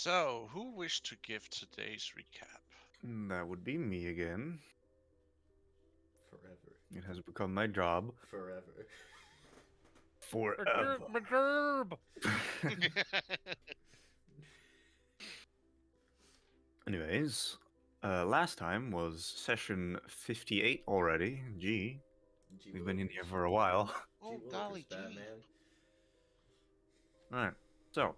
So, who wished to give today's recap? That would be me again. Forever. It has become my job. Forever. Forever. McGurb! Anyways, last time was session 58 already. Gee, Gee we've been in here willikers. for a while. Gee Oh, golly willikers, gee. Batman. Alright, so.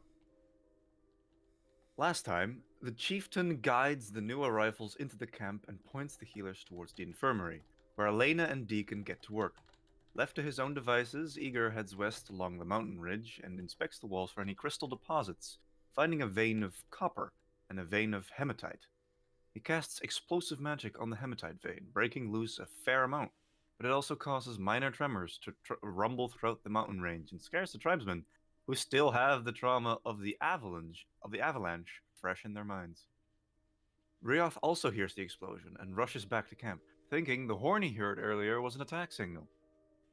Last time, the chieftain guides the new arrivals into the camp and points the healers towards the infirmary, where Elena and Deacon get to work. Left to his own devices, Eager heads west along the mountain ridge and inspects the walls for any crystal deposits, finding a vein of copper and a vein of hematite. He casts explosive magic on the hematite vein, breaking loose a fair amount, but it also causes minor tremors to rumble throughout the mountain range and scares the tribesmen, who still have the trauma of the avalanche fresh in their minds. Rioth also hears the explosion and rushes back to camp, thinking the horn he heard earlier was an attack signal.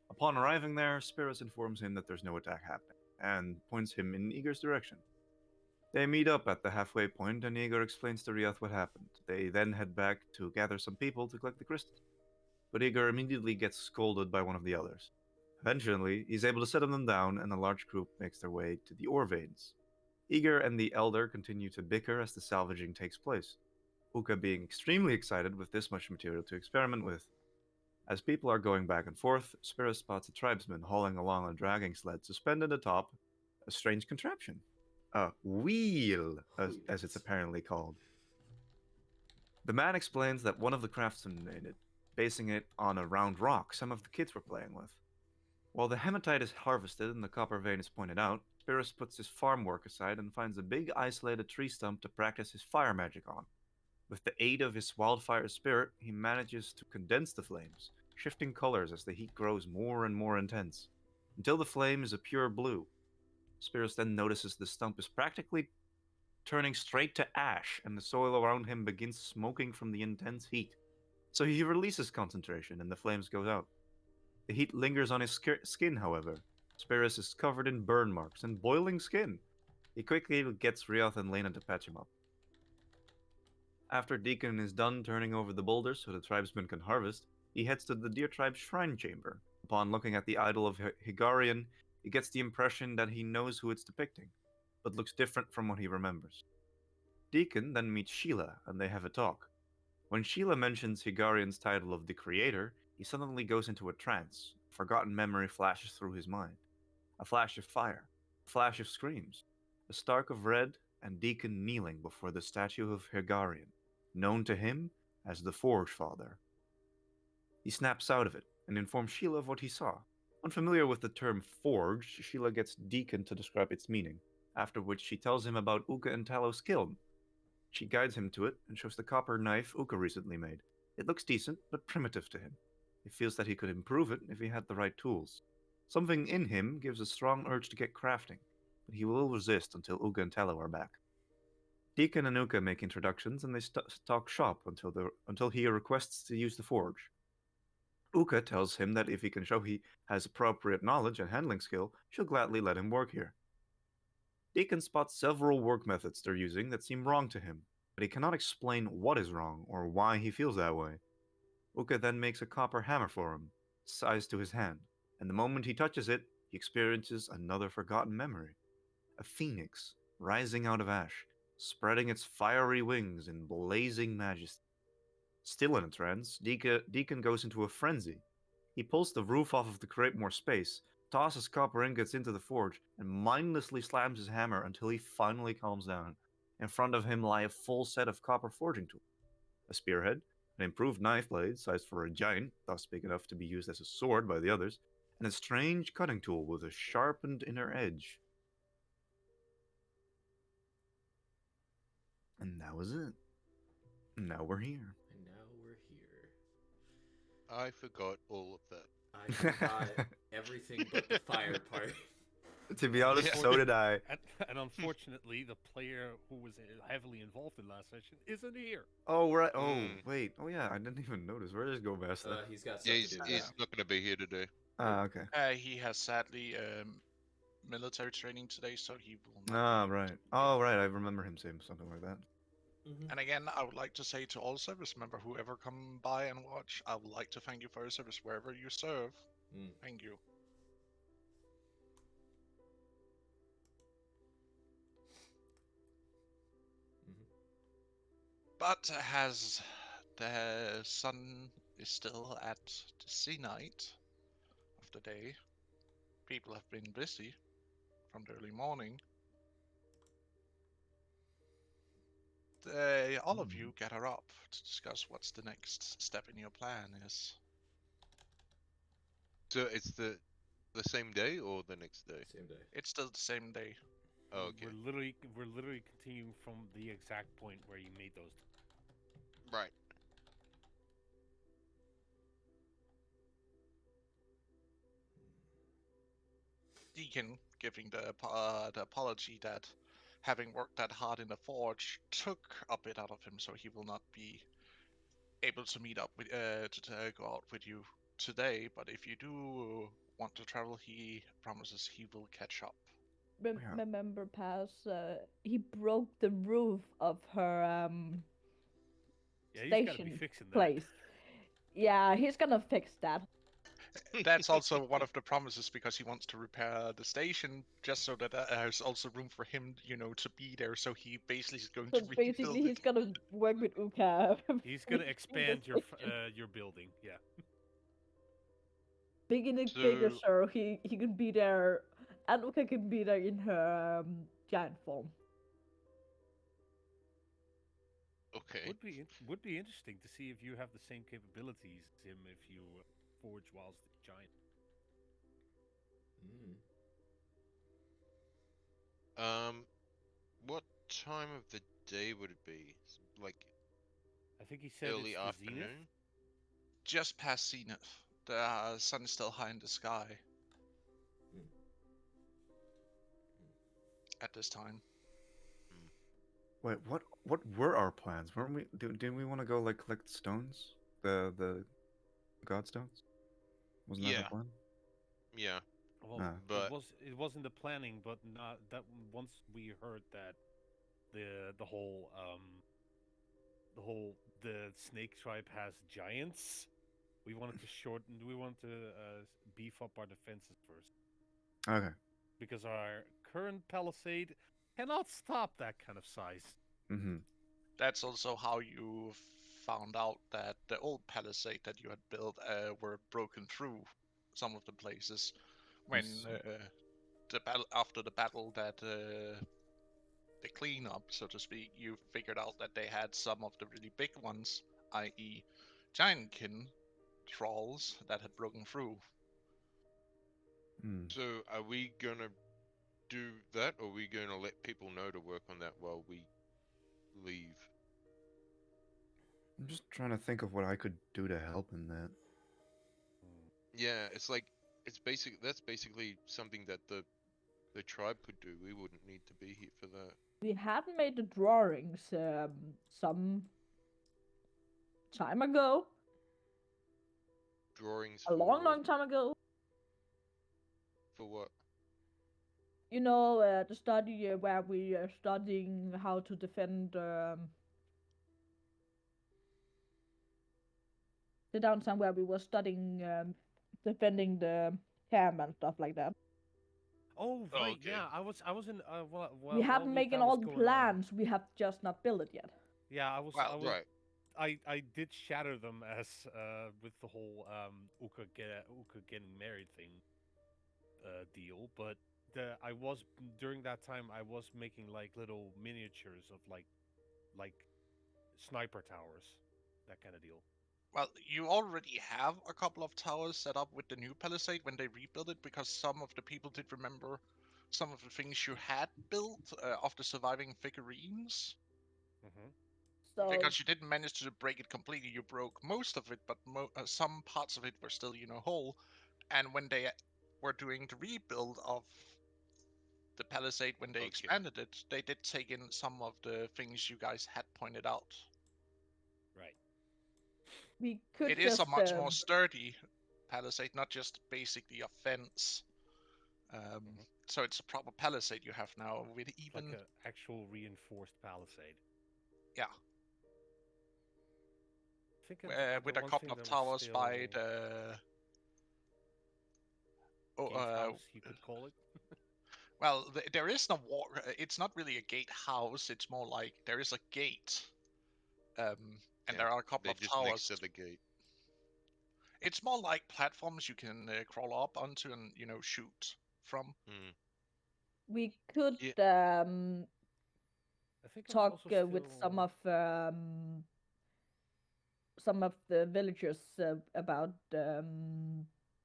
Upon arriving there, Spirits informs him that there's no attack happening, and points him in Eager's direction. They meet up at the halfway point, and Igor explains to Rioth what happened. They then head back to gather some people to collect the crystals. But Igor immediately gets scolded by one of the others. Eventually, he's able to settle them down, and a large group makes their way to the ore veins. Igor and the Elder continue to bicker as the salvaging takes place, Uka being extremely excited with this much material to experiment with. As people are going back and forth, Spirit spots a tribesman hauling along a dragging sled suspended atop a strange contraption. A wheel, as it's apparently called. The man explains that one of the craftsmen made it, basing it on a round rock some of the kids were playing with. While the hematite is harvested and the copper vein is pointed out, Spirus puts his farm work aside and finds a big isolated tree stump to practice his fire magic on. With the aid of his wildfire spirit, he manages to condense the flames, shifting colors as the heat grows more and more intense, until the flame is a pure blue. Spirus then notices the stump is practically turning straight to ash, and the soil around him begins smoking from the intense heat. So he releases concentration, and the flames go out. The heat lingers on his skin, however. Spirus is covered in burn marks and boiling skin. He quickly gets Rioth and Lena to patch him up. After Deacon is done turning over the boulders so the tribesmen can harvest, he heads to the Deer Tribe's shrine chamber. Upon looking at the idol of Higarian, he gets the impression that he knows who it's depicting, but looks different from what he remembers. Deacon then meets Sheila, and they have a talk. When Sheila mentions Higarian's title of the Creator, he suddenly goes into a trance. A forgotten memory flashes through his mind. A flash of fire, a flash of screams, a stark of red, and Deacon kneeling before the statue of Higarian, known to him as the Forge Father. He snaps out of it and informs Sheila of what he saw. Unfamiliar with the term forged, Sheila gets Deacon to describe its meaning, after which she tells him about Uka and Talos' kiln. She guides him to it and shows the copper knife Uka recently made. It looks decent, but primitive to him. He feels that he could improve it if he had the right tools. Something in him gives a strong urge to get crafting, but he will resist until Uka and Talo are back. Deacon and Uka make introductions, and they talk shop until he requests to use the forge. Uka tells him that if he can show he has appropriate knowledge and handling skill, she'll gladly let him work here. Deacon spots several work methods they're using that seem wrong to him, but he cannot explain what is wrong or why he feels that way. Uka then makes a copper hammer for him, sized to his hand, and the moment he touches it, he experiences another forgotten memory. A phoenix rising out of ash, spreading its fiery wings in blazing majesty. Still in a trance, Deacon goes into a frenzy. He pulls the roof off of to create more space, tosses copper ingots into the forge, and mindlessly slams his hammer until he finally calms down. In front of him lie a full set of copper forging tools. A spearhead, an improved knife blade sized for a giant, thus big enough to be used as a sword by the others, and a strange cutting tool with a sharpened inner edge. And that was it. Now we're here. And now we're here. I forgot all of that. I forgot everything but the fire part. To be honest, Yeah. so did I. And unfortunately, the player who was heavily involved in last session isn't here. Oh, right. Oh, Mm. wait. Oh, yeah. I didn't even notice. Where does Go Master? He's got Yeah, stuff to do. he's not going to be here today. Ah, okay. He has sadly military training today, so he will not. Ah, be able right. to- Oh, right. I remember him saying something like that. Mm-hmm. And again, I would like to say to all service member, whoever come by and watch, I would like to thank you for your service wherever you serve. Mm. Thank you. Mm-hmm. But as the sun is still at the zenith of the day, people have been busy from the early morning. All of you gather up to discuss what's the next step in your plan is. So it's the same day or the next day? Same day. It's still the same day. Oh, okay. We're literally continuing from the exact point where you made those. Right. Deacon giving the apology that having worked that hard in the forge took a bit out of him, so he will not be able to meet up with to go out with you today. But if you do want to travel, he promises he will catch up. Yeah. Remember, Paz, he broke the roof of her Yeah, he's got to be station fixing that. place. Yeah, he's gonna fix that. That's also one of the promises because he wants to repair the station just so that there's also room for him, to be there. So he basically is going So to rebuild basically, it. he's gonna work with Uka. He's gonna fixing the expand station. your building. Yeah. Making it bigger so he can be there, and Uka can be there in her giant form. Okay. Would be interesting to see if you have the same capabilities as him if you forge whilst the giant. Mm. What time of the day would it be? Like I think he said early it's the zenith. afternoon? Just past zenith. The sun is still high in the sky Mm. at this time. Wait, what were our plans? Weren't we? Didn't we want to go like collect stones? The god stones? Wasn't that Yeah. our plan? Yeah. Well, Ah. But it was in the planning, but not that once we heard that the whole the snake tribe has giants, we wanted to beef up our defenses first Okay. because our current palisade cannot stop that kind of size. Mm-hmm. That's also how you found out that the old palisade that you had built were broken through some of the places when the battle after the battle that the cleanup, so to speak, you figured out that they had some of the really big ones, i.e., giantkin trolls that had broken through. Mm. so are we gonna do that, or are we gonna let people know to work on that while we leave? I'm just trying to think of what I could do to help in that. Yeah, it's like that's basically something that the tribe could do. We wouldn't need to be here for that. We had made the drawings some time ago, Drawings a long time ago. for what? You know, the study where we are studying how to defend the downtime where we were studying defending the camp and stuff like that. Oh Oh, right, okay. yeah. I was in We haven't making all the plans. We have just not built it yet. Yeah, I was Right. I did shatter them as with the whole Uka getting married thing deal, but I was during that time I was making like little miniatures of like sniper towers, that kind of deal. Well, you already have a couple of towers set up with the new palisade when they rebuilt it, because some of the people did remember some of the things you had built of the surviving figurines. Mm-hmm. So Because you didn't manage to break it completely, you broke most of it, but some parts of it were still, whole. And when they were doing the rebuild of the palisade, when they Okay. expanded it, they did take in some of the things you guys had pointed out. Right. we could It is just a much more sturdy palisade, not just basically a fence So it's a proper palisade you have now with It's even like an actual reinforced palisade. yeah, I think with the a one couple thing of that was towers by still the. Oh, gatehouse, you could call it. well, there is no war. It's not really a gatehouse. It's more like there is a gate, and Yeah, there are a couple they're of just next towers. to the gate. It's more like platforms you can crawl up onto and shoot from. Mm. We could Yeah. I think it was talk also with still. some of the villagers about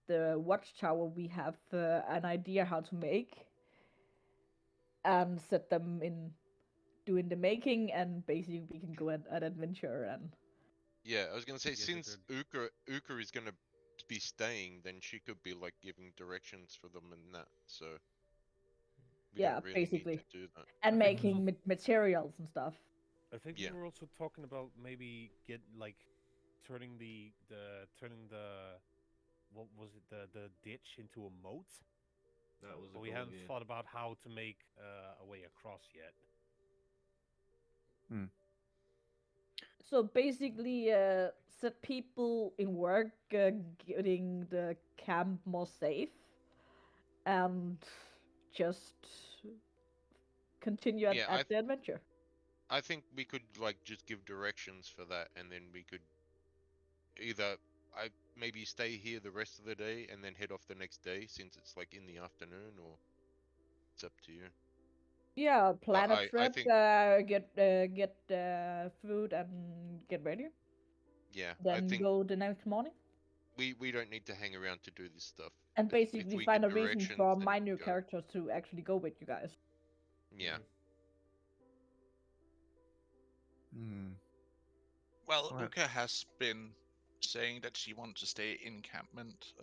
the watchtower we have an idea how to make and set them in doing the making, and basically we can go on an adventure. And Yeah, I was gonna say, Yeah, since Uka is gonna be staying, then she could be like giving directions for them and that. So we yeah, don't really need basically, to do that. and I think also making materials and stuff. I think Yeah. we were also talking about maybe turning the what was it, the ditch into a moat. That was a But we goal, hadn't yeah. thought about how to make a way across yet. So basically, set people in work, getting the camp more safe, and just continue Yeah, at the adventure. I think we could like just give directions for that, and then we could either I maybe stay here the rest of the day and then head off the next day since it's like in the afternoon, or it's up to you. Yeah, But plan a I trip, think get food and get ready. yeah, I Then think go the next morning. we don't need to hang around to do this stuff. And If basically we find get a reason directions, for then my new go. characters to actually go with you guys. Yeah. Hmm. Well, Right. Uka has been saying that she wants to stay in encampment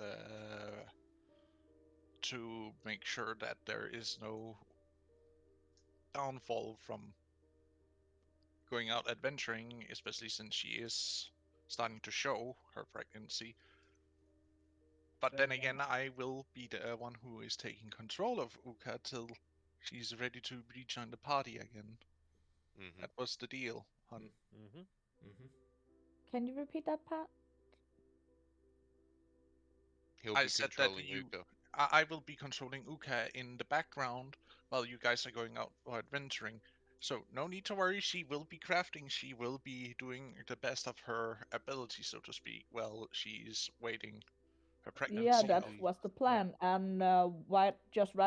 to make sure that there is no downfall from going out adventuring, especially since she is starting to show her pregnancy. But then again, I will be the one who is taking control of Uka till she's ready to rejoin the party again. Hmm. That was the deal, hun. Mm-hmm. Mm-hmm. Can you repeat that, Pat? He'll I be said that controlling Uka. I will be controlling Uka in the background while you guys are going out for adventuring. So no need to worry. She will be crafting. She will be doing the best of her ability, so to speak, while she's waiting her Yeah, pregnancy that out. was the Yeah. plan. And right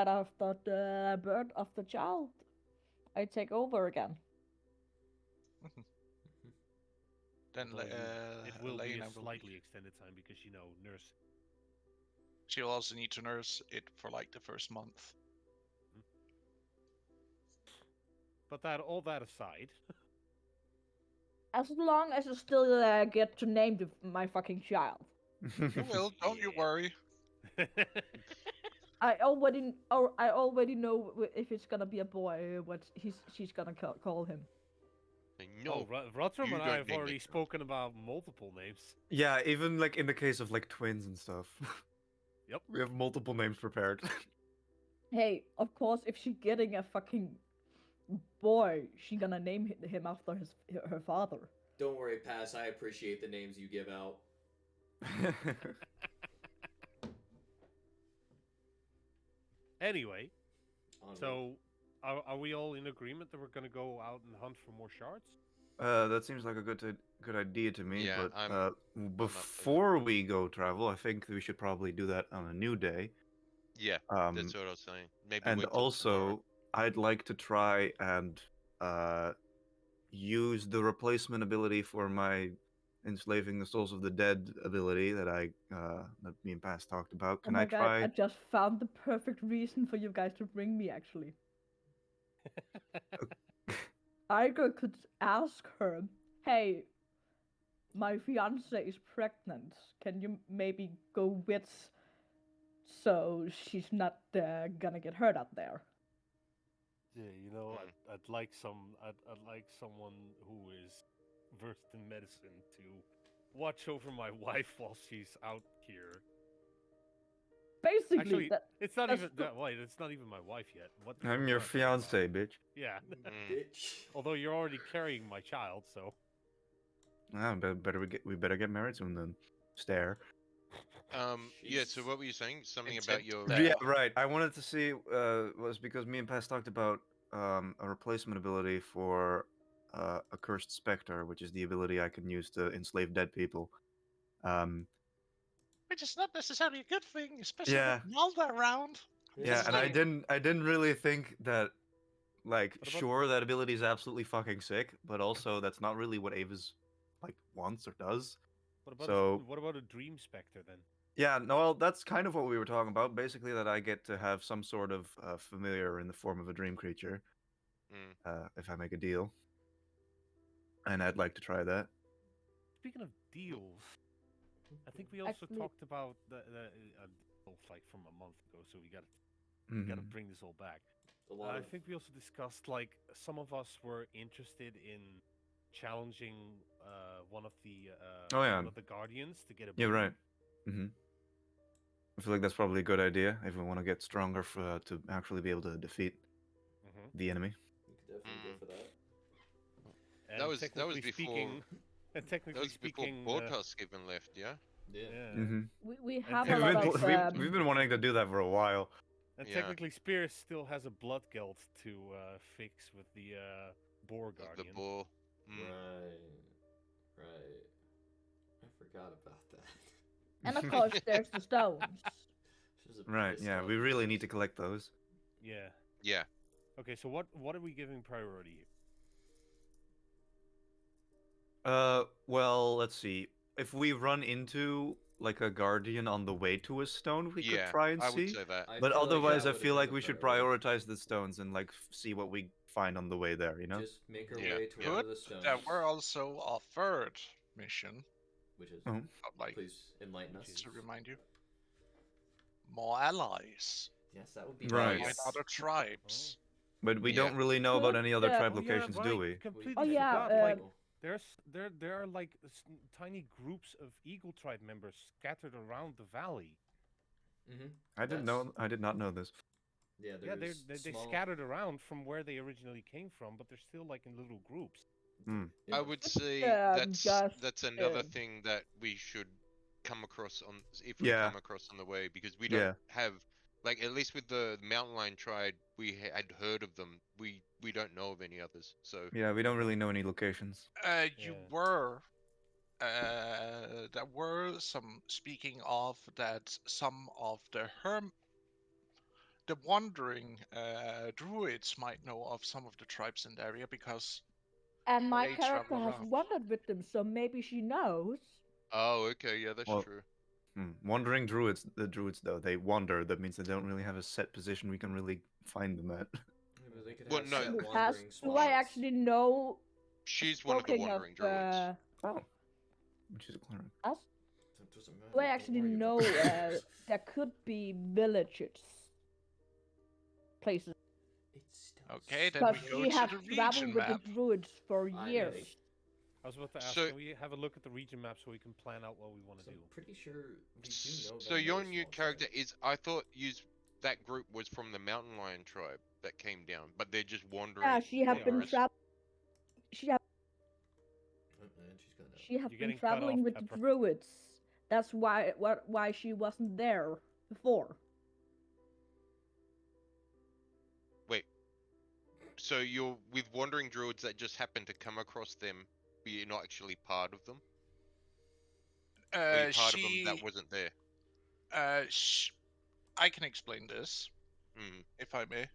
after the birth of the child, I take over again. Then Although it will be a Elena will be. slightly extended time because nurse. She'll also need to nurse it for like the first month. But all that aside, As long as I still get to name my fucking child. You will, don't you Yeah. worry. I already know if it's gonna be a boy, what she's gonna call him. No, Rotram you and I don't have name already it. spoken about multiple names. Yeah, even like in the case of like twins and stuff. Yep. We have multiple names prepared. Hey, of course, if she's getting a fucking boy, she gonna name him after her father. Don't worry, Pass. I appreciate the names you give out. Anyway, Onward. so are we all in agreement that we're gonna go out and hunt for more shards? That seems like a good idea to me. Yeah, but I'm up for it. before we go travel, I think we should probably do that on a new day. Yeah, Um, that's what I was saying. Maybe and wait till tomorrow. also, I'd like to try and use the replacement ability for my enslaving the souls of the dead ability that that me and Pass talked about. Oh Can my I god, try? I just found the perfect reason for you guys to bring me, actually. Iger could ask her, hey, my fiance is pregnant. Can you maybe go with so she's not gonna get hurt out there? Yeah, I'd like I'd like someone who is versed in medicine to watch over my wife while she's out here. Basically, Actually, it's not that's even that. Wait, it's not even my wife yet. What? I'm what your am I talking about? fiance, bitch. Yeah. Mm. Bitch. Although you're already carrying my child, so. Ah, we better get married soon then. Stare. Yeah. So Jesus. what were you saying? Something Intent about your. there. Yeah, right. I wanted to see was because me and Paz talked about a replacement ability for a cursed specter, which is the ability I can use to enslave dead people. Um, Which is not necessarily a good thing, especially Yeah. with Malda around. yeah, Just and I saying. didn't really think that like What about- sure that ability is absolutely fucking sick, but also that's not really what Ava's like wants or does. What about So what about a dream specter then? yeah, no, well, that's kind of what we were talking about. Basically, that I get to have some sort of familiar in the form of a dream creature, Mm. if I make a deal, and I'd like to try that. Speaking of deals, I think we also Actually- talked about the deal like from a month ago, so we gotta Mhm. bring this all back. A lot I of think we also discussed like some of us were interested in challenging one of the Oh, yeah. one of the guardians to get a Yeah, boon. right. hmm I feel like that's probably a good idea if we want to get stronger for to actually be able to defeat Mhm. the enemy. you could definitely go for that. And That was technically before. speaking, and That technically was before speaking, Bortos even left. Yeah. Yeah. yeah. hmm we have a And lot technically- of we've been wanting to do that for a while. And Yeah. technically, Spears still has a blood guild to fix with the Boar Of the Guardian. ball. Mm. Right. I forgot about that. and of course there's the stones. She's a Right, pissed yeah, off we really need to bitch. collect those. Yeah. Yeah. Okay, so what are we giving priority here? Well, let's see. If we run into like a guardian on the way to a stone, we could Yeah. try and I would see. say that. I But feel like otherwise, that I would've feel been like the we should priority. prioritize the stones and like see what we find on the way there. You know? Just make our Yeah, way yeah. toward But the stones. there were also a third mission, Which is, Oh. like please enlighten us. Which is- to remind you. More allies. Yes, that would be Right. nice. Find other tribes. But we Yeah. don't really know about Could, any other tribe Oh, yeah, locations, do right. we? Completely Oh, yeah, forgot. Like people. there are like tiny groups of Eagle tribe members scattered around the valley. Mm-hmm. I did not know this. Yeah, Yeah, there's they small... scattered around from where they originally came from, but they're still like in little groups. Hmm. Yeah. I would say just, that's another uh, thing that we should come across on if we Yeah. come across on the way because we don't Yeah. have like at least with the mountain lion tribe we had heard of them. We don't know of any others. So Yeah, we don't really know any locations. You Yeah. were. There were some. Speaking of that, some of the wandering druids might know of some of the tribes in the area because and my they character travel has around. wandered with them, so maybe she knows. oh okay yeah that's Well, true. Wandering druids, the druids though, they wander. That means they don't really have a set position we can really find them at. Yeah, but they could Well, have no, set Has, wandering do I spots. actually know? She's one of the Speaking wandering druids. Oh, which is a cleric. Us, It doesn't matter. do I don't actually worry about know it. there could be villages, places? It's still Okay, then Because we go she to has the traveled region with map. the druids for I years. know. I was about to ask, So- can we have a look at the region map so we can plan out what we want to 'Cause do? I'm pretty sure we do know. So that your another new small character tribe. is I thought that group was from the mountain lion tribe that came down, but they're just wandering. Yeah, she have They been are. traveling. She have Oh, man, she's gonna. she have You're been getting cut traveling off, with Pepper. the druids. That's why she wasn't there before. Wait. So you're with wandering druids that just happen to come across them, but you're not actually part of them? Or you're part of them She, that wasn't there? I can explain this, Mm. if I may.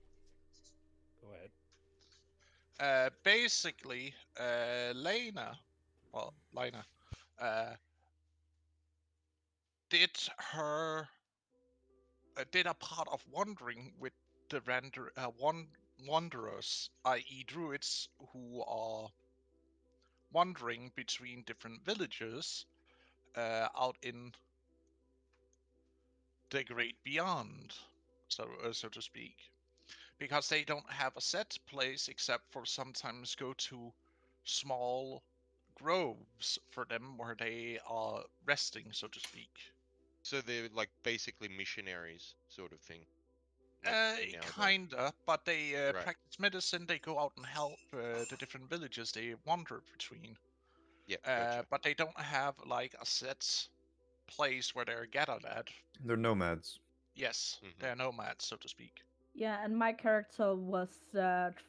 Go ahead. Basically, Lena, did her did a part of wandering with the wanderers, i.e., druids who are wandering between different villages out in the great beyond, so to speak, because they don't have a set place except for sometimes go to small groves for them where they are resting, so to speak. So they're like basically missionaries, sort of thing. Like in our day. Kinda, but they Right. practice medicine. They go out and help the different villages they wander between. Yeah, gotcha. But they don't have like a set place where they're gathered at. They're nomads. Yes, Mhm. they're nomads, so to speak. Yeah, and my character was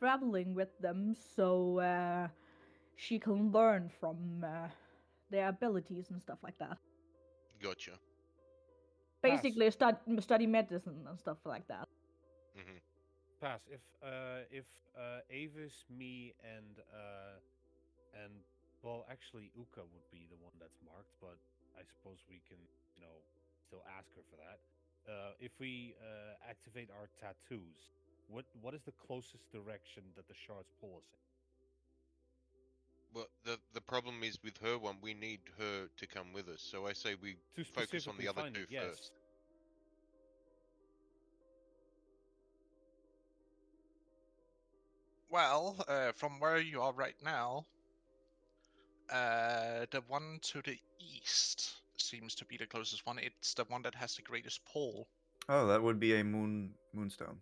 traveling with them, so she can learn from their abilities and stuff like that. Gotcha. Pass. Basically, study medicine and stuff like that. Mhm. Pass. If Avis, me, and well, actually, Uka would be the one that's marked, but I suppose we can, still ask her for that. If we activate our tattoos, what is the closest direction that the shards pull us in? Well, the problem is with her one, we need her to come with us. So I say we To focus on specifically the other find two it, yes. first. Well, from where you are right now, the one to the east seems to be the closest one. It's the one that has the greatest pull. Oh, that would be a moonstone.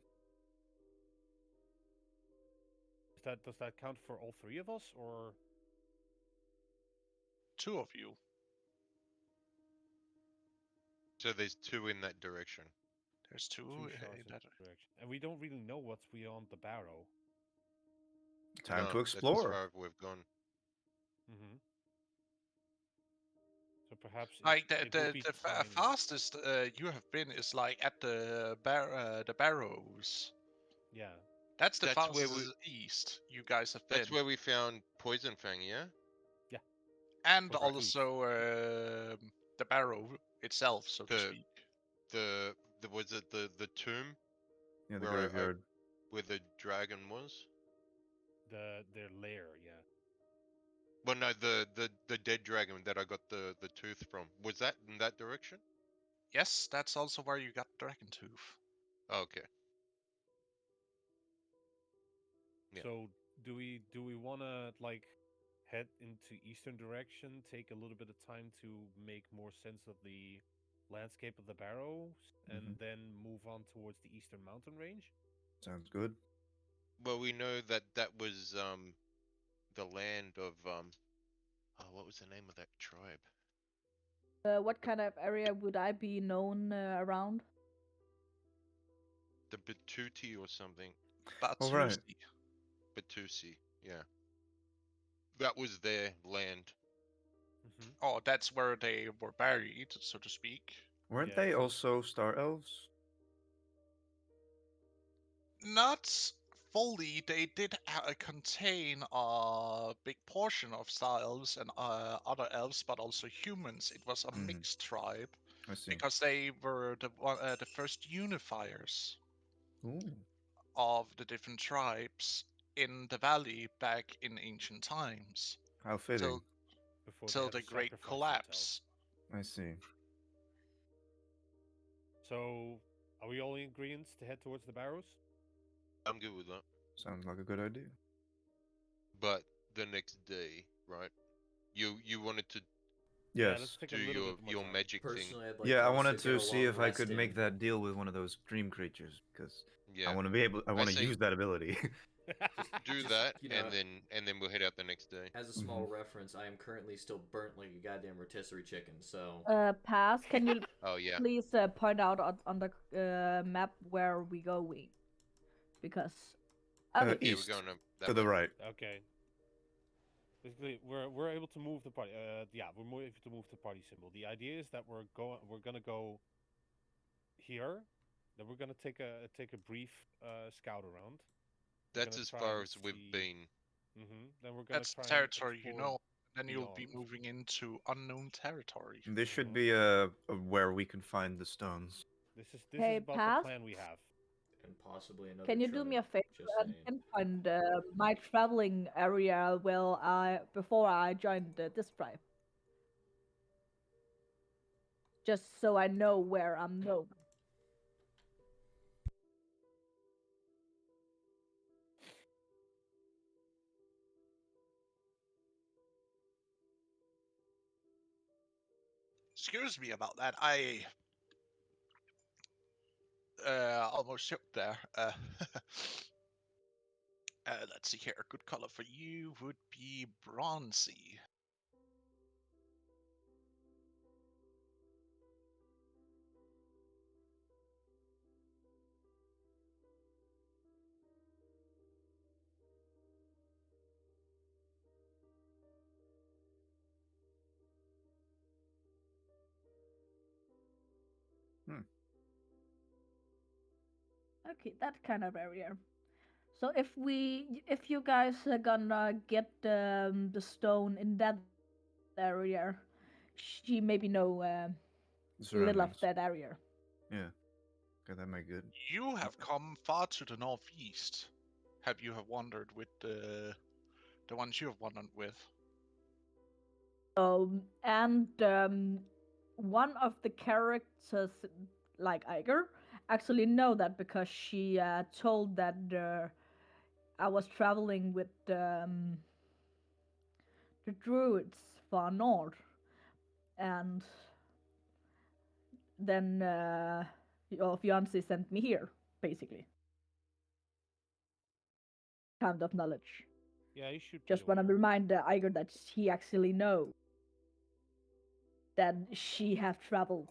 Does that count for all three of us, or 2 of you. So there's two in that direction. There's two, two in shards in that. that direction? And we don't really know what's beyond the barrow. Time No, to that's as explore. far as we've gone. Mm-hmm. So perhaps Like it would be time. fastest you have been is like at the barrows. Yeah. That's the That's where fastest east you guys have That's been. where we found Poison Fang, yeah? And Poison tooth. also the barrow itself, so to The- speak. The was it the tomb Yeah, the where graveyard. where the dragon was? Their lair, yeah. Well, no, the dead dragon that I got the tooth from. Was that in that direction? Yes, that's also where you got Dragon Tooth. Okay. Yeah. So do we want to like head into eastern direction, take a little bit of time to make more sense of the landscape of the barrows, and Mhm. then move on towards the eastern mountain range? Sounds good. Well, we know that that was the land of oh, what was the name of that tribe? What kind of area would I be known around? The Batuti or something. All right. Batusi. Batusi, yeah. That was their land. Mm-hmm. Oh, that's where they were buried, so to speak. Weren't Yeah, they so- also star elves? Not fully. They did contain a big portion of Star Elves and other elves, but also humans. It was a Mhm. mixed tribe I see. because they were the first unifiers Ooh. of the different tribes in the valley back in ancient times, How fitting. till Before they till had the to great sacrifice collapse. I see. themselves. So are we all in agreement to head towards the barrows? I'm good with that. Sounds like a good idea. But the next day, right? You wanted to Yeah, Yes. let's take do a little bit more your time. magic thing. Personally, I'd like Yeah, to I also wanted get to a see long if I could rest make in. that deal with one of those dream creatures because Yeah. I want to be able. I want to say- use that ability. Do Just, that, you know, and then we'll head out the next day. As a small reference, I am currently still burnt like a goddamn rotisserie chicken, so Pass. Can you Oh yeah. please point out on the map where we going? Because okay, Yeah, we're East, going that to the way. right. Okay. Basically, we're able to move the party. Yeah, we're able to move the party symbol. The idea is that we're gonna go here. Then we're gonna take a brief scout around. We're That's gonna as try far and as we've see- been. Then we're gonna That's try and territory you explore know. Then you'll be beyond. moving into unknown territory. This should Mhm. be where we can find the stones. This is Hey, about Pass? the plan we have. and possibly another. can you do tribe, me a favor Just and saying. pinpoint my traveling area before I joined this tribe? Just so I know where I'm known. Excuse me about that. I Almost hooked there. Let's see here. A good color for you would be bronzy. Okay, that kind of area. So if you guys are gonna get the stone in that area, she maybe know The little of that surroundings. area. Yeah. Okay, that might good. You have come far to the northeast. Have wandered with the ones you have wandered with? And one of the characters, like Iger, actually know that because she told that I was traveling with the druids far north, and then your fiance sent me here, basically. Kind of knowledge. Yeah, you should be Just want to aware. remind Iger that he actually know that she have traveled.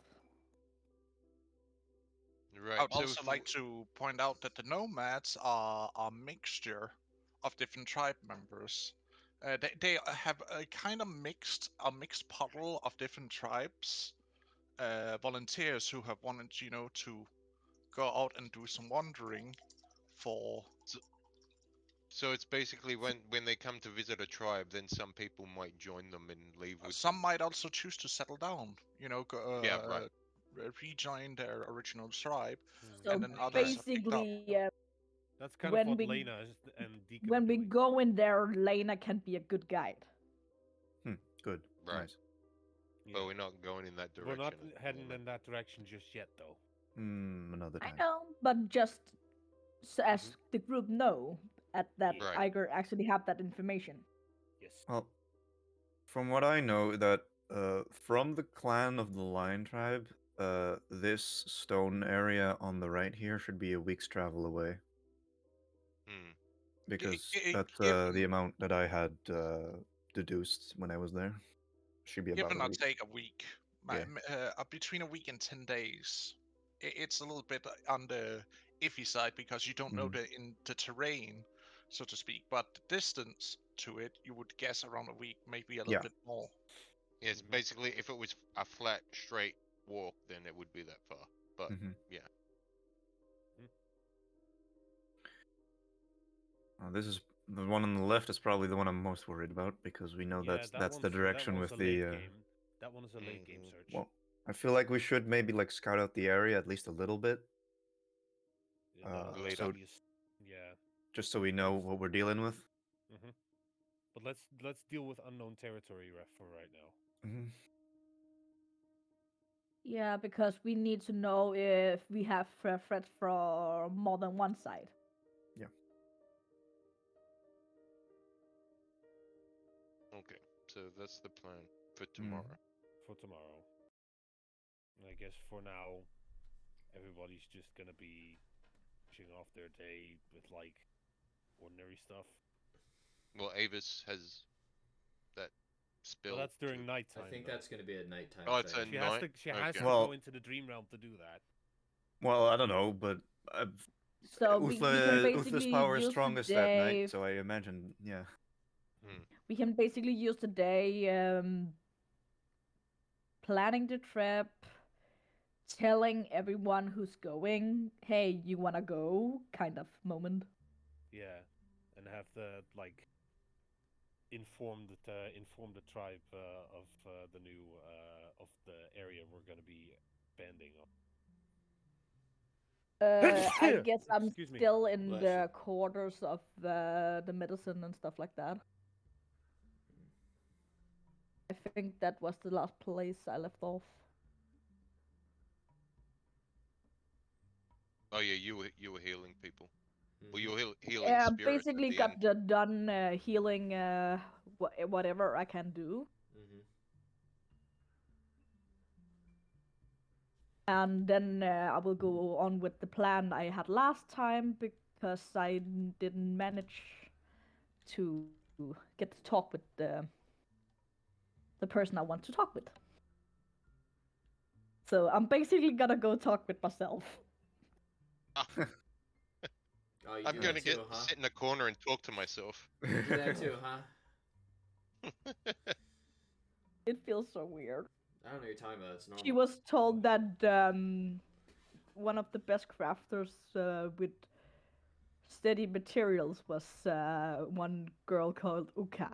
I Right. would So also if like to point out that the nomads are a mixture of different tribe members. They have a kind of mixed puddle of different tribes. Volunteers who have wanted, to go out and do some wandering for. so it's basically when they come to visit a tribe, then some people might join them and leave with Some them. might also choose to settle down, Yeah. Right. rejoin their original tribe, and So then others Right. are picked up. basically, That's kind of when what we Lena and Deacon are when we doing. go in there, Lena can be a good guide. Good. Right. Nice. Yeah. But we're not going in that We're not direction at the heading moment. in that direction just yet, though. Another I time. know, but just so as Mhm. the group know at that Yeah. Right. Iger actually have that information. Yes. Well, from what I know, that from the clan of the Lion tribe, this stone area on the right here should be a week's travel away, Hmm. because that's the Given amount that I had deduced when I was there. Should be about a given or week. take a week, Yeah. between a week and 10 days, it's a little bit on the iffy side because you don't know Mm. the terrain, so to speak. But the distance to it, you would guess around a week, maybe a little Yeah. bit more. Yes. Mhm. Basically, if it was a flat, straight walk, then it would be that far. But hmm yeah. This is the one on the left is probably the one I'm most worried about, because we know Yeah, that's the that direction one's with a the. late game. That one is a late game Mhm. search. Well, I feel like we should maybe like scout out the area at least a little bit, Yeah, the Later. so obvious. Yeah. just so we know Let's. what we're dealing with. Mhm. But let's deal with unknown territory ref for right now. hmm Yeah, because we need to know if we have threats from more than one side. Yeah. Okay. So that's the plan for Mm. tomorrow. For tomorrow. And I guess for now, everybody's just gonna be pushing off their day with like ordinary stuff. Well, Avis has that Well, spell that's to. during I nighttime think though. that's going to be a nighttime Oh, it's thing. a night. She has Okay. to go Well, into the dream realm to do that. well, I don't know, but So we can Uth's basically power is use the strongest at night, day. so I imagine, yeah. Hmm. We can basically use the day planning the trip, telling everyone who's going, "Hey, you wanna go?" kind of moment. Yeah, and have the like inform the tribe of the new of the area we're gonna be banding on. I guess I'm Excuse me. still in Bless you. the quarters of the medicine and stuff like that. I think that was the last place I left off. Oh yeah, you were healing people. Well, you Hmm. were healing spirits at Basically the end. got done healing whatever I can do. Hmm. And then I will go on with the plan I had last time because I didn't manage to get to talk with the person I want to talk with. So I'm basically gonna go talk with myself. Oh, you I'm do gonna that get too, huh? sit in a corner and talk to myself. You do that too, huh? It feels so weird. I don't know what you're talking about. It's normal. She was told that one of the best crafters with steady materials was one girl called Uka.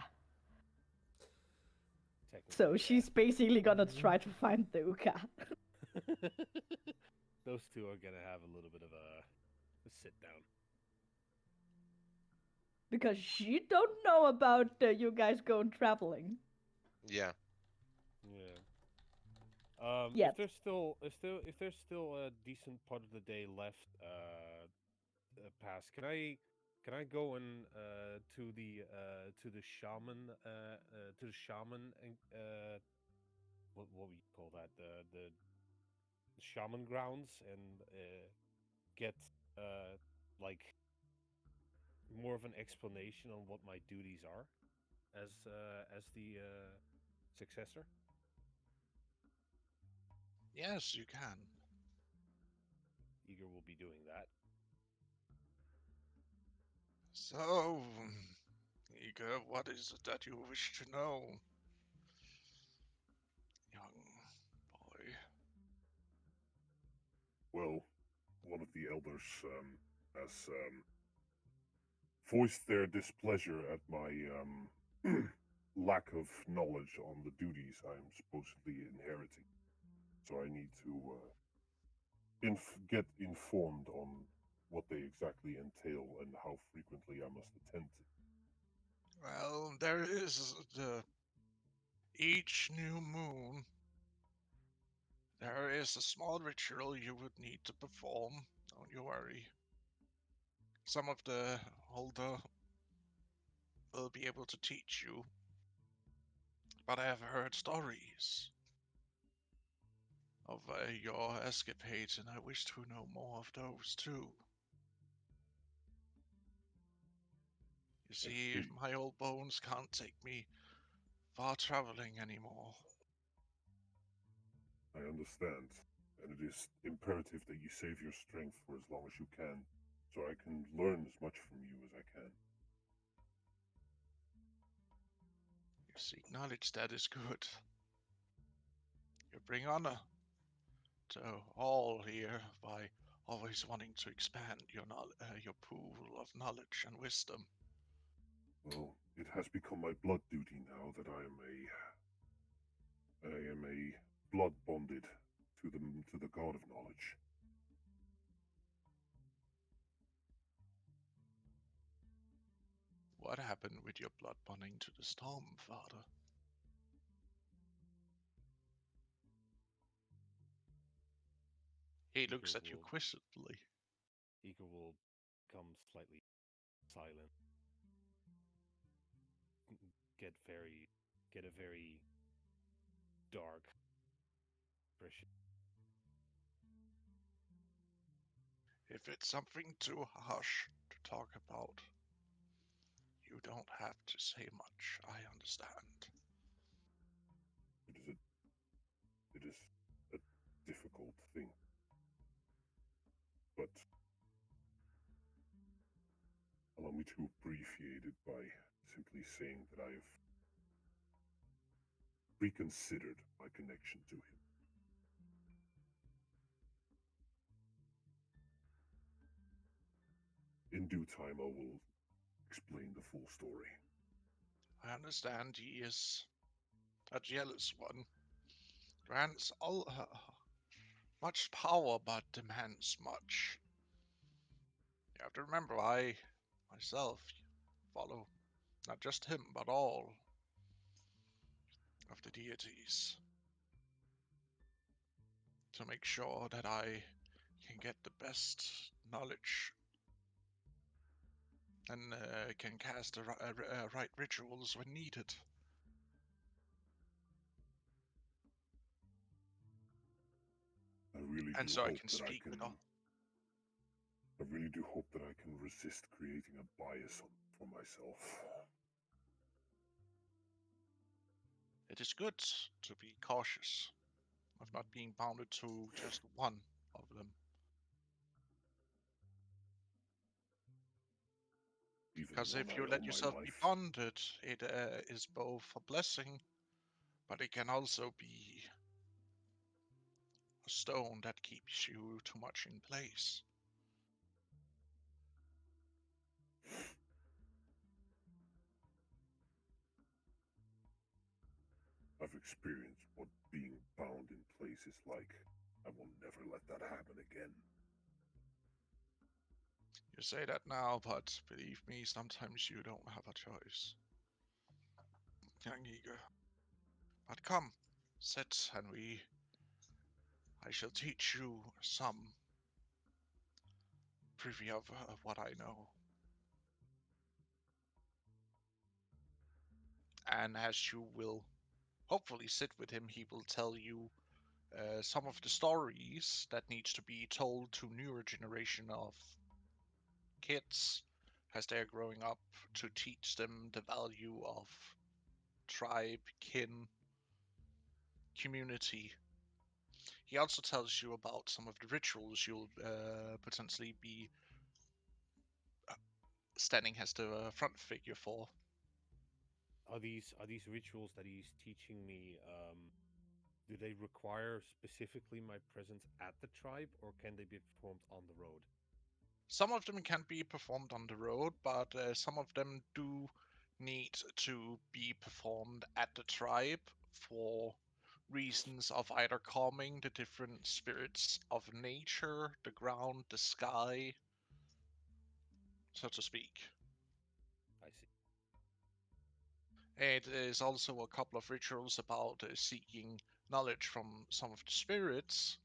So she's basically gonna try to find the Uka. Those two are gonna have a little bit of a sit down. Because she don't know about you guys going traveling. Yeah. Yeah. Yet. If there's still a decent part of the day left past, can I go and to the shaman and what would you call that, the shaman grounds, and get like more of an explanation on what my duties are as the successor? Yes, you can. Eager will be doing that. So, Eager, what is it that you wish to know, young boy? Well, one of the elders has voiced their displeasure at my lack of knowledge on the duties I'm supposedly inheriting. So I need to get informed on what they exactly entail and how frequently I must attend to. Well, there is each new moon. There is a small ritual you would need to perform. Don't you worry. Some of the older will be able to teach you. But I have heard stories of your escapades, and I wish to know more of those too. You see, see. my old bones can't take me far traveling anymore. I understand, and it is imperative that you save your strength for as long as you can, so I can learn as much from you as I can. You seek knowledge, that is good. You bring honor to all here by always wanting to expand your pool of knowledge and wisdom. Well, it has become my blood duty now that I am a blood bonded to the god of knowledge. What happened with your blood bonding to the storm, Father? He looks at you quizzically. Eager will become slightly silent. Get a very dark expression. If it's something too harsh to talk about, you don't have to say much. I understand. It is a difficult thing, but allow me to abbreviate it by simply saying that I have reconsidered my connection to him. In due time, I will explain the full story. I understand he is a jealous one. Grants all much power but demands much. You have to remember, I myself follow not just him but all of the deities to make sure that I can get the best knowledge and can cast the right rituals when needed. I really And do so I hope can that I speak can. with all. I really do hope that I can resist creating a bias for myself. It is good to be cautious of not being bounded to just one of them. Even Because one if I you owe let my yourself be life. bonded, it is both a blessing, but it can also be a stone that keeps you too much in place. I've experienced what being bound in place is like. I will never let that happen again. You say that now, but believe me, sometimes you don't have a choice. Young eager. But come, sit, and I shall teach you some privy of what I know. And as you will hopefully sit with him, he will tell you some of the stories that needs to be told to newer generation of kids as they're growing up, to teach them the value of tribe, kin, community. He also tells you about some of the rituals you'll potentially be standing as the front figure for. Are these rituals that he's teaching me? Do they require specifically my presence at the tribe, or can they be performed on the road? Some of them can be performed on the road, but some of them do need to be performed at the tribe for reasons of either calming the different spirits of nature, the ground, the sky, so to speak. I see. It is also a couple of rituals about seeking knowledge from some of the spirits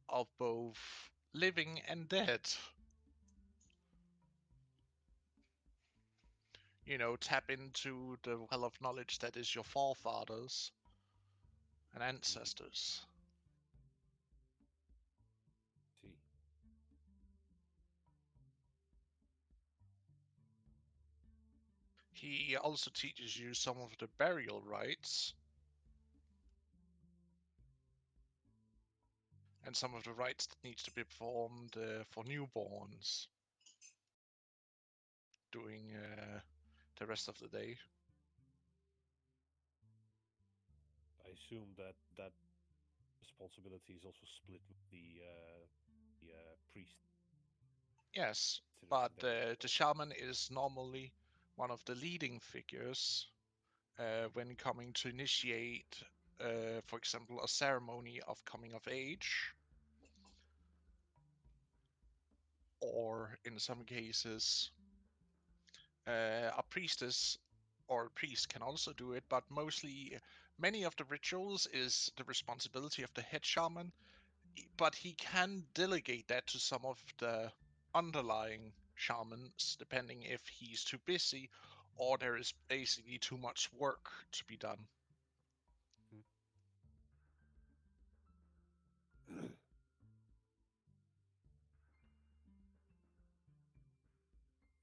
of both living and dead. You know, tap into the well of knowledge that is your forefathers and ancestors. See. He also teaches you some of the burial rites and some of the rites that needs to be performed for newborns during the rest of the day. I assume that that responsibility is also split with the priest. Yes, Considering but they're the shaman is normally one of the leading figures when coming to initiate, for example, a ceremony of coming of age, or in some cases, a priestess or a priest can also do it, but mostly many of the rituals is the responsibility of the head shaman, but he can delegate that to some of the underlying shamans, depending if he's too busy or there is basically too much work to be done.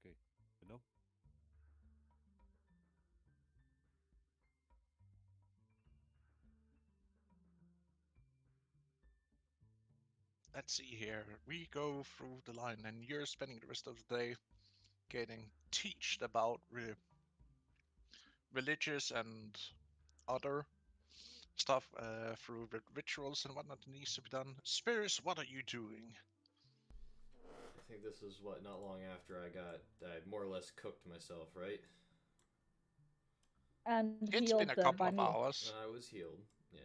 okay. You know? Let's see here. We go through the line, and you're spending the rest of the day getting teached about religious and other stuff through rituals and whatnot that needs to be done. Spirits, what are you doing? I think this is what, not long after I more or less cooked myself, right? And It's been healed a couple by of me. hours. I was healed. Yeah.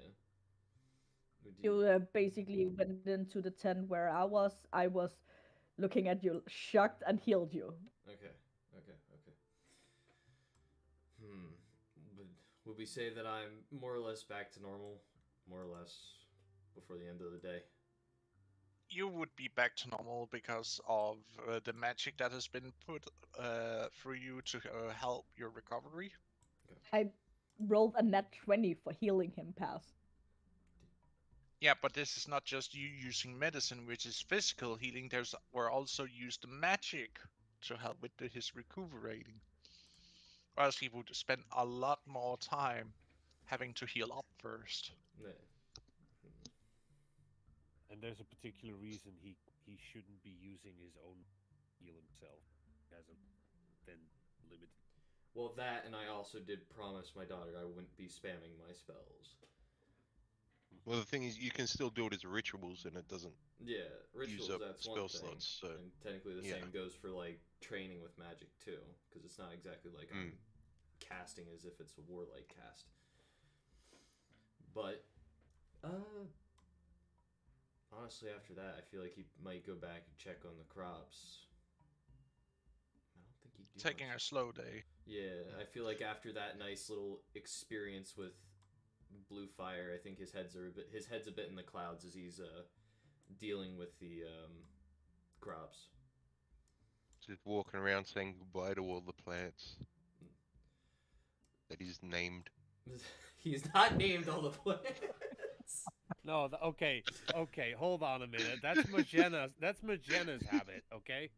Would You basically went into the tent where I was. I was looking at you, shocked, and healed you. Okay. Okay. Okay. Hmm. Would would we say that I'm more or less back to normal, more or less, before the end of the day? You would be back to normal because of the magic that has been put through you to help your recovery. I rolled a nat 20 for healing him pass. Yeah, but this is not just you using medicine, which is physical healing. We're also used magic to help with his recuperating. Or else he would spend a lot more time having to heal up first. Yeah. And there's a particular reason he shouldn't be using his own heal himself. He hasn't then limited. Well, that, and I also did promise my daughter I wouldn't be spamming my spells. Well, the thing is, you can still do it as rituals, and it doesn't Yeah, use rituals, up that's spell one thing. slots. So And technically the yeah. same goes for, like, training with magic, too. Because it's not exactly like I'm casting as if it's a warlike cast. But, honestly, after that, I feel like he might go back and check on the crops. I don't think he'd do Taking much. a slow day. Yeah, I feel like after that nice little experience with Blue Fire, I think his head's a bit in the clouds as he's dealing with the crops. Just walking around saying goodbye to all the plants that he's named. He's not named all the plants. No, okay, hold on a minute. That's Magena's habit, okay?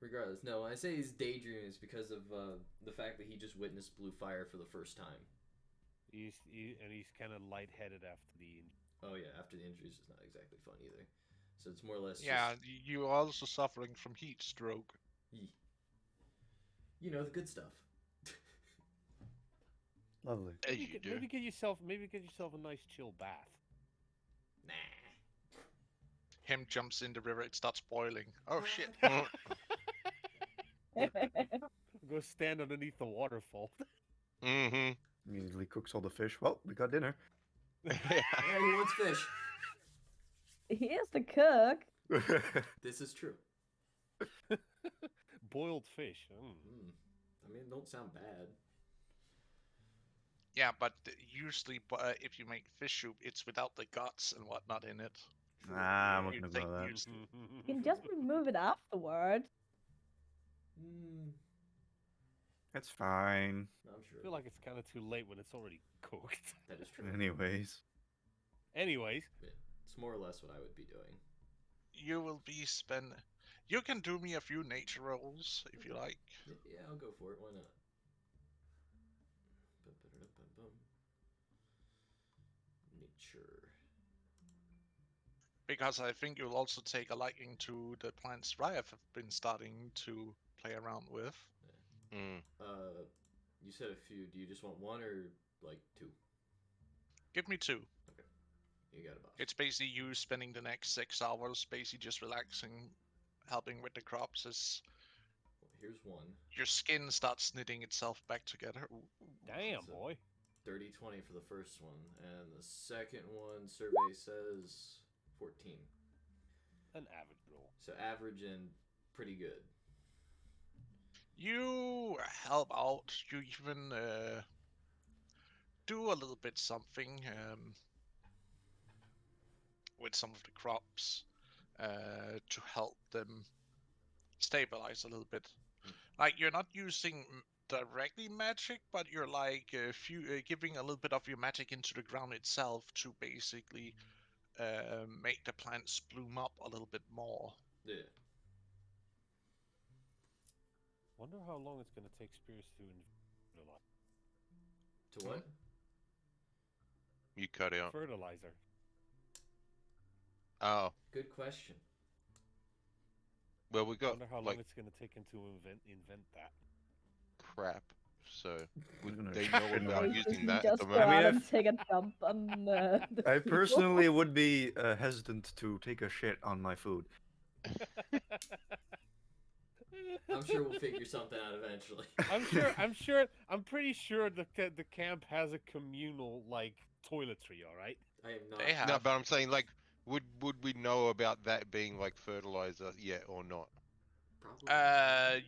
Regardless, no, when I say he's daydreaming, it's because of the fact that he just witnessed Blue Fire for the first time. He's kind of lightheaded after the. Oh yeah, after the injuries, it's not exactly fun either. So it's more or less Yeah, just, you are also suffering from heat stroke. you know, the good stuff. Lovely. As you do. Maybe get yourself a nice chill bath. Nah. Him jumps in the river, it starts boiling. Oh shit. Go stand underneath the waterfall. Mm-hmm. Immediately cooks all the fish. Well, we got dinner. Yeah, he wants fish. He is the cook. This is true. Boiled fish. I mean, it don't sound bad. Yeah, but usually if you make fish soup, it's without the guts and whatnot in it. Nah, I'm not You gonna think go that. used- You can just remove it afterwards. It's fine. I'm sure. I feel like it's kind of too late when it's already cooked. That is true. Anyways. Anyways, It's more or less what I would be doing. You will be spend. You can do me a few nature rolls if you like. Yeah, I'll go for it. Why not? Nature. Because I think you'll also take a liking to the plants Ryan have been starting to play around with. You said a few. Do you just want one or like two? Give me two. Okay. You got it, boss. It's basically you spending the next 6 hours basically just relaxing, helping with the crops as Well, here's one. your skin starts knitting itself back together. Ooh. damn So- boy. 30-20 for the first one, and the second one survey says 14. An average roll. So average and pretty good. You help out. You even do a little bit something with some of the crops to help them stabilize a little bit. Like you're not using directly magic, but you're like giving a little bit of your magic into the ground itself to basically make the plants bloom up a little bit more. Yeah. Wonder how long it's gonna take Spears to fertilize. To what? You cut out. Fertilizer. Oh, Good question. well, we got Wonder how long like it's gonna take him to invent that. crap, so We're gonna they know fucking about like- using You that at just the go moment. I mean, out and take a dump on the I people. personally would be hesitant to take a shit on my food. I'm sure we'll figure something out eventually. I'm pretty sure the camp has a communal like toiletry. All right. I am not. They have. No, but I'm saying like, would we know about that being like fertilizer yet or not? Probably.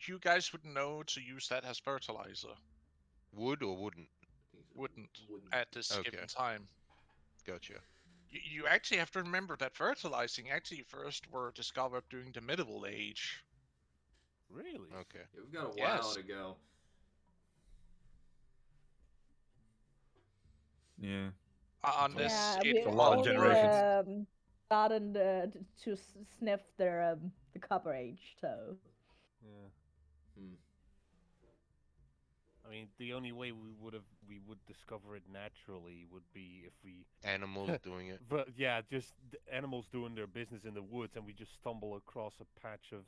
You guys would know to use that as fertilizer. Would or wouldn't? Wouldn't at this given Okay. time. Gotcha. You actually have to remember that fertilizing actually first were discovered during the medieval age. Really? Okay. Yeah, we've got a while Yes. to go. Yeah. Unless Yeah, it we a lot of was only generations. started to sniff the copper age, so Yeah. Hmm. I mean, the only way we would discover it naturally would be if we Animals doing it. but yeah, just animals doing their business in the woods, and we just stumble across a patch of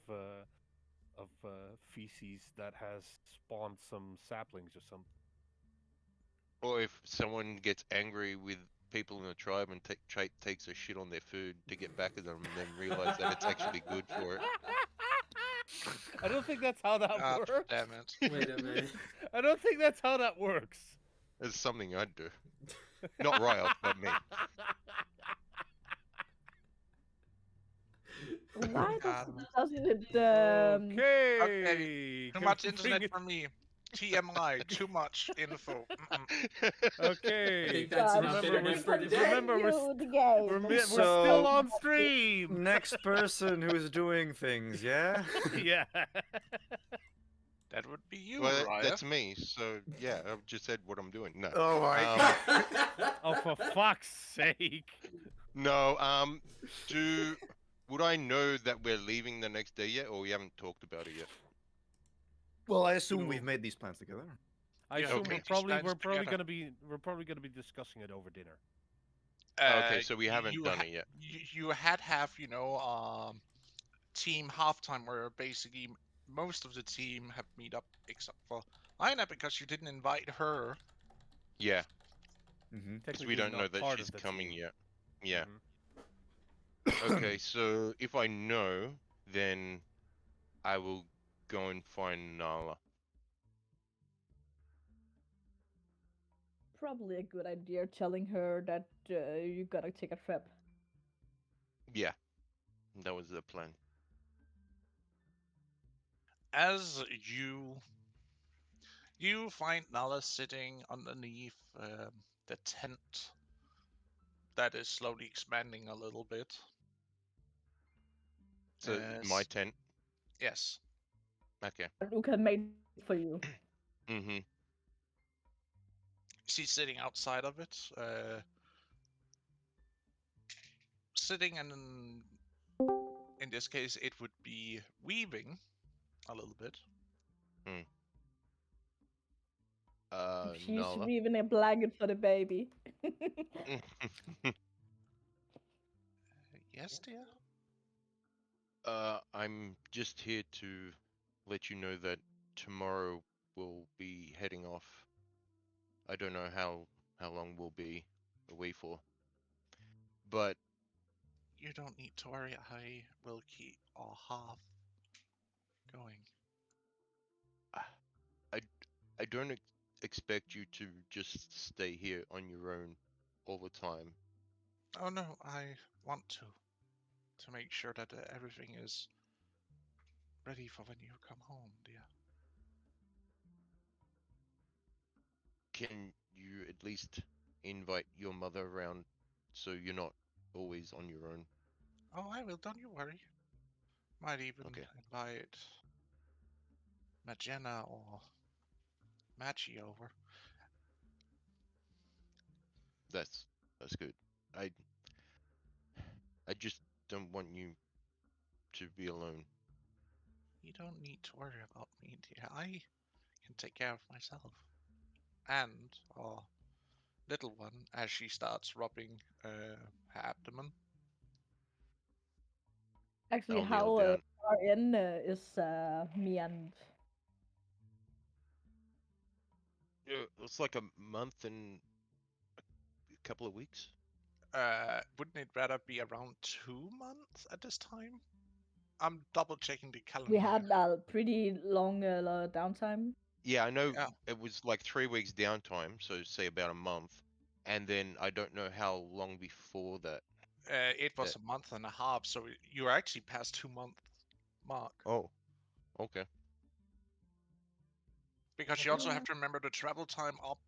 feces that has spawned some saplings or something. Or if someone gets angry with people in the tribe and takes a shit on their food to get back at them and then realize that it's actually good for it. I don't think that's how that God works. damn it. Wait a minute. I don't think that's how that works. It's something I'd do. Not Ryle, but me. why God. doesn't it Okay, Okay. too much internet Config- for me. TMI, too much info. I Okay. think that's God, enough remember, internet for today. remember, continue the game? we're So- still on stream. Next person who is doing things, yeah? Yeah. That would be you, Well, Raya. that's me. So yeah, I've just said what I'm doing. No. Oh my Oh, for fuck's sake. No. Would I know that we're leaving the next day yet, or we haven't talked about it yet? Well, I assume we've made these plans together. I Yeah, assume okay. we're These probably plans together. gonna be discussing it over dinner. Okay, so we haven't you done it yet. You had have, team halftime where basically most of the team have meet up except for Aina because you didn't invite her. Yeah, Mm-hmm. because we Technically don't know not that part she's of the coming team. yet. Yeah. Mhm. Okay, so if I know, then I will go and find Nala. Probably a good idea telling her that you gotta take a trip. Yeah, that was the plan. As you find Nala sitting underneath the tent that is slowly expanding a little bit. So my tent. Yes. Okay. Uka made for you. Mm-hmm. She's sitting outside of it, sitting, and in this case, it would be weaving a little bit. She's Nala. weaving a blanket for the baby. Yes, dear. I'm just here to let you know that tomorrow we'll be heading off. I don't know how long we'll be away for, but You don't need to worry. I will keep our half going. I I don't expect you to just stay here on your own all the time. Oh no, I want to make sure that everything is ready for when you come home, dear. Can you at least invite your mother around so you're not always on your own? Oh, I will. Don't you worry. Might even Okay. invite Magena or Magi over. That's good. I I just don't want you to be alone. You don't need to worry about me, dear. I can take care of myself. And our little one, as she starts rubbing her abdomen. Actually, I'll kneel how down. far in is me and It's like a month and a couple of weeks. Wouldn't it rather be around 2 months at this time? I'm double checking the calendar. we had a pretty long downtime. Yeah, I know Yeah. it was like 3 weeks downtime, so say about a month, and then I don't know how long before that. It was a month and a half, so you're actually past 2 month mark. Oh, okay. Because you also have to remember the travel time up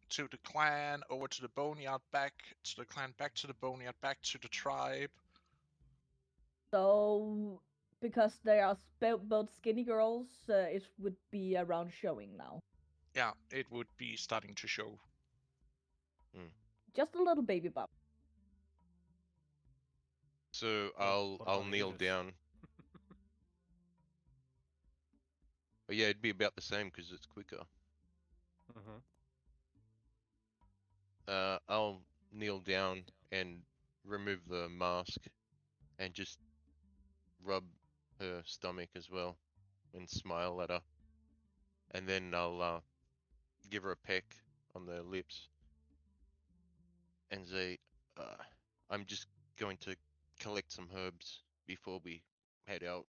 to the clan, over to the boneyard, back to the clan, back to the boneyard, back to the tribe. So, because they are both skinny girls, it would be around showing now. Yeah, it would be starting to show. Mm. Just a little baby bump. So What I'll about kneel Avis? down. But yeah, it'd be about the same because it's quicker. Mm-hmm. I'll kneel down and remove the mask and just rub her stomach as well and smile at her. And then I'll give her a peck on the lips and say, uh, I'm just going to collect some herbs before we head out.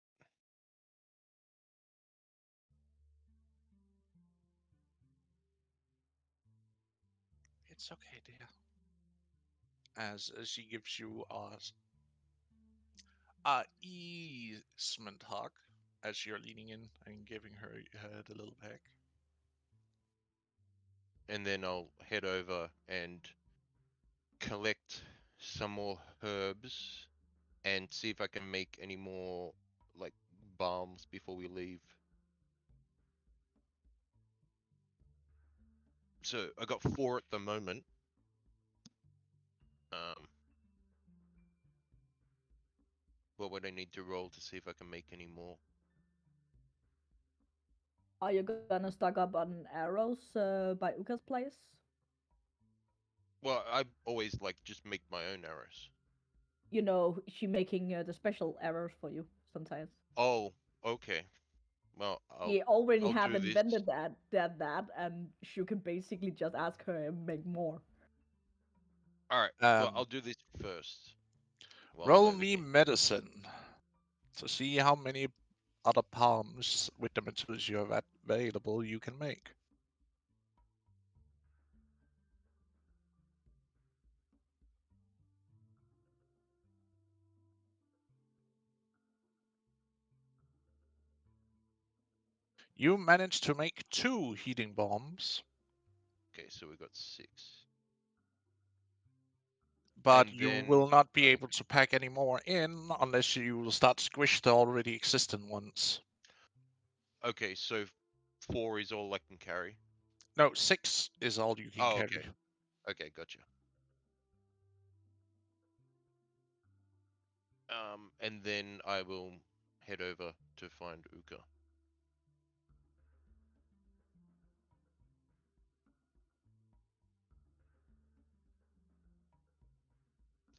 It's okay, dear. As she gives you a easement hug as you're leaning in and giving her the little peck. And then I'll head over and collect some more herbs and see if I can make any more like balms before we leave. So I got 4 at the moment. Um, what would I need to roll to see if I can make any more? Are you gonna stock up on arrows by Uka's place? Well, I always like just make my own arrows. You know, she making the special arrows for you sometimes. Oh, okay. Well, He already I'll have do this. invented that, and you can basically just ask her and make more. All right. Well, I'll Um, do this first while I'm roll over me here. medicine to see how many other palms with the materials you have available you can make. You managed to make 2 heating bombs, Okay, so we got 6. but And you then will not be able to pack any more in unless you will start squish the already existing ones. okay, so 4 is all I can carry. No, 6 is all you can Oh, carry. okay. Okay, gotcha. And then I will head over to find Uka.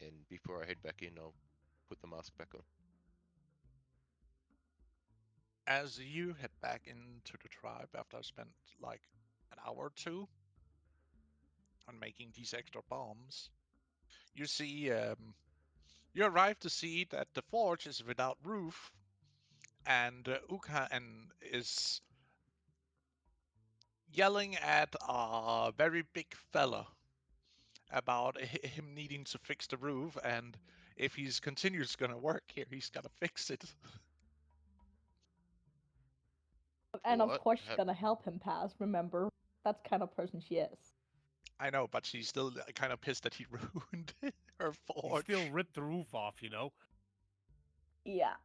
And before I head back in, I'll put the mask back on. As you head back into the tribe after I spent like an hour or two on making these extra bombs, you see, you arrive to see that the forge is without roof, and Uka and is yelling at a very big fella about him needing to fix the roof, and if he's continues gonna work here, he's gonna fix it. And of What? course, she's gonna help him pass. Remember, that's kind of person she is. I know, but she's still kind of pissed that he ruined her He still forge. ripped the roof off, you know? Yeah.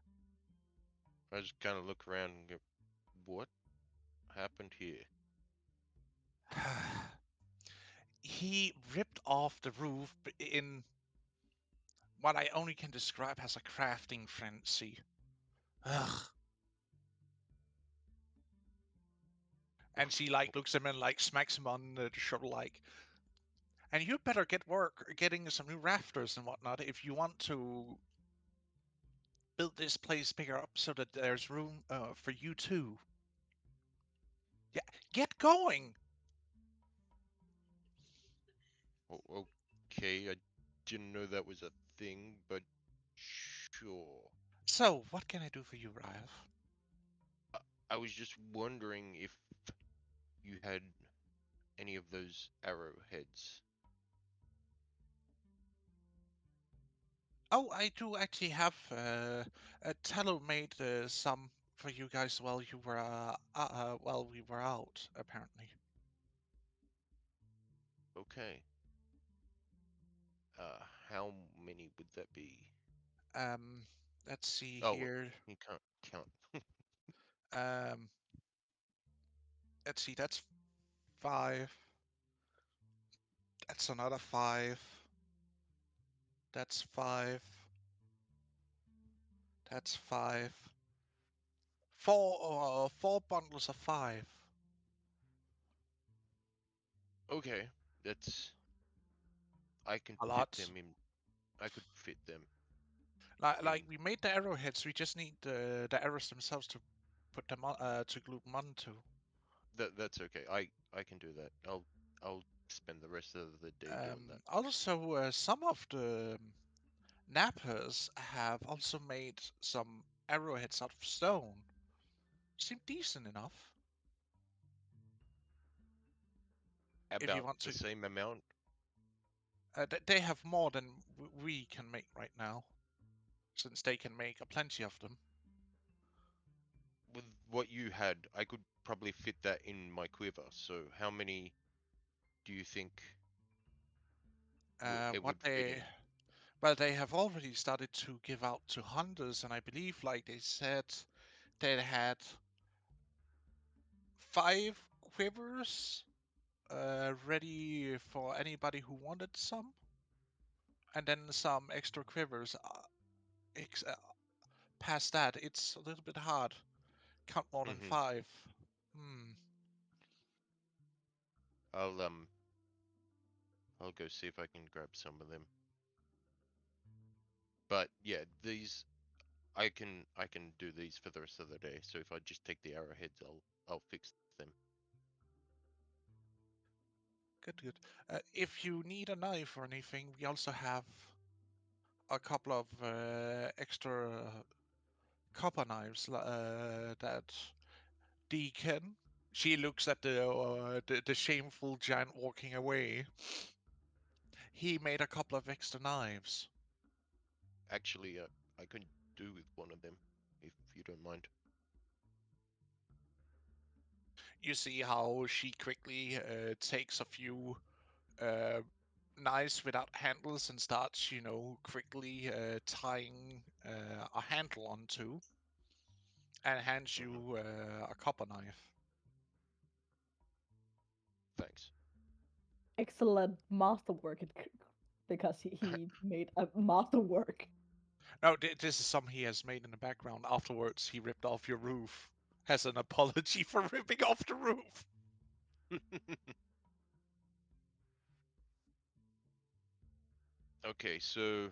I just kind of look around and go, what happened here? He ripped off the roof in what I only can describe as a crafting frenzy. Ugh. And she like looks at him and like smacks him on the shoulder like, and you better get work getting some new rafters and whatnot if you want to build this place bigger up so that there's room for you too. Yeah, get going. Okay, I didn't know that was a thing, but sure. So, what can I do for you, Ralph? I was just wondering if you had any of those arrowheads. Oh, I do actually have Tello made some for you guys while you were while we were out, apparently. Okay. How many would that be? Um, let's see Oh, well, here. you can't count. Um, let's see, that's 5. That's another 5. That's 5. That's 5. 4 bundles of 5. Okay, that's I can A fit lot. them in. I could fit them Like in. we made the arrowheads, we just need the arrows themselves to put them on, to glue them onto. That's okay. I can do that. I'll spend the rest of the day doing that. Also, some of the nappers have also made some arrowheads out of stone. Seem decent enough. If you About want the to, same amount they have more than we can make right now, since they can make a plenty of them. with what you had. I could probably fit that in my quiver. So how many do you think it What would fit they in? Well, they have already started to give out to hunters, and I believe, like they said, they had 5 quivers ready for anybody who wanted some, and then some extra quivers. Past that, it's a little bit hard. Count more than Mm-hmm. 5. Hmm. I'll um I'll go see if I can grab some of them. But yeah, these I can do these for the rest of the day. So if I just take the arrowheads, I'll fix them. Good, good. If you need a knife or anything, we also have a couple of extra copper knives that Deacon. She looks at the shameful giant walking away. He made a couple of extra knives. Actually, I could do with one of them if you don't mind. You see how she quickly takes a few uh, knives without handles and starts, quickly tying a handle onto, and hands Mm-hmm. you a copper knife. Thanks. Excellent masterwork, because he made a masterwork. No, this is some he has made in the background. Afterwards, he ripped off your roof. Has an apology for ripping off the roof. Okay, so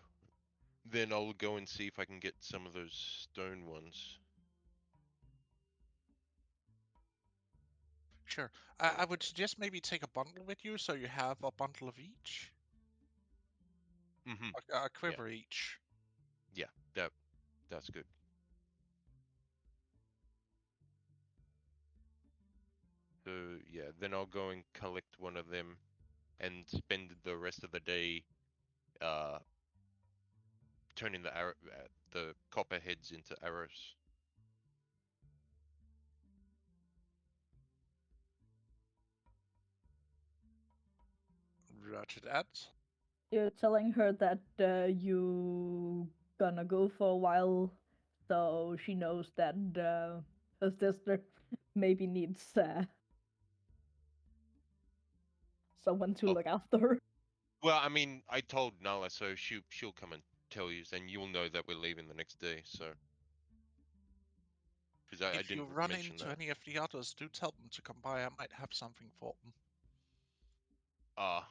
then I'll go and see if I can get some of those stone ones. Sure. So I would suggest maybe take a bundle with you, so you have a bundle of each, mm-hmm. a Yeah, quiver each. yeah, that's good. So yeah, then I'll go and collect one of them and spend the rest of the day uh turning the copper heads into arrows. Roger that. You're telling her that you gonna go for a while, so she knows that her sister maybe needs someone to Oh, look after her. well, I mean, I told Nala, so she'll come and tell you, and you'll know that we're leaving the next day. So, because I If you didn't run mention into that. any of the others, do tell them to come by. I might have something for them. Ah,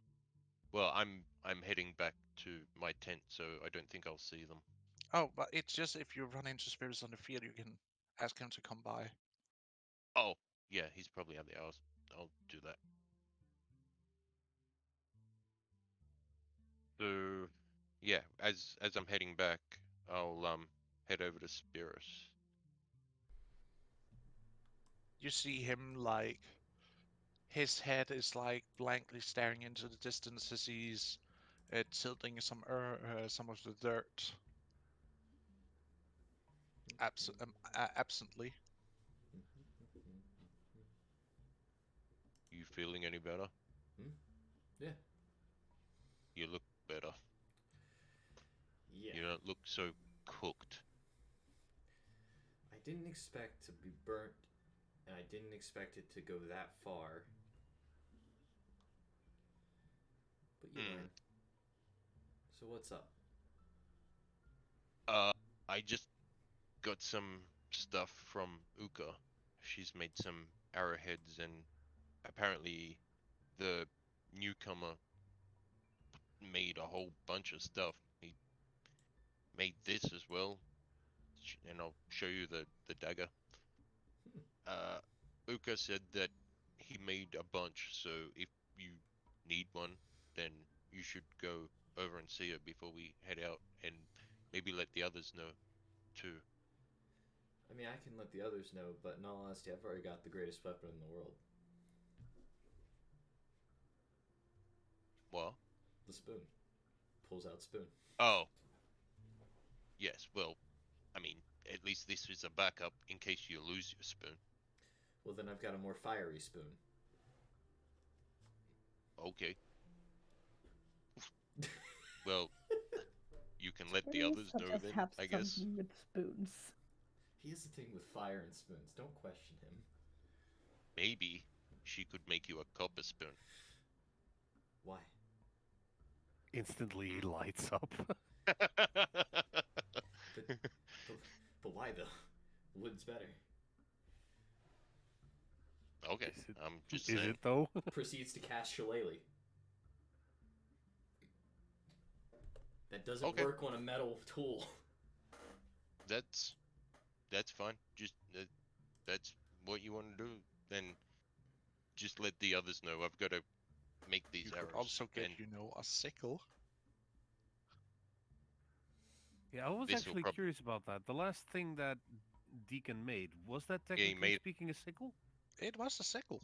well, I'm heading back to my tent, so I don't think I'll see them. Oh, but it's just if you run into spirits on the field, you can ask him to come by. Oh, yeah, he's probably out there. I'll do that. So, yeah, as I'm heading back, I'll head over to Spirus. You see him like his head is like blankly staring into the distance as he's tilting some of the dirt absently. You feeling any better? Yeah. You look better. Yeah. You don't look so cooked. I didn't expect to be burnt, and I didn't expect it to go that far. you learn. So what's up? I just got some stuff from Uka. She's made some arrowheads, and apparently the newcomer made a whole bunch of stuff. He made this as well, and I'll show you the dagger. Uka said that he made a bunch, so if you need one, then you should go over and see her before we head out, and maybe let the others know too. I mean, I can let the others know, but in all honesty, I've already got the greatest weapon in the world. What? The spoon. Pulls out spoon. Oh, yes. Well, I mean, at least this is a backup in case you lose your spoon. Well, then I've got a more fiery spoon. Okay. Well, you can let the Teresa others know just then, have I guess. something with spoons. He has a thing with fire and spoons. Don't question him. Maybe she could make you a copper spoon. Why? Instantly lights up. But, but why though? Wood's better. Okay, Is it- I'm just Is saying. it though? Proceeds to cast Shillelagh. That doesn't Okay. work on a metal tool. That's fine. Just that's what you want to do. Then just let the others know. I've got to make these You arrows. could also get, and a sickle. Yeah, I was This will actually prob- curious about that. The last thing that Deacon made, was that he technically made- speaking a sickle? It was a sickle.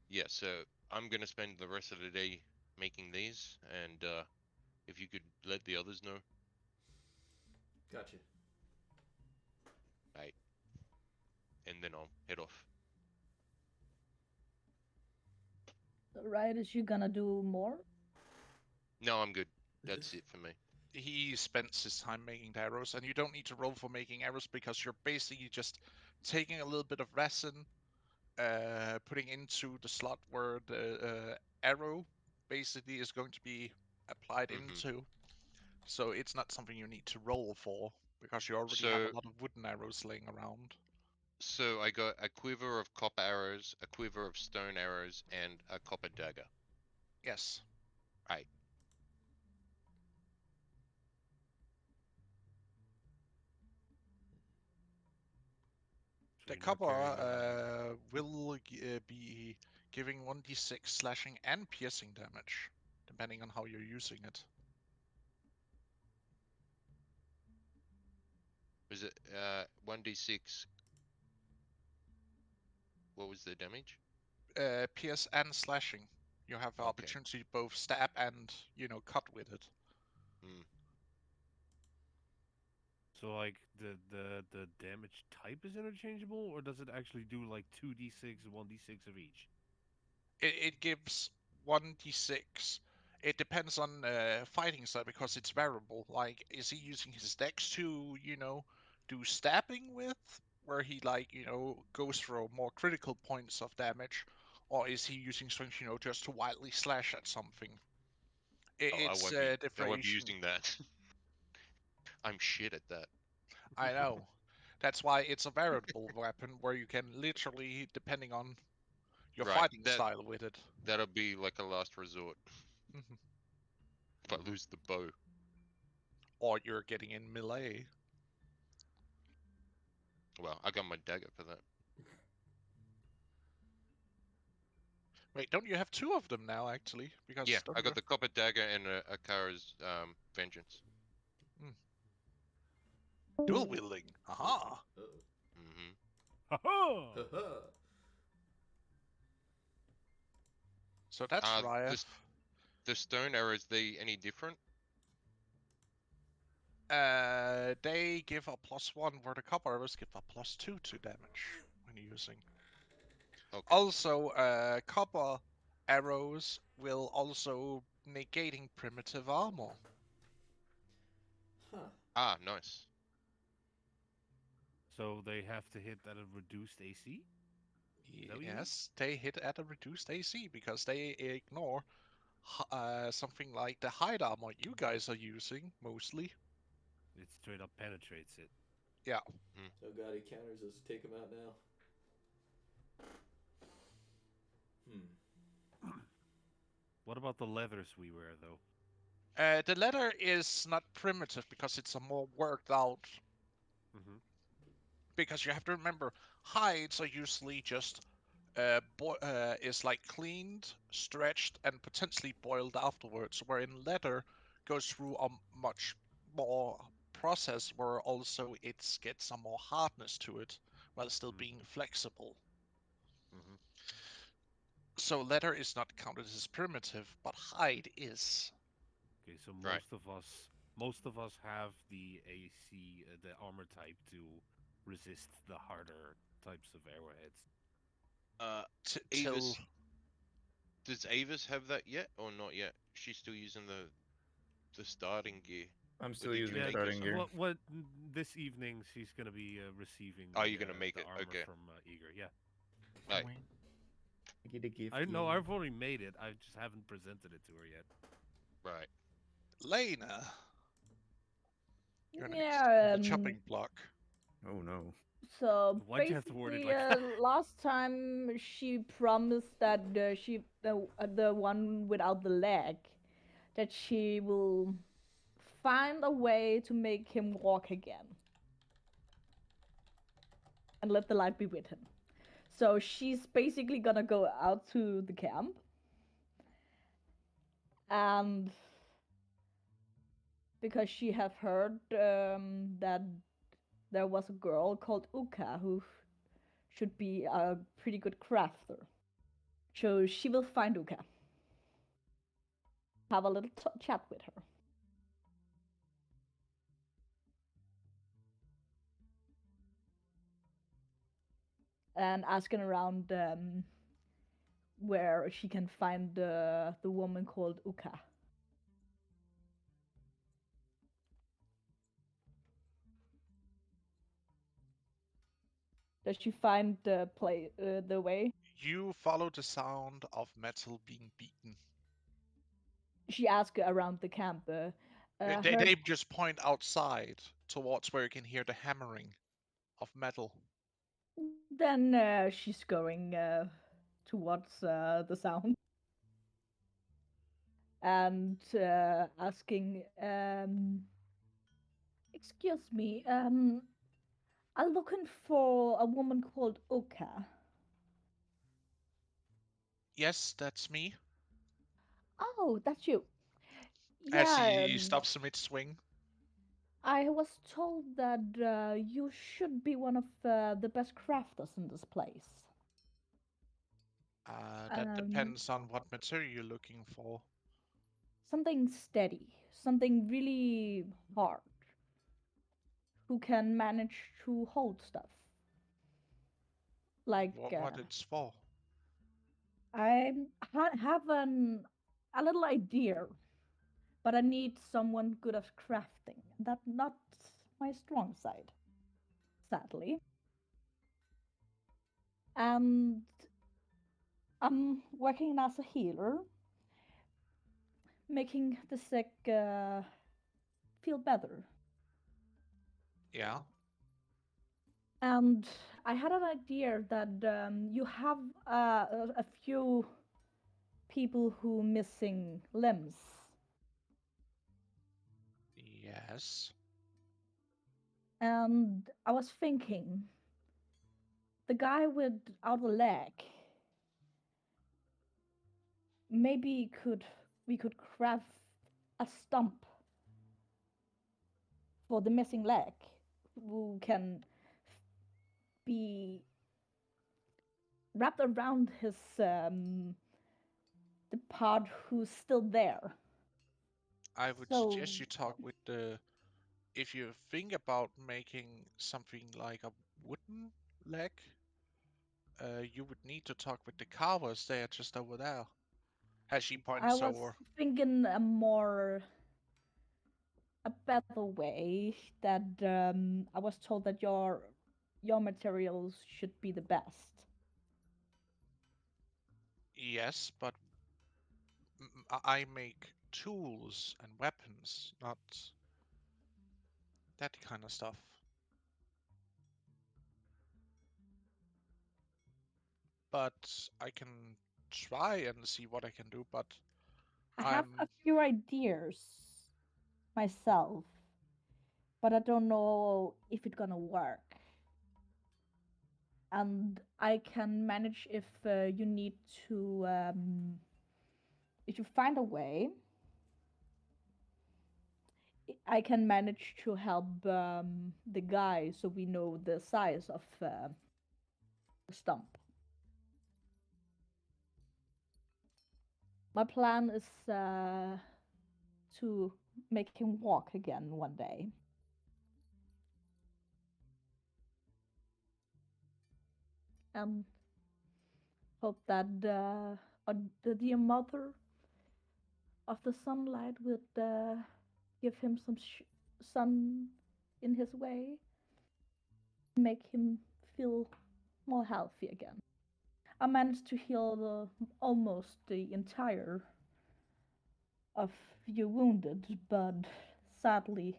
yeah, so I'm gonna spend the rest of the day making these, and if you could let the others know. Gotcha. Right. And then I'll head off. Right, is you gonna do more? No, I'm good. That's it for me. He spends his time making the arrows, and you don't need to roll for making arrows because you're basically just taking a little bit of resin, putting into the slot where the arrow basically is going to be applied Mhm. into. So it's not something you need to roll for because you already have So- a lot of wooden arrows laying around. So I got a quiver of copper arrows, a quiver of stone arrows, and a copper dagger. Yes. Right. So The you're not copper carrying will be giving 1d6 slashing and piercing damage, depending on how you're using it. Was it 1d6? What was the damage? Pierce and slashing. You have the Okay. opportunity to both stab and, cut with it. Hmm. So like the damage type is interchangeable, or does it actually do like 2d6, 1d6 of each? It gives 1d6. It depends on fighting style because it's variable. Like, is he using his dex to, do stabbing with, where he goes for more critical points of damage, or is he using strength, just to wildly slash at something? Oh, I It's won't be. I different. won't be using that. I'm shit at that. I know. That's why it's a variable weapon where you can literally, depending on your Right, fighting style with it. That'll be like a last resort. Mhm. If I lose the bow. Or you're getting in melee. Well, I got my dagger for that. Wait, don't you have two of them now, actually? Because Yeah, don't I you got the copper dagger and Akara's vengeance. dual wielding? Aha! Uh-oh. Mm-hmm. Haha! Haha. So that's Raya. The stone arrows, they any different? They give a +1, where the copper arrows give a +2 to damage when using. Okay. Also, copper arrows will also negating primitive armor. Huh. Ah, nice. So they have to hit at a reduced AC? Is that know you? Yes, they hit at a reduced AC because they ignore something like the hide armor you guys are using mostly. It straight up penetrates it. Yeah. Oh god, he counters us. Take him out now. What about the leathers we wear, though? The leather is not primitive because it's a more worked out. Mm-hmm. Because you have to remember, hides are usually just is like cleaned, stretched, and potentially boiled afterwards. Wherein leather goes through a much more process where also it gets some more hardness to it while still being flexible. Mm-hmm. So leather is not counted as primitive, but hide is. Okay, so Right. most of us have the AC, the armor type to resist the harder types of arrowheads. Till Avis, does Avis have that yet or not yet? She's still using the starting gear. I'm Or still did using you Yeah, make her starting some? gear. what this evening she's gonna be receiving Oh, you're gonna make the it. armor Okay. from Eager. Yeah, Right. I get a gift. I know. yeah. I've already made it. I just haven't presented it to her yet. Right. Lena, you're next on Yeah. the chopping block. Oh no. So Why'd you have to word it basically, like that? last time she promised that the one without the leg, that she will find a way to make him walk again and let the light be with him. So she's basically gonna go out to the camp and because she have heard that there was a girl called Uka who should be a pretty good crafter. So she will find Uka, have a little chat with her. And asking around where she can find the woman called Uka. Does she find the way? You follow the sound of metal being beaten. She asks around the camp. They just point outside towards where you can hear the hammering of metal. Then she's going towards the sound and asking, "Excuse me, I'm looking for a woman called Uka." Yes, that's me. Oh, that's you. As Yeah, he stops mid swing. I was told that you should be one of the best crafters in this place. That Um, depends on what material you're looking for. Something steady, something really hard, who can manage to hold stuff. Like What it's for. I have a little idea, but I need someone good at crafting. That's not my strong side, sadly. And I'm working as a healer, making the sick feel better. Yeah. And I had an idea that you have a few people who missing limbs. Yes. And I was thinking, the guy without a leg, maybe we could craft a stump for the missing leg, who can be wrapped around his the part who's still there. I would So suggest you talk with the. If you think about making something like a wooden leg, you would need to talk with the carvers. They are just over there. As she I points was over. thinking a better way that I was told that your materials should be the best. Yes, but I make tools and weapons, not that kind of stuff. But I can try and see what I can do, but I have a I'm few ideas myself, but I don't know if it's gonna work. And I can manage if you need to, if you find a way, I can manage to help the guy so we know the size of the stump. My plan is to make him walk again one day. And hope that the dear mother of the sunlight would give him some sun in his way, make him feel more healthy again. I managed to heal almost the entire of your wounded, but sadly,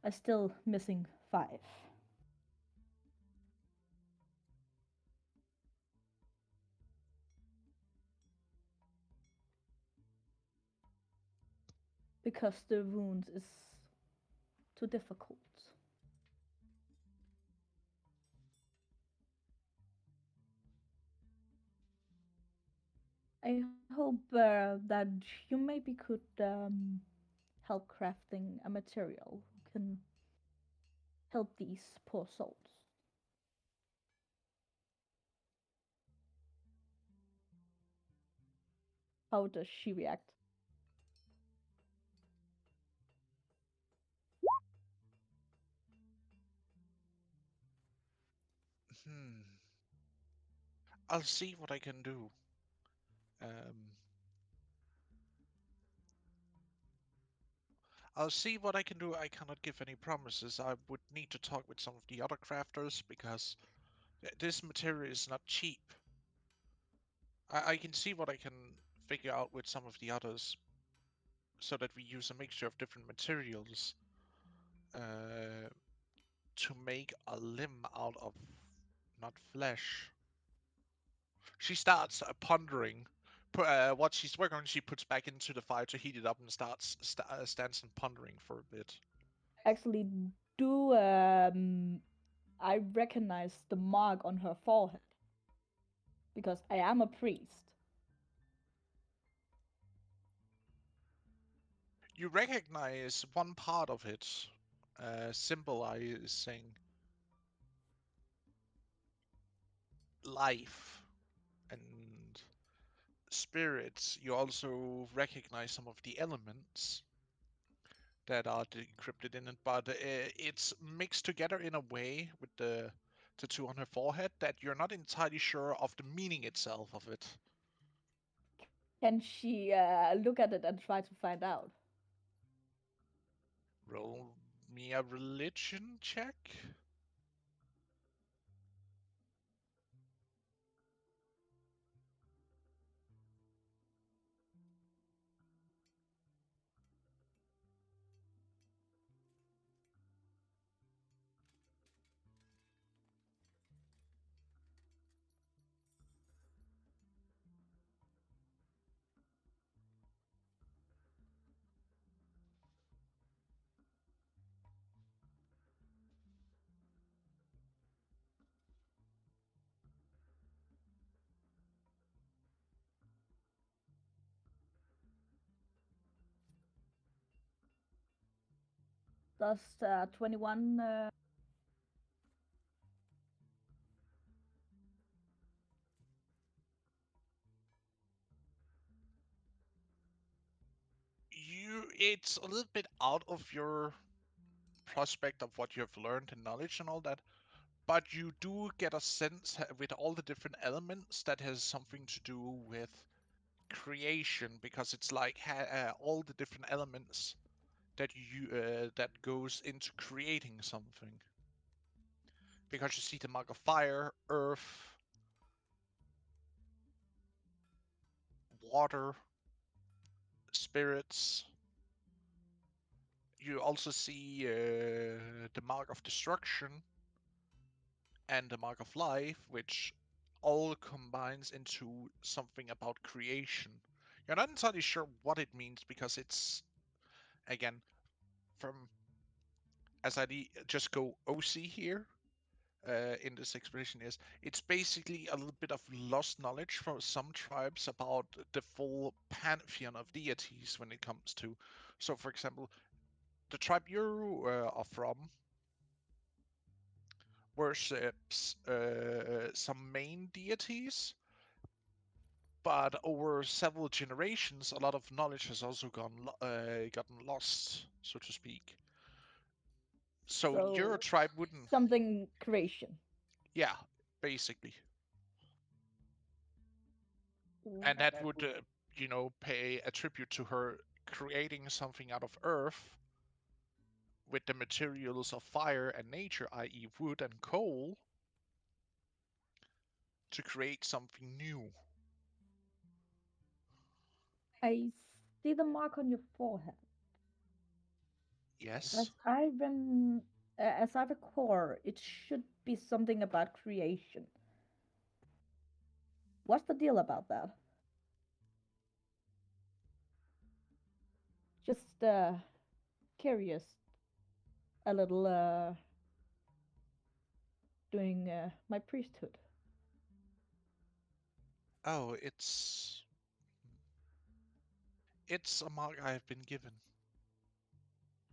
I still missing 5. Because the wound is too difficult. I hope that you maybe could help crafting a material who can help these poor souls. How does she react? hmm. I'll see what I can do. Um, I'll see what I can do. I cannot give any promises. I would need to talk with some of the other crafters because this material is not cheap. I can see what I can figure out with some of the others so that we use a mixture of different materials uh, to make a limb out of not flesh. She starts pondering. What she's working on, she puts back into the fire to heat it up and stands and pondering for a bit. Actually, do I recognize the mark on her forehead because I am a priest. You recognize one part of it, symbolizing life and spirits. You also recognize some of the elements that are decrypted in it, but it's mixed together in a way with the tattoo on her forehead that you're not entirely sure of the meaning itself of it. Can she look at it and try to find out? Roll me a religion check. Does 21? It's a little bit out of your prospect of what you have learned and knowledge and all that, but you do get a sense with all the different elements that has something to do with creation because it's like all the different elements that goes into creating something. Because you see the mark of fire, earth, water, spirits. You also see the mark of destruction and the mark of life, which all combines into something about creation. You're not entirely sure what it means because it's, again, from as I just go OC here in this explanation is it's basically a little bit of lost knowledge from some tribes about the full pantheon of deities when it comes to. So, for example, the tribe you are from worships some main deities, but over several generations, a lot of knowledge has also gotten lost, so to speak. So your So tribe wouldn't, something creation. yeah, basically, and that would, pay a tribute to her creating something out of earth with the materials of fire and nature, i.e., wood and coal, to create something new. I see the mark on your forehead. Yes. As as I recall, it should be something about creation. What's the deal about that? Just curious, a little doing my priesthood. Oh, it's a mark I have been given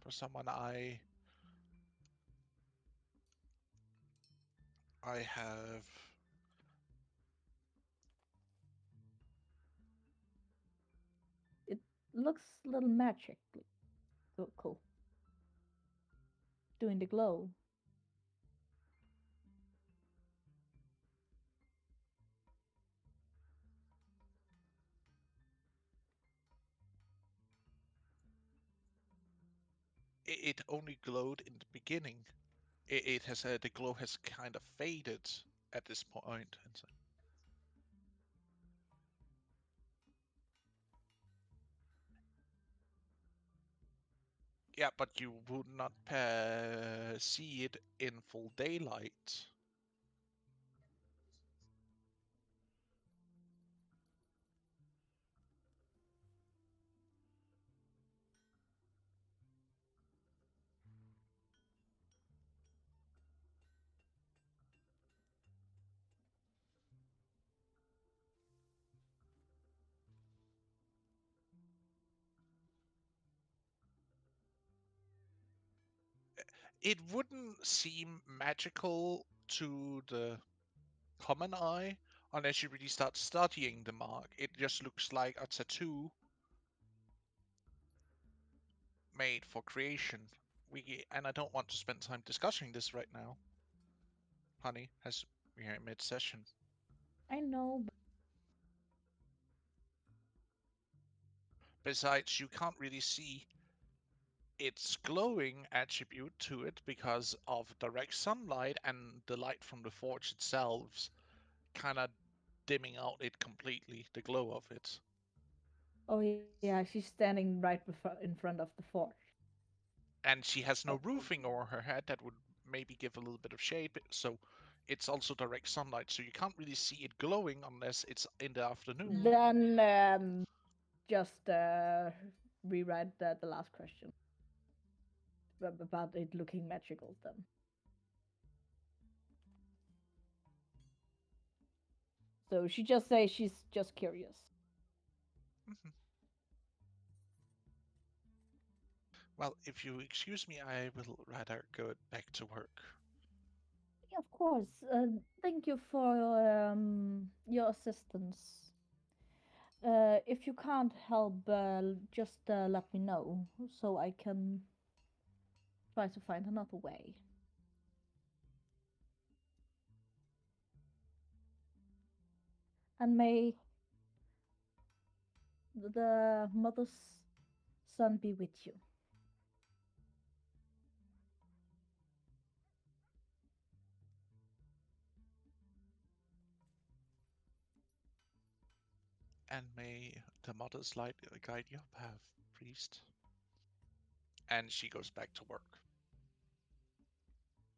for someone I have. It looks a little magic. So cool. Doing the glow. It only glowed in the beginning. It has the glow has kind of faded at this point. And so, yeah, but you would not see it in full daylight. It wouldn't seem magical to the common eye unless you really start studying the mark. It just looks like a tattoo made for creation. And I don't want to spend time discussing this right now, honey, as we are mid-session. I know. Besides, you can't really see its glowing attribute to it because of direct sunlight and the light from the forge itself kind of dimming out it completely, the glow of it. Oh yeah, she's standing right in front of the forge. And she has no Oh, roofing over her head that would maybe give a little bit of shade, so it's also direct sunlight, so you can't really see it glowing unless it's in the afternoon. then just rewrite the last question about it looking magical. Then. So she just says she's just curious. Mhm. Well, if you excuse me, I will rather go back to work. Yeah, of course. Thank you for your assistance. If you can't help, just let me know so I can try to find another way. And may the mother's son be with you. And may the mother's light guide your path, priest. And she goes back to work.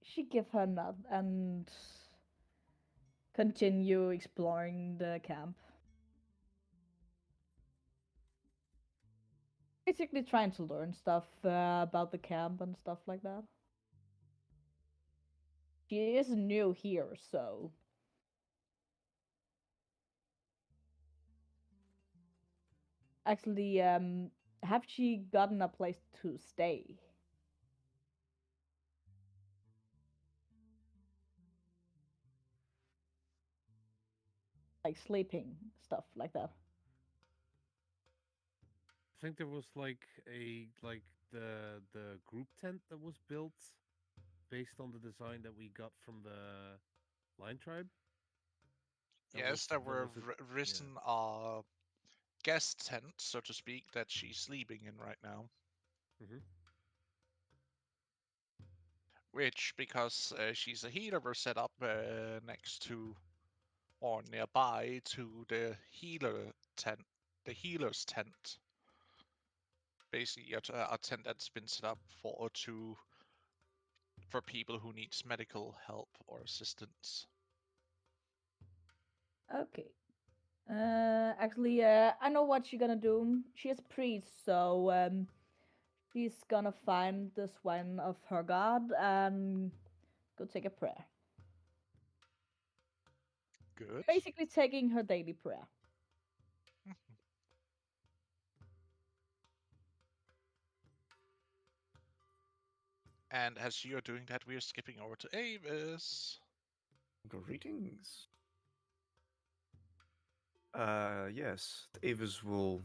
She give her nod and continue exploring the camp. Basically trying to learn stuff about the camp and stuff like that. She is new here, so actually, have she gotten a place to stay? Like sleeping, stuff like that. I think there was like the group tent that was built based on the design that we got from the Lion Tribe. Yes, there were yeah. risen a guest tent, so to speak, that she's sleeping in right now. Mm-hmm. Which, because she's a healer, were set up next to or nearby to the healer's tent. Basically, a tent that's been set up for people who needs medical help or assistance. Okay. Actually, I know what she's gonna do. She is a priest, so she's gonna find the shrine of her god and go take a prayer. Good. Basically, taking her daily prayer. And as you're doing that, we're skipping over to Avis. Greetings. Yes, Avis will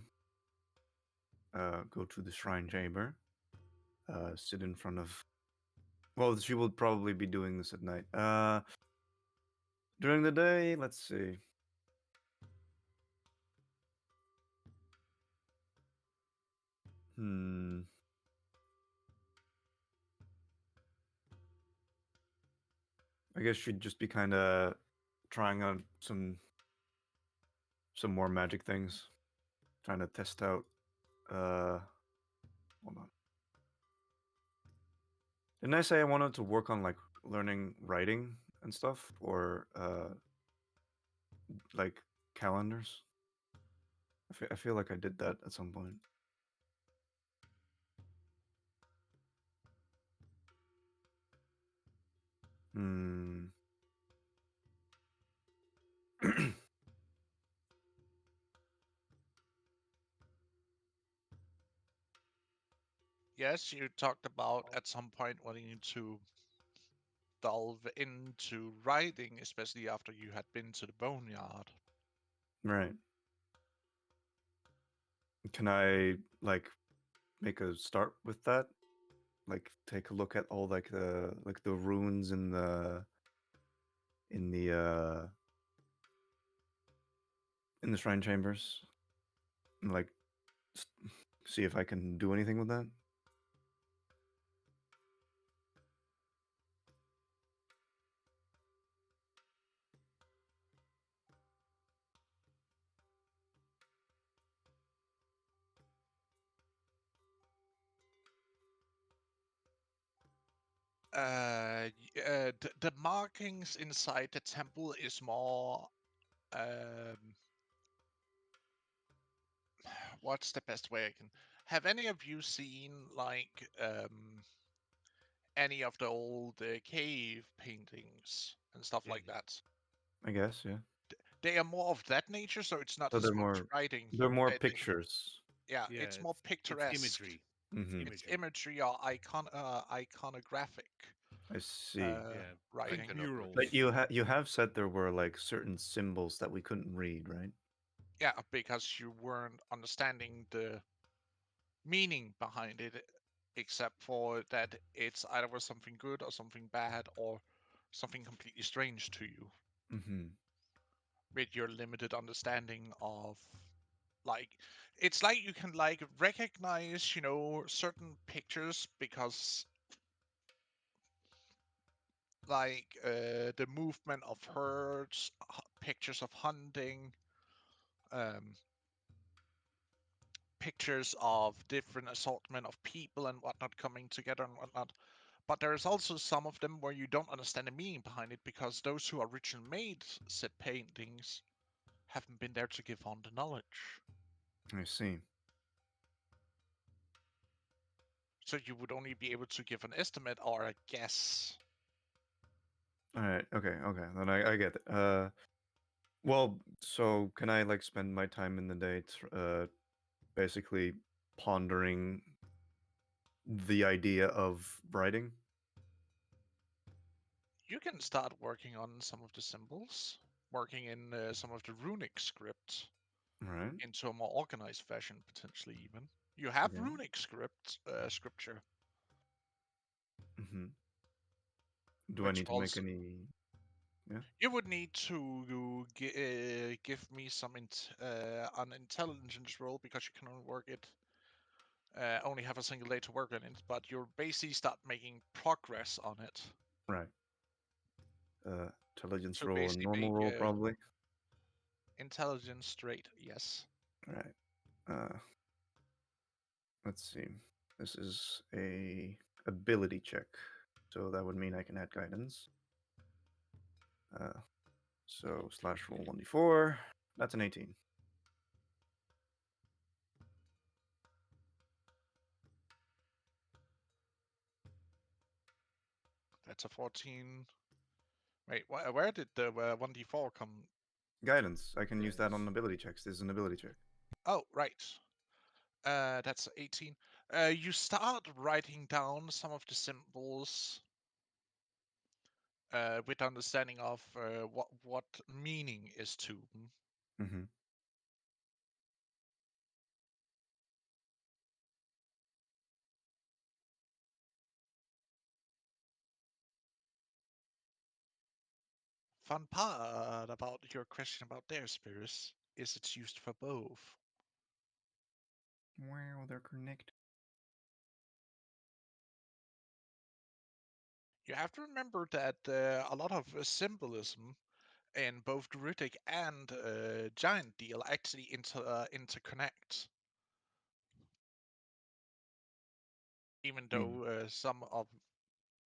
go to the shrine chamber, sit in front of. Well, she will probably be doing this at night. During the day, let's see. Hmm. I guess she'd just be kind of trying on some more magic things, trying to test out. Hold on. Didn't I say I wanted to work on like learning writing and stuff, or like calendars? I feel like I did that at some point. Hmm. Yes, you talked about at some point wanting to delve into writing, especially after you had been to the boneyard. Right. Can I like make a start with that? Like take a look at all like the runes in the uh in the shrine chambers, and like see if I can do anything with that. The markings inside the temple is more. What's the best way I can? Have any of you seen like any of the old cave paintings and stuff like Mhm. that? I guess, yeah. They are more of that nature, so it's not So as much writing. they're more Uh, they- pictures. yeah, Yeah, it's more it's picturesque. imagery. Mm-hmm. It's imagery or iconographic I see. Yeah, like writing. murals. But you have said there were like certain symbols that we couldn't read, right? Yeah, because you weren't understanding the meaning behind it, except for that it's either was something good or something bad or something completely strange to you Mm-hmm. with your limited understanding of like it's like you can like recognize certain pictures because like the movement of herds, pictures of hunting, um, pictures of different assortment of people and whatnot coming together and whatnot. But there's also some of them where you don't understand the meaning behind it because those who originally made said paintings haven't been there to give on the knowledge. I see. So you would only be able to give an estimate or a guess. All right. Okay. Then I get it. Well, so can I like spend my time in the day basically pondering the idea of writing? You can start working on some of the symbols, working in some of the runic script All right. into a more organized fashion, potentially even. You have Okay. runic scripture, Mm-hmm. Do I which need to make also any? Yeah. you would need to give me some an intelligence roll because you can only work it. Only have a single day to work on it, but you're basically start making progress on it. Right. Intelligence So roll and basically normal make roll probably. intelligence straight, yes. All right. Let's see. This is a ability check, so that would mean I can add guidance. So slash roll 1d4. That's an 18. That's a 14. Wait, where did the 1d4 come? Guidance. I can use that on Guidance. ability checks. This is an ability check. Oh, right. That's 18. You start writing down some of the symbols with understanding of what meaning is to them. Mm-hmm. Fun part about your question about their spirits is it's used for both. Wow, they're connected. You have to remember that a lot of symbolism in both Druidic and Giant Deal actually interconnect. Even though some of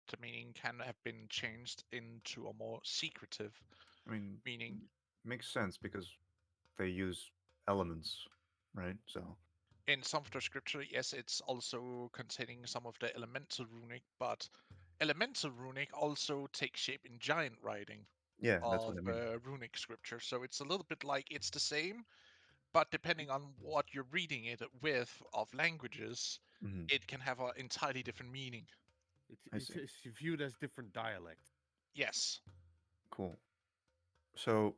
the meaning can have been changed into a more secretive I mean, meaning. makes sense because they use elements, right? So In some of the scripture, yes, it's also containing some of the elemental runic, but elemental runic also takes shape in giant writing yeah, that's of what I mean. runic scripture. So it's a little bit like it's the same, but depending on what you're reading it with of languages, Mm-hmm. it can have an entirely different meaning. I see. It's viewed as different dialect. Yes. Cool. So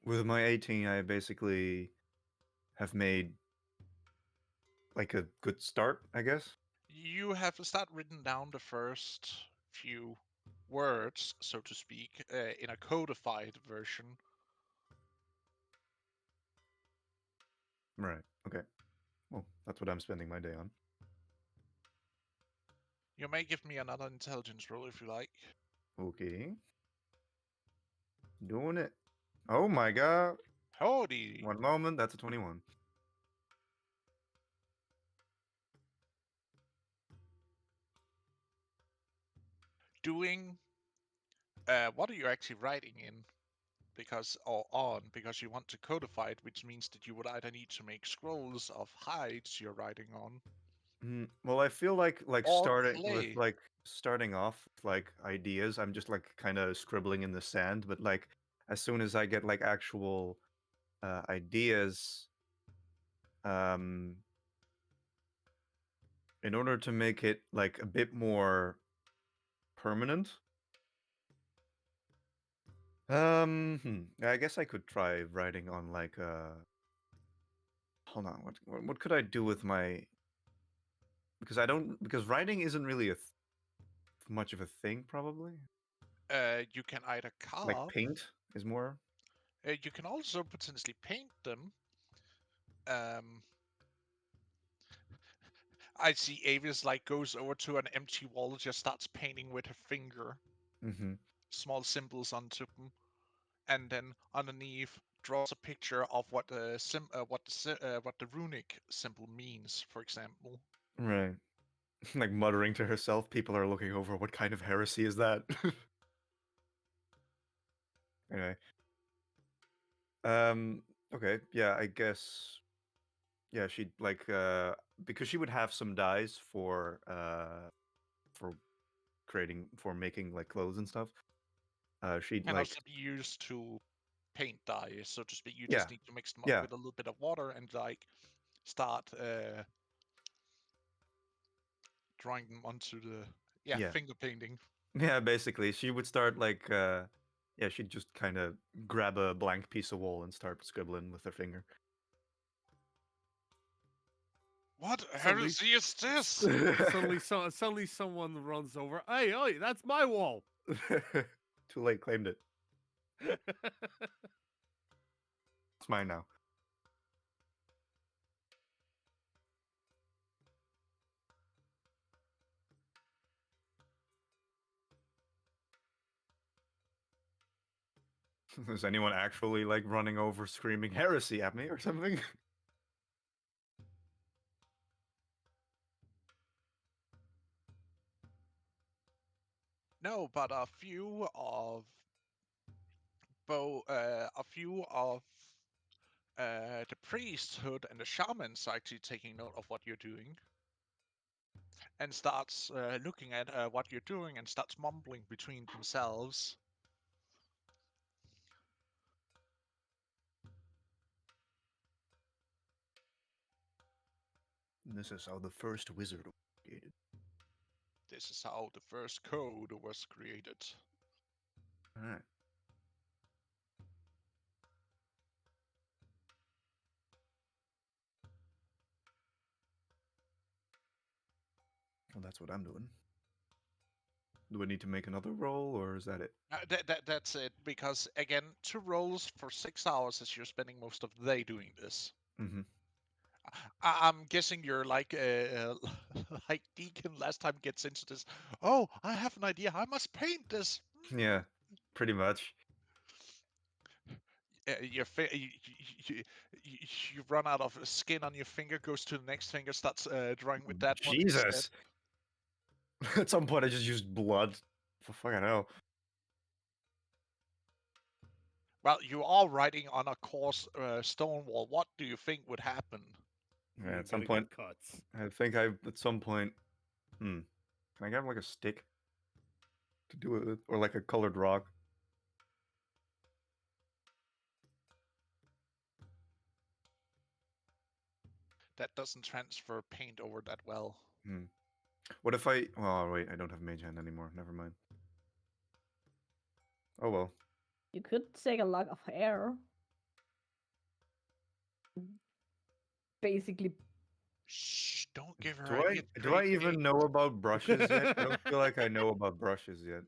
with my 18, I basically have made like a good start, I guess. You have start written down the first few words, so to speak, in a codified version. Right. Okay. Well, that's what I'm spending my day on. You may give me another intelligence roll if you like. Okay. Doing it. Oh my god. Howdy! One moment. That's a 21. Doing what are you actually writing in? Because because you want to codify it, which means that you would either need to make scrolls of hides you're writing on, Well, I feel like or clay. starting off with like ideas, I'm just like kind of scribbling in the sand, but like as soon as I get like actual ideas, um in order to make it like a bit more permanent, I guess I could try writing on like hold on, what could I do with my, because I don't, because writing isn't really much of a thing probably. You can either Like carve. paint is more. You can also potentially paint them. Um, I see Avis like goes over to an empty wall, just starts painting with her finger, Mm-hmm. small symbols onto them, and then underneath draws a picture of what the runic symbol means, for example. Right. Like muttering to herself, people are looking over. What kind of heresy is that? Anyway. Okay. Yeah, I guess. Yeah, she'd like because she would have some dyes for making like clothes and stuff. She'd Can like also be used to paint dye, so to speak. You yeah just need to mix them up yeah with a little bit of water and like start drawing them onto the yeah finger painting. yeah. Basically, she would start like yeah, she'd just kind of grab a blank piece of wall and start scribbling with her finger. What Suddenly- heresy is this? Suddenly someone runs over. Hey, that's my wall. Too late, claimed it. It's mine now. Is anyone actually like running over screaming heresy at me or something? No, but a few of the priesthood and the shamans are actually taking note of what you're doing and starts looking at what you're doing and starts mumbling between themselves. This is how the first wizard was created. This is how the first code was created. All right. Well, that's what I'm doing. Do I need to make another roll, or is that it? That's it, because again, 2 rolls for 6 hours as you're spending most of the day doing this. Mm-hmm. I'm guessing you're like like Deacon last time gets into this. Oh, I have an idea. I must paint this. Yeah, pretty much. Your you run out of skin on your finger, goes to the next finger, starts drawing with that one instead. Jesus. At some point, I just used blood. For fucking hell. Well, you are writing on a coarse stone wall. What do you think would happen? Yeah, You're at some gonna get point, cuts. I think at some point. Can I get like a stick to do it with, or like a colored rock? That doesn't transfer paint over that well. What if I? Oh wait, I don't have mage hand anymore. Never mind. Oh well. You could take a lock of hair. Basically, Shh! Don't give her Do I ideas. do I Great even paint. know about brushes yet? I don't feel like I know about brushes yet.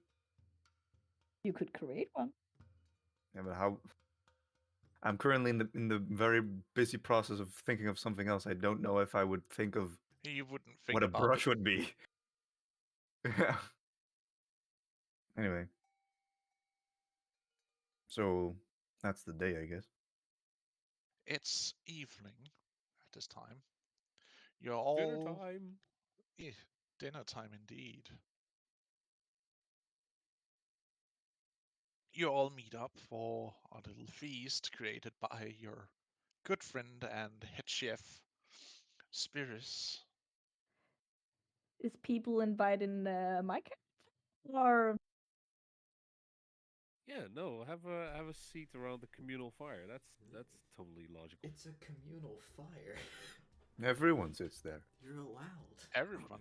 you could create one. Yeah, but how? I'm currently in the very busy process of thinking of something else. I don't know if I would think of You wouldn't think what a about brush it. would be. Yeah. Anyway. So that's the day, I guess. It's evening at this time. You're Dinner all time. dinner time indeed. You all meet up for a little feast created by your good friend and head chef, Spirus. Is people inviting my cat? Or Yeah, no, have a seat around the communal fire. That's totally logical. It's a communal fire. Everyone sits there. You're allowed. Everyone.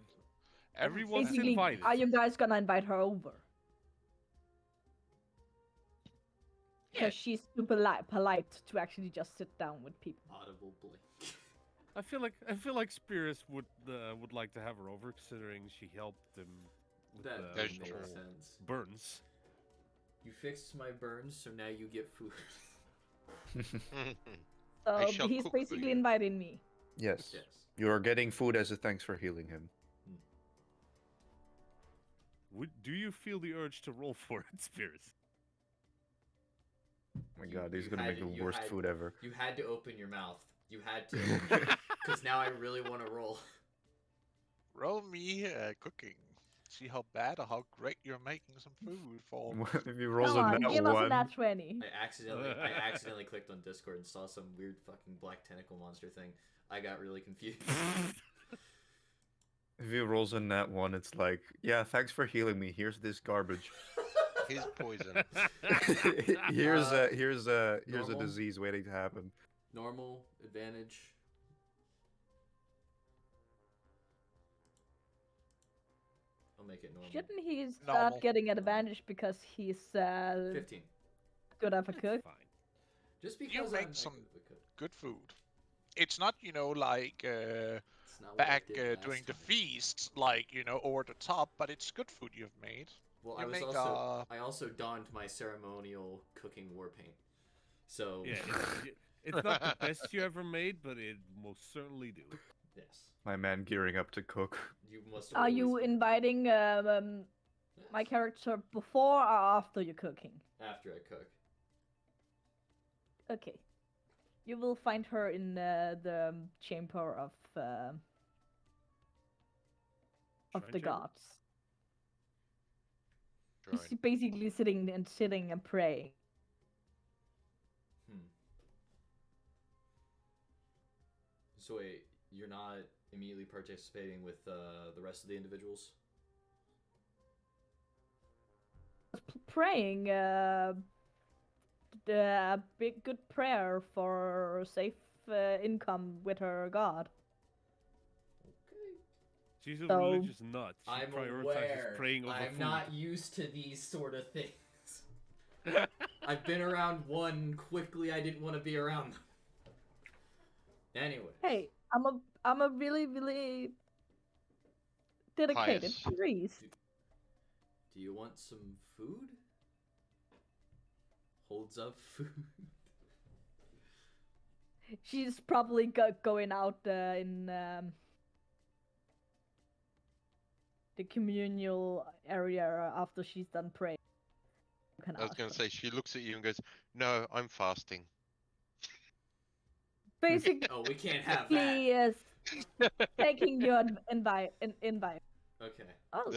Everyone's basically, invited. are you guys gonna invite her over? Yeah. Because she's super polite to actually just sit down with people. Audible blink. I feel like Spears would like to have her over, considering she helped him with That the That's makes true. whole sense. burns. You fixed my burns, so now you get food. So shall he's cook for basically you. inviting me. Yes. Yes. You are getting food as a thanks for healing him. Do you feel the urge to roll for it, Spears? Oh my god, he's gonna make the worst food ever. You had to open your mouth. You had to, because now I really want to roll. Roll me cooking. See how bad or how great you're making some food for. If he rolls Come a on, nat give us a one, nat 20. I accidentally clicked on Discord and saw some weird fucking black tentacle monster thing. I got really confused. if he rolls a nat one, it's like, yeah, thanks for healing me. Here's this garbage. Here's poison. here's a normal? disease waiting to happen. Normal, advantage. I'll make it normal. Shouldn't he start Normal. getting an advantage because he's 15. good of a That's cook? fine. Just You because make I'm some good of a cook. good food. It's not, like It's not what I back did last during the time. feast, like over the top, but it's good food you've made. Well, You make I also donned my ceremonial cooking war paint. So Yeah, it's not the best you ever made, but it most certainly do. yes, My man gearing up to cook. you must. Are you always- inviting my Yes, character before or after you're cooking? after I cook? Okay. You will find her in the chamber of Shrine the chamber? gods. Shrine. She's basically sitting and praying. So wait, you're not immediately participating with the rest of the individuals? Praying the big good prayer for safe income with her god. Okay. She's a So- religious nut. She I'm prioritizes aware. praying over I'm food. not used to these sort of things. I've been around one quickly. I didn't want to be around them. Anyway. Hey, I'm a really dedicated Pious. priest. Do you want some food? Holds up food. She's probably going out in the communal area after she's done praying. You can I was ask going her. to say, she looks at you and goes, "No, I'm fasting." Basically, Oh, we can't have that. is taking your invite. Okay. Oh,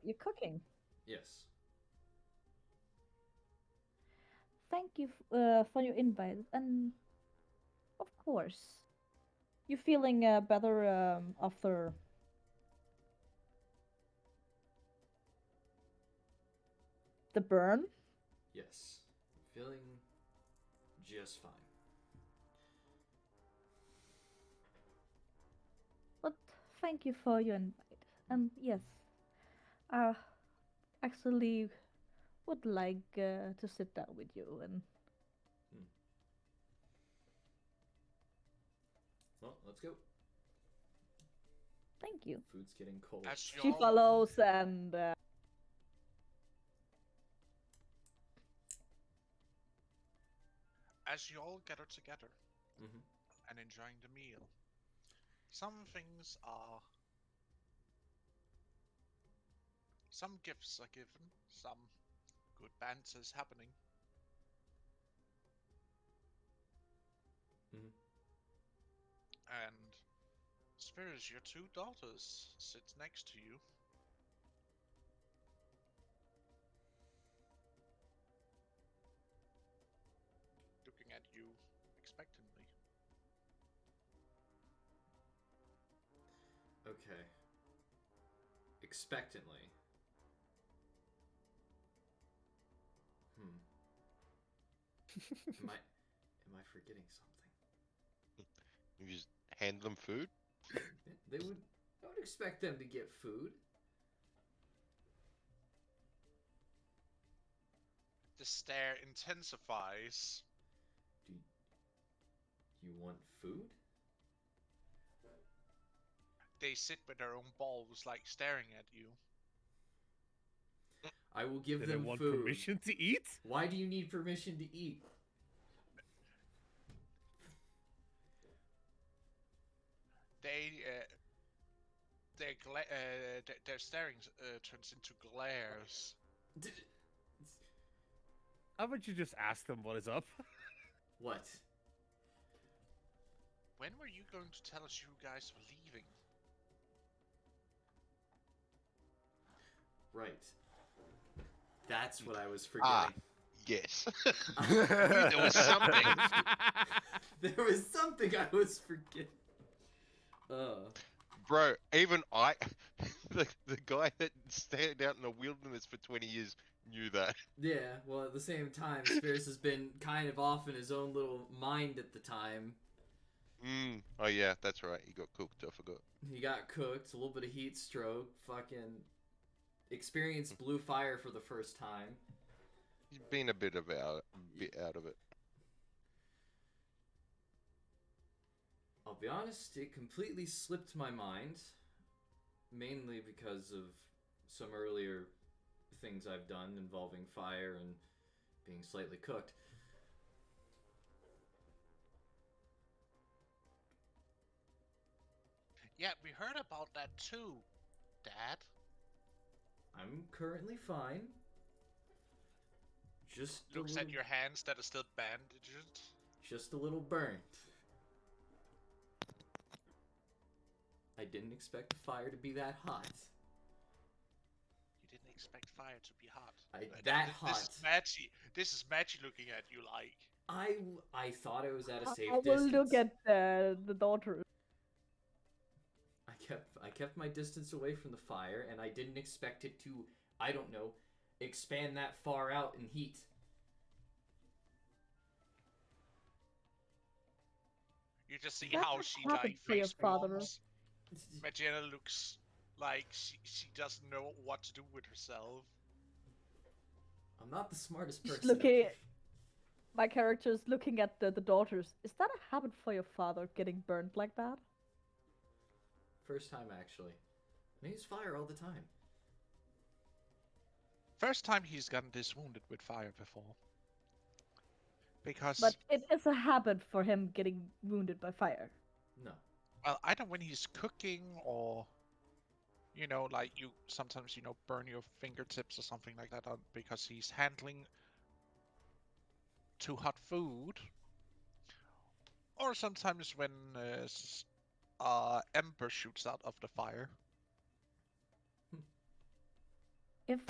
you're cooking. Yes. Thank you for your invite, and of course, you feeling better after the burn? Yes. Feeling just fine. But thank you for your invite, and yes, I actually would like to sit down with you and Well, let's go. thank you. Food's getting cold. As She y'all- follows and As you all gather together Mhm. and enjoying the meal, some things are. Some gifts are given, some good banter's happening. Mhm. And Spirit, your two daughters sit next to you. Looking at you expectantly. Okay. Expectantly. Am I forgetting something? You just hand them food. They would. I would expect them to get food. The stare intensifies. Do you want food? They sit with their own balls, like staring at you. I will give Did them I want food. permission to eat? Why do you need permission to eat? Their staring turns into glares. How about you just ask them what is up? What? When were you going to tell us you guys were leaving? Right. That's what I was Ah, forgetting. yes. I knew there was something. There was something I was forgetting. Bro, even the guy that stayed out in the wilderness for 20 years knew that. Yeah, well, at the same time, Spears has been kind of off in his own little mind at the time. Oh yeah, that's right. He got cooked. I forgot. He got cooked, a little bit of heat stroke, fucking experienced blue fire for the first time. He's been a bit out of it. I'll be honest, it completely slipped my mind, mainly because of some earlier things I've done involving fire and being slightly cooked. Yeah, we heard about that too, Dad. I'm currently fine. Just Looks at your hands that are still bandaged. just a little burnt. I didn't expect the fire to be that hot. You didn't expect fire to be hot. That This hot. is Maggie. This is Maggie looking at you like. I thought I was at a safe I will distance. look at the daughter. I kept my distance away from the fire, and I didn't expect it to, I don't know, expand that far out in heat. You just see That how has she happened like for your face father. warms. Magina looks like she doesn't know what to do with herself. I'm not the smartest She's person. looking. My character is looking at the daughters. Is that a habit for your father, getting burned like that? First time, actually. I use fire all the time. First time he's gotten this wounded with fire before. Because, But it is a habit for him getting wounded by fire. No. well, either when he's cooking or, you know, like you sometimes, burn your fingertips or something like that because he's handling too hot food. Or sometimes when ember shoots out of the fire. If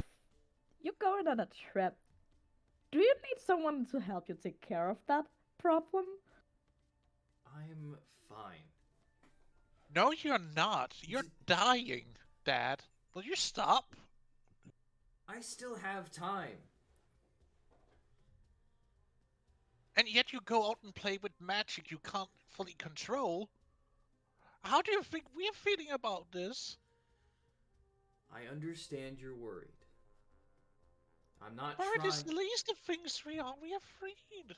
you're going on a trip, do you need someone to help you take care of that problem? I'm fine. No, you're not. You're dying, Dad. Will you stop? I still have time. And yet you go out and play with magic you can't fully control. How do you think we're feeling about this? I understand you're worried. I'm not That trying. is the least of things we are. We are afraid.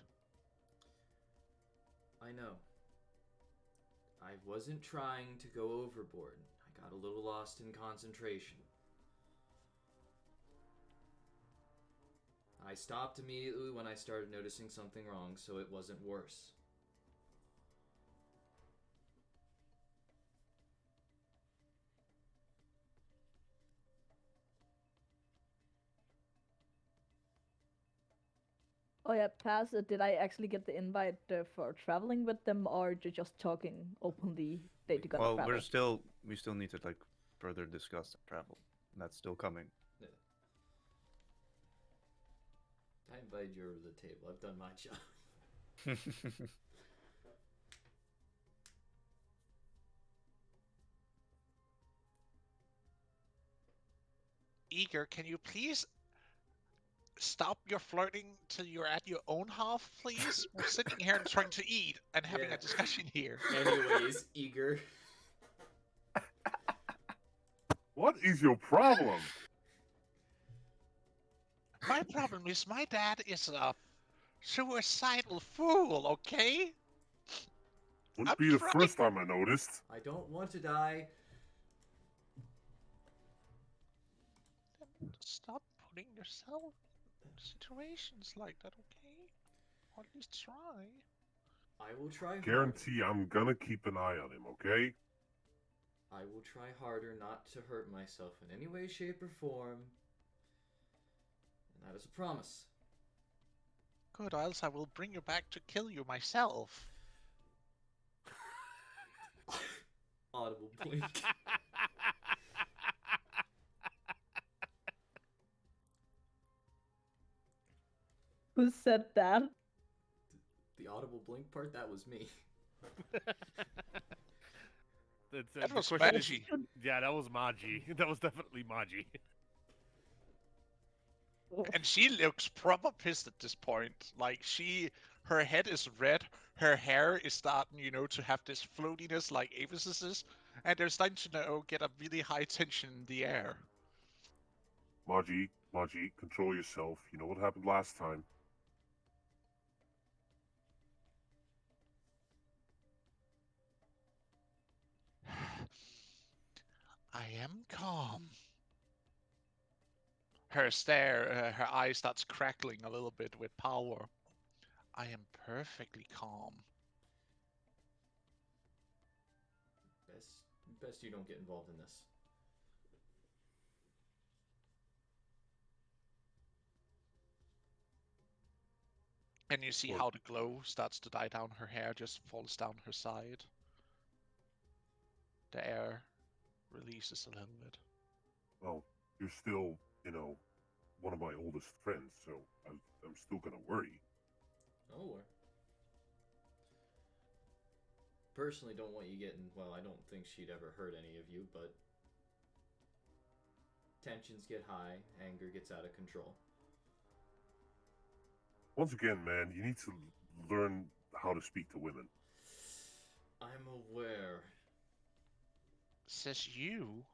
I know. I wasn't trying to go overboard. I got a little lost in concentration. I stopped immediately when I started noticing something wrong, so it wasn't worse. Oh yeah, Paz, did I actually get the invite for traveling with them, or just talking openly that you're gonna Well, travel? we still need to like further discuss the travel. That's still coming. Yeah. I invited you over to the table. I've done my job. Eager, can you please stop your flirting till you're at your own half, please? We're sitting here and trying to eat and having Yeah. a discussion here. Anyways, eager. What is your problem? My problem is my dad is a suicidal fool, okay? Wouldn't I'm be the trying. first time I noticed. I don't want to die. Stop putting yourself in situations like that, okay? Or at least try. I will try harder. Guarantee I'm gonna keep an eye on him, okay? I will try harder not to hurt myself in any way, shape, or form. And that is a promise. Good, or else I will bring you back to kill you myself. Audible blink. Who said that? The audible blink part, that was me. That The was question is- Maggie. yeah, that was Maji. That was definitely Maji. And she looks proper pissed at this point. Like her head is red, her hair is starting, to have this floatiness like Avis's is, and they're starting to get a really high tension in the air. Maji, control yourself. You know what happened last time. I am calm. Her eye starts crackling a little bit with power. I am perfectly calm. Best you don't get involved in this. And you see Well- how the glow starts to die down. Her hair just falls down her side. The air releases a little bit. Well, you're still, one of my oldest friends, so I'm still gonna worry. Oh. Personally, don't want you getting. Well, I don't think she'd ever hurt any of you, but tensions get high, anger gets out of control. Once again, man, you need to learn how to speak to women. I'm aware. Says you.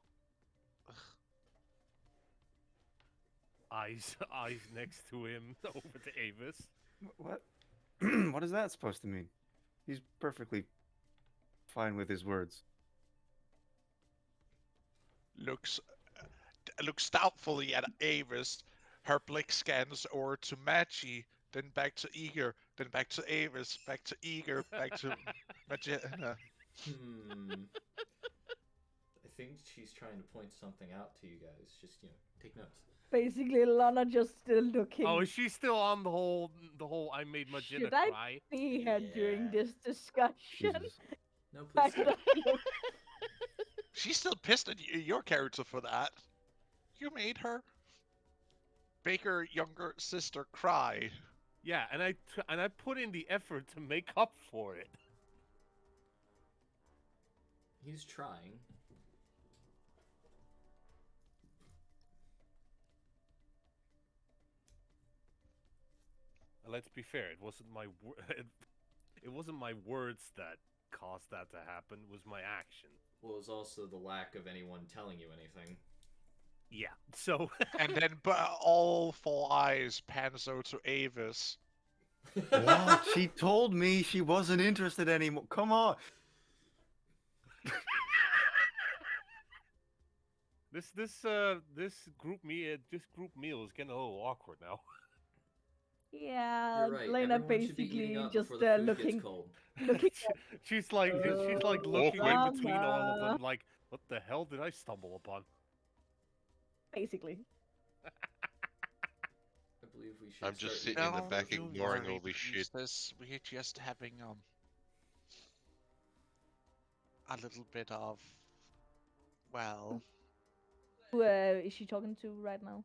Eyes next to him over to Avis. What? What is that supposed to mean? He's perfectly fine with his words. Looks doubtfully at Avis. Her blick scans over to Maggie, then back to Eager, then back to Avis, back to Eager, back to Magenta. I think she's trying to point something out to you guys. Just, take notes. Basically, Lana just still looking. Oh, is she still on the whole I made Magenta Should I cry? see her during Yeah. this discussion? Jesus. No, I please. don't look. She's still pissed at your character for that. You made her make her younger sister cry. Yeah, and I put in the effort to make up for it. He's trying. Let's be fair. It wasn't my it wasn't my words that caused that to happen. It was my action. Well, it was also the lack of anyone telling you anything. Yeah. So And then all four eyes pans over to Avis. What? She told me she wasn't interested anymore. Come on. this group meal is getting a little awkward now. Yeah, You're right. Lena Everyone should be eating basically up just before the food looking, gets cold. looking. She's like looking in Awkward. between all of them, like, what the hell did I stumble upon? Basically. I believe we should. I'm just start sitting in the eating back food. Don't ignoring worry, all this shit. princess. We're just having a little bit of, well, Who is she talking to right now?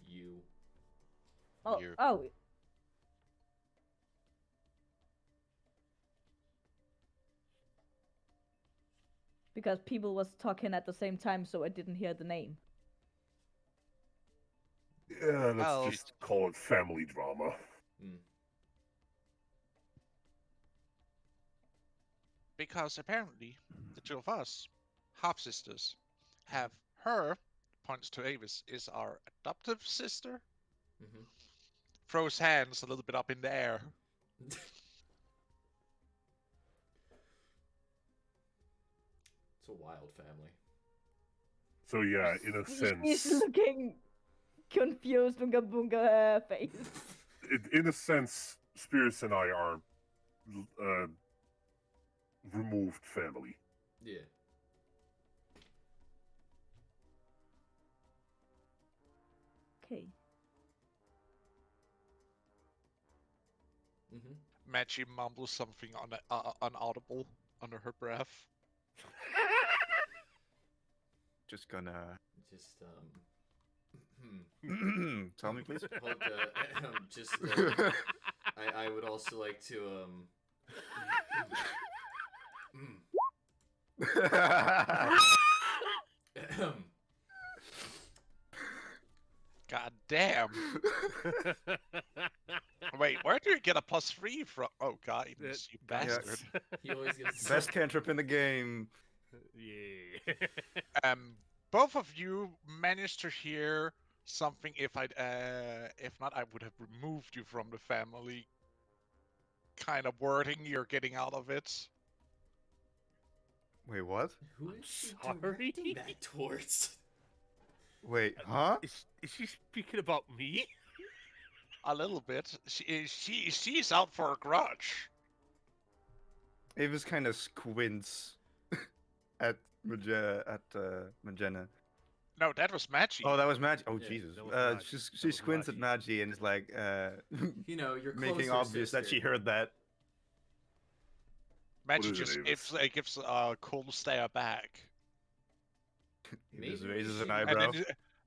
You. Oh, You. oh. Because people was talking at the same time, so I didn't hear the name. Yeah, let's Well- just call it family drama. because apparently the two of us, half sisters, have her, points to Avis, is our adoptive sister. Mm-hmm. Throws hands a little bit up in the air. It's a wild family. So yeah, in a She's sense, looking confused, Unga Bunga face. in a sense, Spirits and I are removed family. Yeah. Okay. Maggie mumbles something unaudible under her breath. Just gonna Just tell me, please. hold just I would also like to God damn. Wait, where do you get a +3 from? Oh, guidance, you Guidance. bastard. he always gets Best cantrip in the game. Yeah. Both of you managed to hear something. If not, I would have removed you from the family. Kind of wording you're getting out of it. Wait, what? Who I'm is she sorry? directing that towards? Wait, huh? Is she speaking about me? A little bit. She's out for a grudge. Avis kind of squints at Magena. No, that was Maggie. Oh, that was Maggie. Oh, Yeah, Jesus. that was Maggie. She That was squints at Maggie and is like, You know, you're making closer, obvious that sister. she heard that. Maggie is it, just Avis? gives a cold stare back. Avis Maybe raises she an would- eyebrow.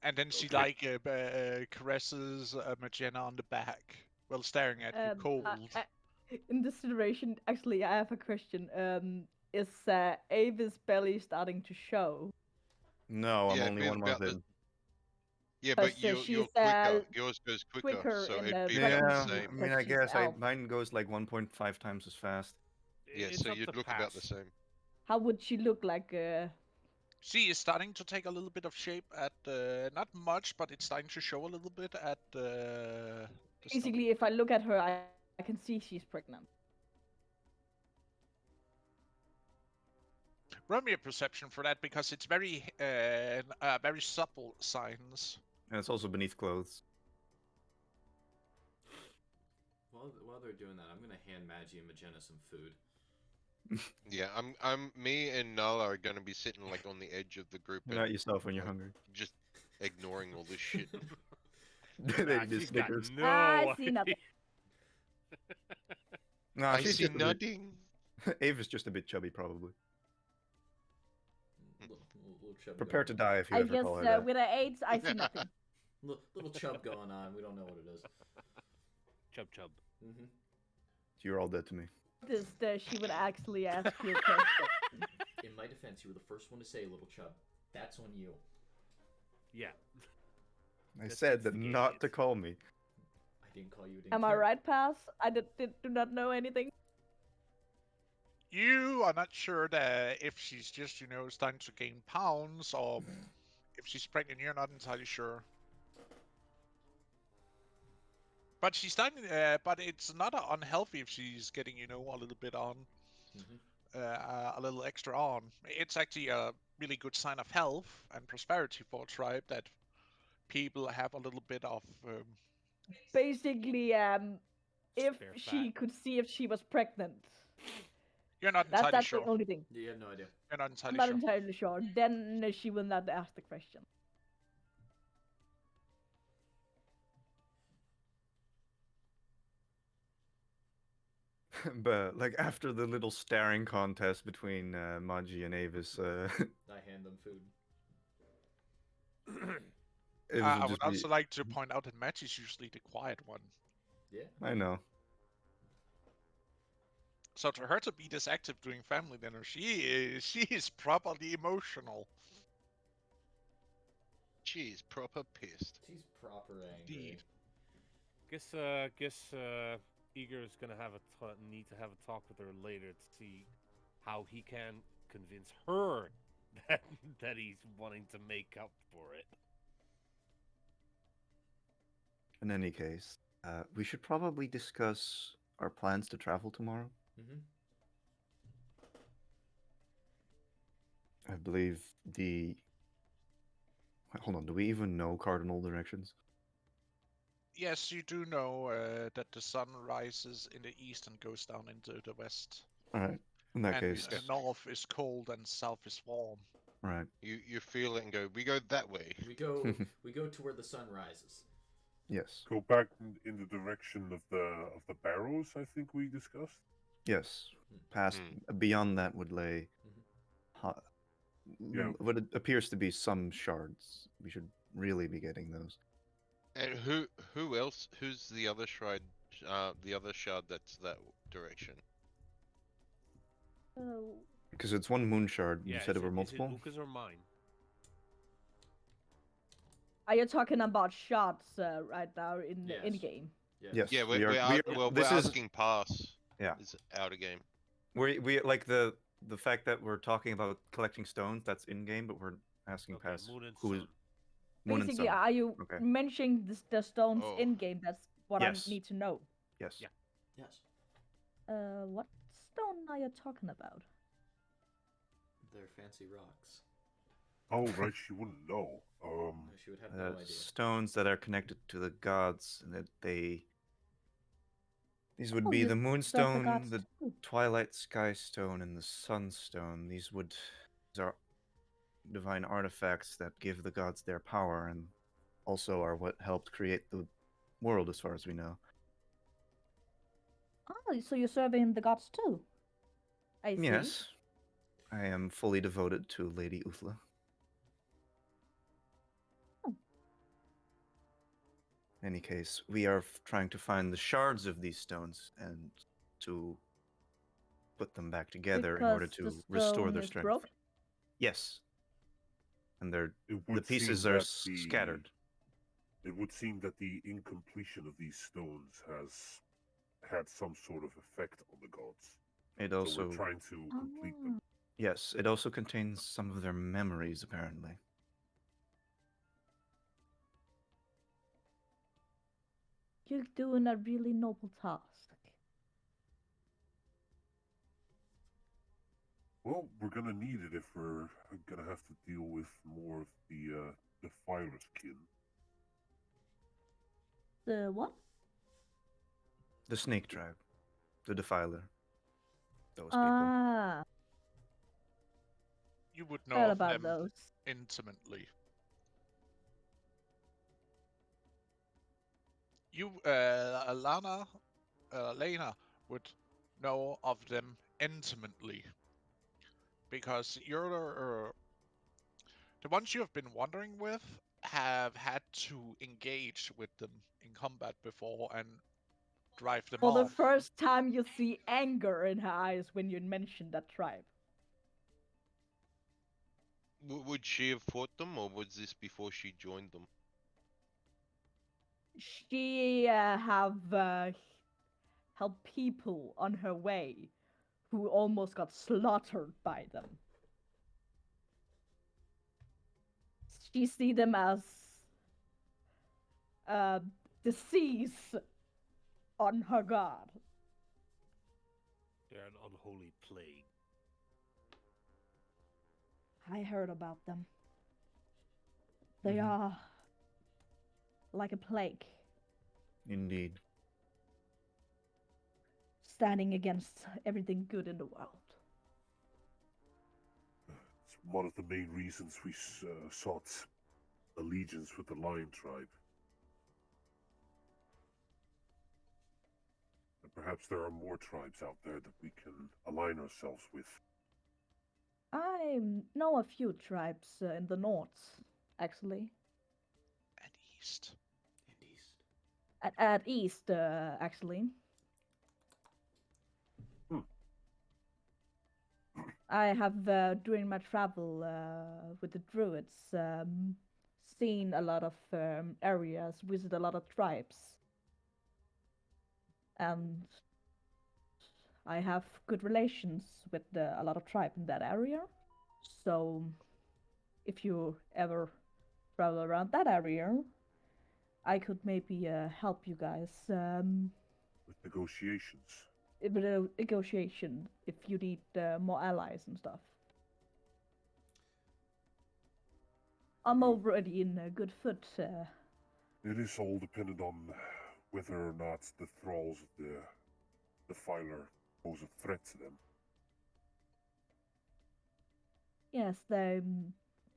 And then she Okay. like caresses Magena on the back while staring at you cold. In this situation, actually, I have a question. Is Avis belly starting to show? No, I'm Yeah, only being 1 month about the- in. Yeah, Because, but you're she's, quicker. Yours goes quicker, quicker so in it'd be the about the Yeah, pregnancy same. I mean, because I she's guess elf. mine goes like 1.5 times as fast. Yeah, It's so up you'd to look about the pass. same. How would she look like? She is starting to take a little bit of shape at not much, but it's starting to show a little bit at the stomach. Basically, if I look at her, I can see she's pregnant. Roll me a perception for that because it's very very subtle signs. And it's also beneath clothes. While they're doing that, I'm gonna hand Maggie and Magena some food. Yeah, me and Nala are gonna be sitting like on the edge of the group You're and not yourself when you're like, hungry. just ignoring all this shit. They Nah, eat the she's got Snickers. no I see nothing. No, I she's see just a bit. nothing. Avis just a bit chubby, probably. Little chub Prepare to going die if you I ever guess call her that. with her age, I see nothing. on. Little chub going on. We don't know what it is. Chub chub. Mm-hmm. You're all dead to me. She would actually ask you a question. In my defense, you were the first one to say little chub. That's on you. Yeah. I That's said that instigating not it. to call me. I didn't call you. Am I right, Pass? I do not know anything. You are not sure that if she's just starting to gain pounds or if she's pregnant. You're not entirely sure. But she's starting. But it's not unhealthy if she's getting a little bit on. A little extra on. It's actually a really good sign of health and prosperity for a tribe that people have a little bit of. Basically, if Spare she fat. could see if she was pregnant. You're not That's entirely the sure. only thing. You have no idea. You're not I'm entirely not sure. entirely sure. Then she will not ask the question. But like after the little staring contest between Maji and Avis, I hand them food. Avis I will would just be. also like to point out that Match is usually the quiet one. Yeah. I know. So to her to be this active during family dinner, she is properly emotional. She's proper pissed. She's proper angry. Indeed. Guess Eager is gonna need to have a talk with her later to see how he can convince her that he's wanting to make up for it. In any case, we should probably discuss our plans to travel tomorrow. Mm-hmm. I believe the. Hold on, do we even know cardinal directions? Yes, you do know that the sun rises in the east and goes down into the west. Alright, in that And case. north is cold and south is warm. Right. You feel it and go. We go that way. We go to where the sun rises. Yes. Go back in the direction of the barrows. I think we discussed. Yes. Past beyond that would lay ho- Yeah. what appears to be some shards. We should really be getting those. And who else? Who's the other shard? The other shard that's that direction. Oh, Because it's one moon shard. Yeah, You said is it were it multiple. Lucas or mine? are you talking about shots right now in Yes. in game? Yes. Yeah, we are. well, This we're is asking pass. Yeah. Is out of game. we like the fact that we're talking about collecting stones. That's in game, but we're asking Okay, past moon and who is sun. moon and Basically, sun. are you Okay. mentioning the stones Oh. in game? That's what Yes. I need to know. Yes. Yeah. Yes. What stone are you talking about? They're fancy rocks. Oh, right. She wouldn't know. No, she would have no idea. Stones that are connected to the gods, and that these would Oh, be you the serve the moonstone, gods the too. twilight sky stone, and the sunstone. These are divine artifacts that give the gods their power, and also are what helped create the world, as far as we know. Oh, so you're serving the gods too? I see. Yes, I am fully devoted to Lady Uthla. Oh. In any case, we are trying to find the shards of these stones and to put them back together in order Because to the restore stone their is strength. broken? Yes. And It the would pieces seem are that scattered. It would seem that the incompletion of these stones has had some sort of effect on the gods. It So also, we're trying to complete them. yes, it also contains some of their memories, apparently. You're doing a really noble task. Well, we're gonna need it if we're gonna have to deal with more of the Defiler's kin. The what? The Snake Tribe, the Defiler, those people. Ah, You would know heard of about them those. intimately. You, Lena, would know of them intimately. Because you're the ones you have been wandering with have had to engage with them in combat before and drive them For the off. first time, you see anger in her eyes when you mention that tribe. Would she have fought them, or was this before she joined them? She have helped people on her way who almost got slaughtered by them. She see them as disease on her god. They're an unholy plague. I heard about them. They are like a plague, Indeed. standing against everything good in the world. It's one of the main reasons we sought allegiance with the Lion tribe. And perhaps there are more tribes out there that we can align ourselves with. I know a few tribes in the north, actually. And east. And east. At east, actually. I have, during my travel with the druids, seen a lot of areas, visited a lot of tribes. And I have good relations with a lot of tribe in that area. So if you ever travel around that area, I could maybe help you guys With negotiations. with a negotiation if you need more allies and stuff. I'm already in a good foot. It is all dependent on whether or not the thralls of the Defiler pose a threat to them. Yes, there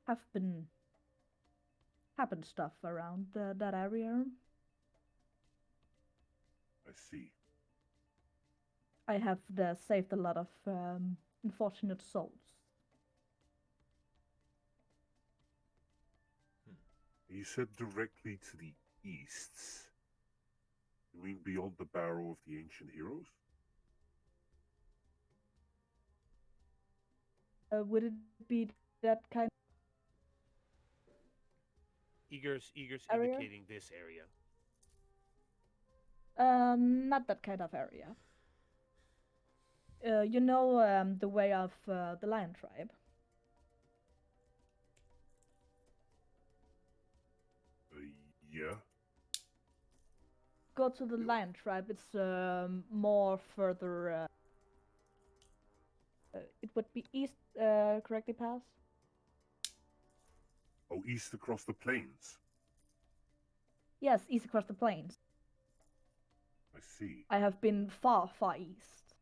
have been happened stuff around that area. I see. I have saved a lot of unfortunate souls. You said directly to the east. You mean beyond the barrow of the ancient heroes? Would it be that kind Eager's area? indicating this area. Not that kind of area. You know the way of the Lion Tribe. Yeah. Go to the Lion Tribe. It's more further. It would be east. Correctly, pass. Oh, east across the plains. Yes, east across the plains. I see. I have been far, far east.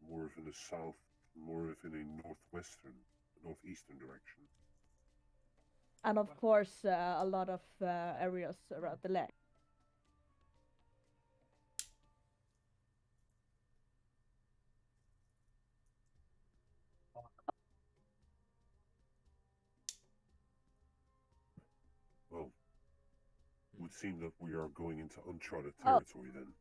More of in the south, more of in a northeastern direction. And of course, a lot of areas around the lake. Well, it would seem that we are going into uncharted Oh. territory then.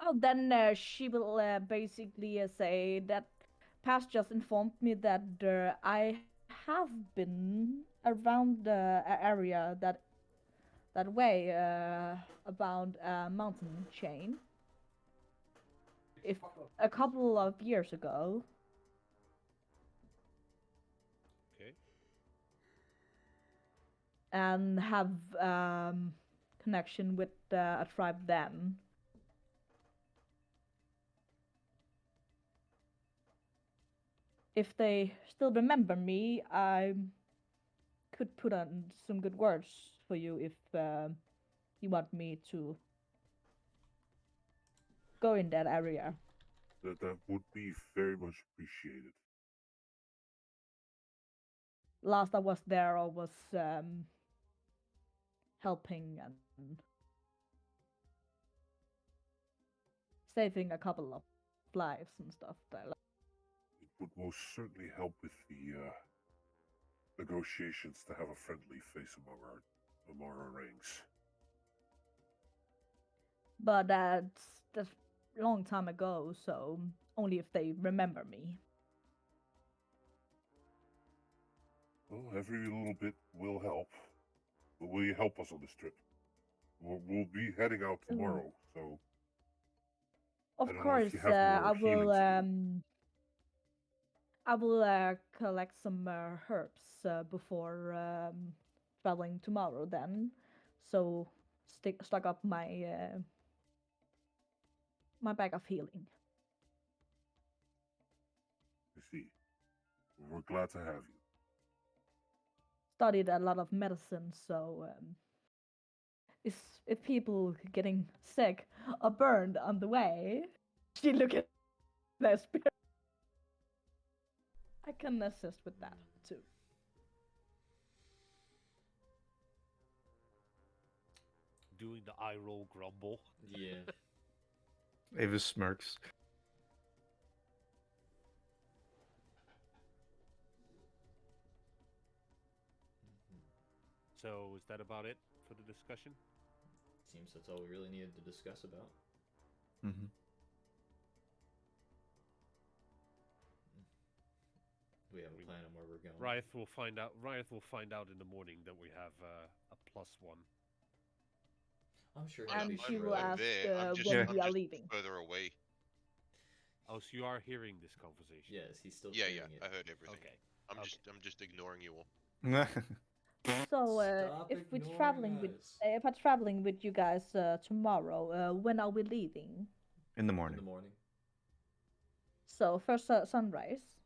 Oh, then she will basically say that Past just informed me that I have been around the area that way around a mountain chain. If a couple of years ago. Okay. And have connection with a tribe then. If they still remember me, I could put on some good words for you if you want me to go in that area. That would be very much appreciated. Last I was there, I was helping and saving a couple of lives and stuff. It would most certainly help with the negotiations to have a friendly face among our ranks. But that's a long time ago, so only if they remember me. Well, every little bit will help. But will you help us on this trip? We'll be heading out tomorrow, so Of I don't know course, if you have more I healing will. to do. I will collect some herbs before traveling tomorrow. Then, so stock up my bag of healing. I see. We're glad to have you. Studied a lot of medicine, so if people getting sick or burned on the way, she look at their spirit. I can assist with that too. Doing the eye roll grumble. Yeah. Avis smirks. So is that about it for the discussion? Seems that's all we really needed to discuss about. Mm-hmm. We have a plan on where we're going. Riot will find out. Riot will find out in the morning that we have a +1. I'm sure Well, he'll And be she sure will of I'm it. ask there. I'm just, when Yeah. we are just leaving. further away. Oh, so you are hearing this conversation? Yes, he's still Yeah, hearing I it. heard everything. Okay. I'm Okay. just ignoring you all. So Stop if we're ignoring traveling with us. if I'm traveling with you guys tomorrow, when are we leaving? In the In morning. the morning. So first sunrise.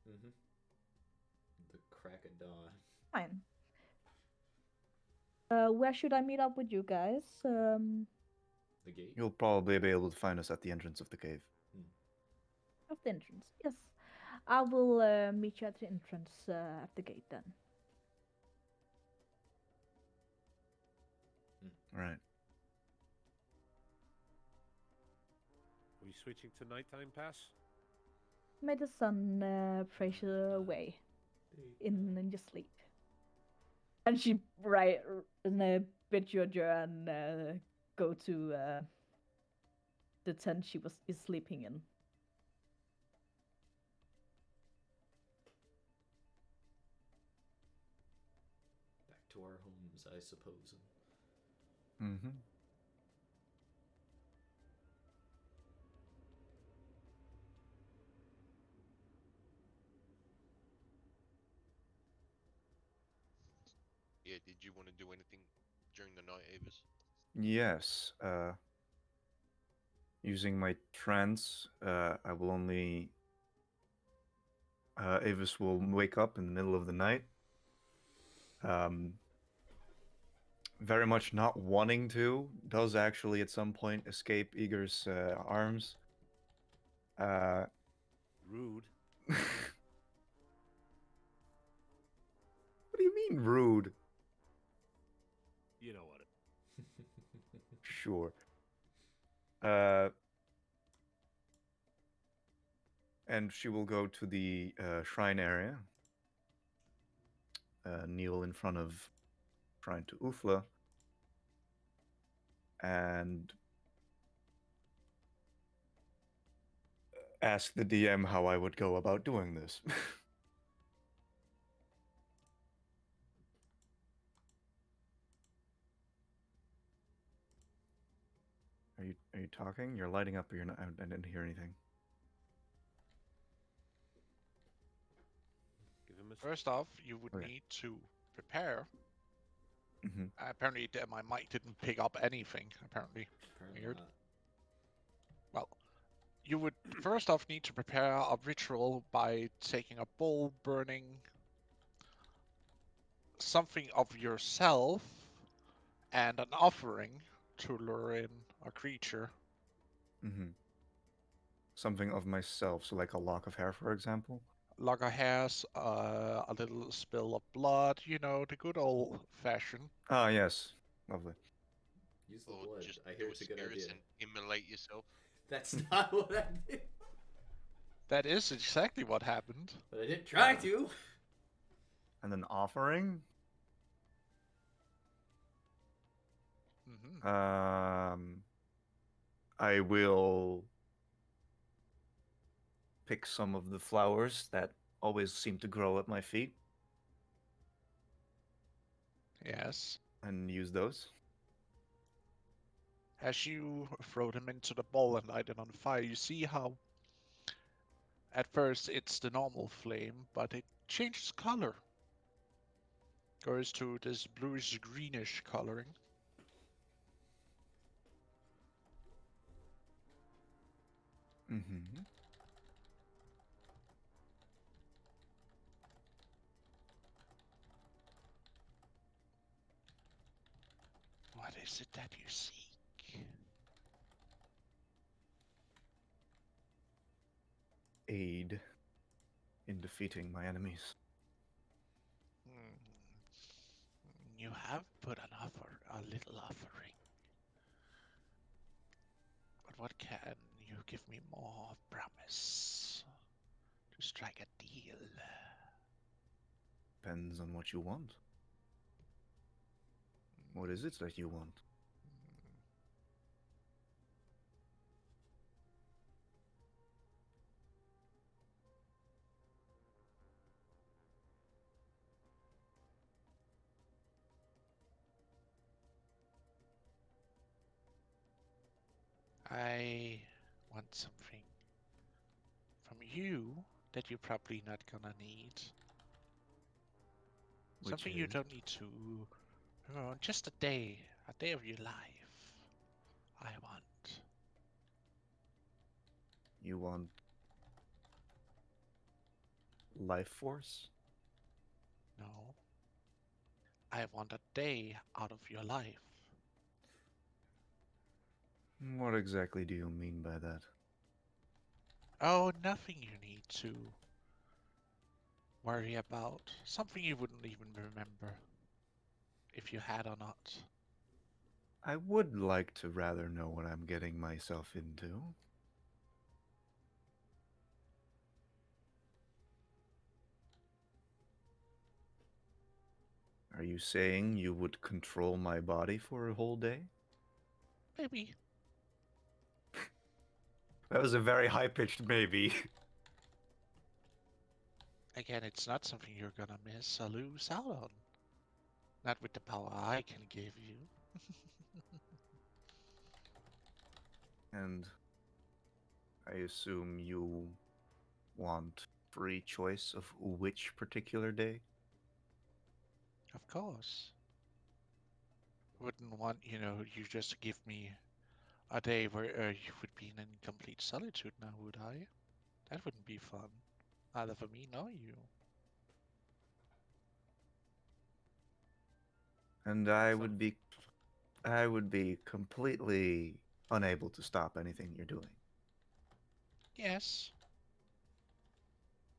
Mm-hmm. The crack of dawn. Fine. Where should I meet up with you guys? The gate. You'll probably be able to find us at the entrance of the cave. Of the entrance. Yes, I will meet you at the entrance at the gate then. Right. Are we switching to nighttime pass? May the sun praise you away in your sleep. And she bid you adieu and go to the tent she is sleeping in. Back to our homes, I suppose. Mm-hmm. Yeah, did you want to do anything during the night, Avis? Yes. Using my trance, I will only. Avis will wake up in the middle of the night. Very much not wanting to, does actually at some point escape Eager's arms. Rude. What do you mean rude? You know what? Sure. And she will go to the shrine area, kneel in front of shrine to Uthla, and ask the DM how I would go about doing this. Are you talking? You're lighting up, or you're not? I didn't hear anything. Give him a First off, you would Okay. need to prepare. Mm-hmm. Apparently, my mic didn't pick up anything. Apparently, Apparently weird. not. Well, you would first off need to prepare a ritual by taking a bowl, burning something of yourself, and an offering to lure in a creature. Mm-hmm. Something of myself, so like a lock of hair, for example. Like a hairs, a little spill of blood, you know, the good old fashion. Ah, yes. Lovely. Use the Or blood. just I do hear a it's a good spirits idea. and immolate yourself? That's not what I did. That is exactly what happened. But I didn't try to. And an offering? Mm-hmm. I will pick some of the flowers that always seem to grow at my feet Yes. and use those. As you throw them into the bowl and light it on fire, you see how at first it's the normal flame, but it changes color. Goes to this bluish greenish coloring. Mm-hmm. What is it that you seek? Aid in defeating my enemies. Hmm. You have put a little offering. But what can you give me more of promise to strike a deal? Depends on what you want. What is it that you want? I want something from you that you're probably not gonna need. Which Something you is? don't need to. Just a day of your life. I want. You want life force? No. I want a day out of your life. What exactly do you mean by that? Oh, nothing you need to worry about. Something you wouldn't even remember if you had or not. I would like to rather know what I'm getting myself into. Are you saying you would control my body for a whole day? Maybe. That was a very high-pitched maybe. Again, it's not something you're gonna miss or lose out on. Not with the power I can give you. And I assume you want free choice of which particular day? Of course. Wouldn't want, you just give me a day where you would be in complete solitude now, would I? That wouldn't be fun. Either for me nor you. And I would be completely unable to stop anything you're doing. Yes.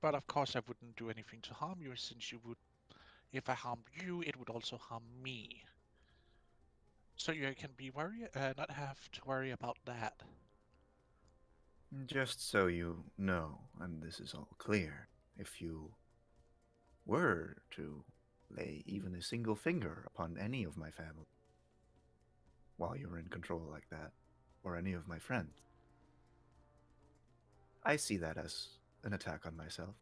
But of course I wouldn't do anything to harm you, since if I harmed you, it would also harm me. So you can not have to worry about that. Just so you know, and this is all clear, if you were to lay even a single finger upon any of my family while you're in control like that, or any of my friends, I see that as an attack on myself.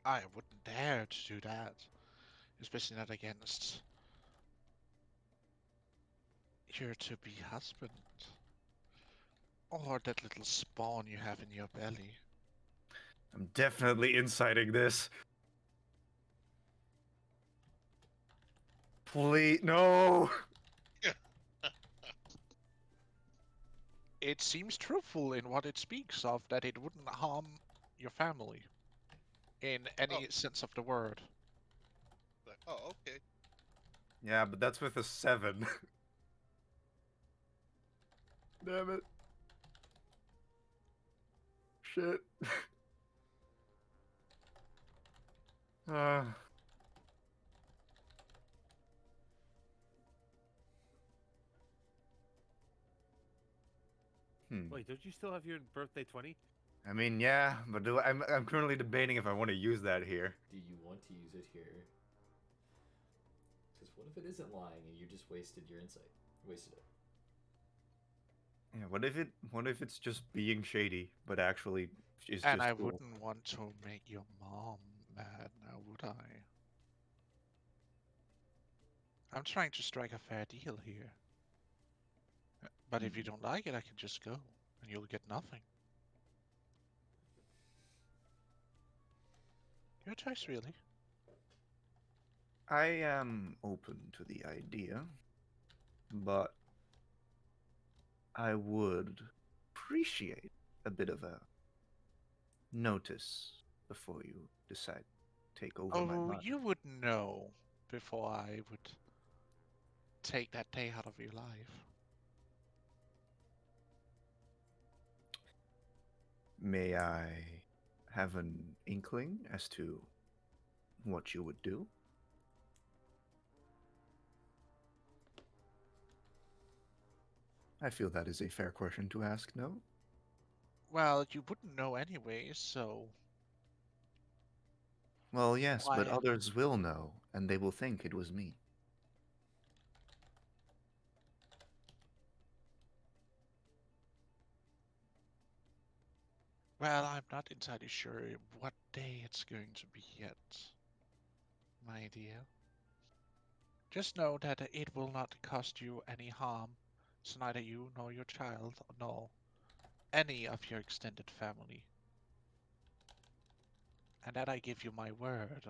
I wouldn't dare to do that. Especially not against your to-be husband. Or that little spawn you have in your belly. I'm definitely inciting this. Please, no! It seems truthful in what it speaks of, that it wouldn't harm your family. In any sense of the word. Like, oh, okay. Yeah, but that's with a 7. Damn it. Shit. uh. Wait, don't you still have your birthday 20? I mean, yeah, but I'm currently debating if I want to use that here. Do you want to use it here? Because what if it isn't lying and you just wasted your insight? Wasted it. Yeah, what if it's just being shady, but actually is And just I cool? wouldn't want to make your mom mad now, would I? I'm trying to strike a fair deal here. But if you don't like it, I can just go, and you'll get nothing. Your choice, really. I am open to the idea, but I would appreciate a bit of a notice before you decide to take over my Oh, body. you would know before I would take that day out of your life. May I have an inkling as to what you would do? I feel that is a fair question to ask, no? Well, you wouldn't know anyway, so Well, yes, but why? others will know, and they will think it was me. Well, I'm not entirely sure what day it's going to be yet, my dear. Just know that it will not cost you any harm, so neither you nor your child nor any of your extended family. And that I give you my word